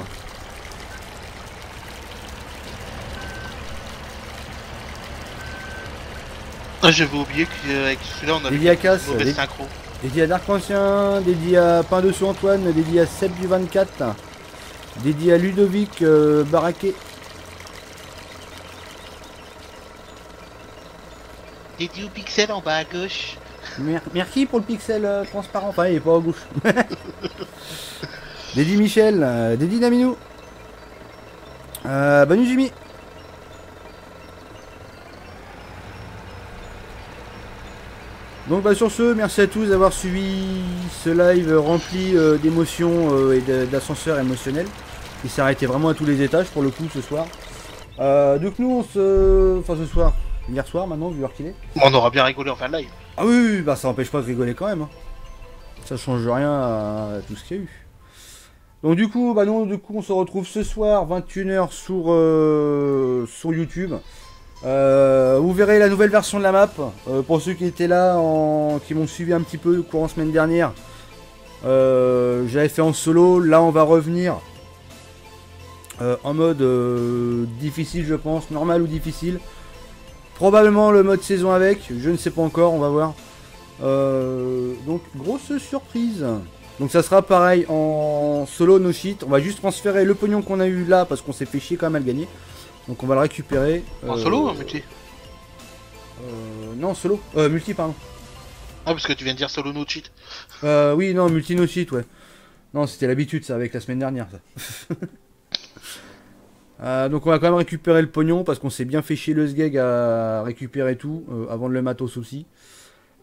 Ah, j'avais oublié qu'avec celui-là on avait Dédié à Cass, une mauvaise synchro. dédié à Dark Ancien, dédié à Pain de sous Antoine, dédié à Seb du 24, dédié à Ludovic Baraquet. Dédié au pixel en bas à gauche. Merci pour le pixel transparent. Enfin, il est pas à gauche. Dédi Michel, Dédi Naminou. Bonne nuit Jimmy. Donc bah sur ce, merci à tous d'avoir suivi ce live rempli d'émotions et d'ascenseurs émotionnels. Il s'est arrêté vraiment à tous les étages pour le coup ce soir. Donc nous on se... Enfin ce soir, hier soir maintenant vu l'heure qu'il est. On aura bien rigolé en fin de live. Ah oui, bah ça n'empêche pas de rigoler quand même. Hein. Ça change rien à tout ce qu'il y a eu. Donc du coup, bah non, on se retrouve ce soir 21h sur YouTube. Vous verrez la nouvelle version de la map. Pour ceux qui étaient là, qui m'ont suivi un petit peu courant semaine dernière, j'avais fait en solo. Là, on va revenir en mode difficile, je pense, normal ou difficile. Probablement le mode saison avec, je ne sais pas encore, on va voir. Donc grosse surprise. Donc ça sera pareil en solo no shit. On va juste transférer le pognon qu'on a eu là parce qu'on s'est fait chier quand même à le gagner. Donc on va le récupérer. En solo ou en multi? Non, solo. Multi, pardon. Ah, parce que tu viens de dire solo no cheat. Oui, non, multi no shit, ouais. Non, c'était l'habitude ça avec la semaine dernière ça. Donc on va quand même récupérer le pognon parce qu'on s'est bien fait chier le sgeg à récupérer tout avant de le matos aussi.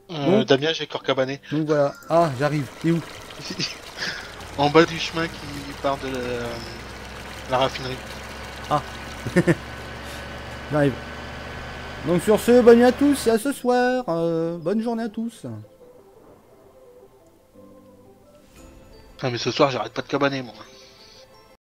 Damien, j'ai corps cabané. Donc voilà. Ah, j'arrive. T'es où? En bas du chemin qui part de la raffinerie. Ah. J'arrive. Donc sur ce, bonne nuit à tous et à ce soir. Bonne journée à tous. Ah mais ce soir j'arrête pas de cabaner moi.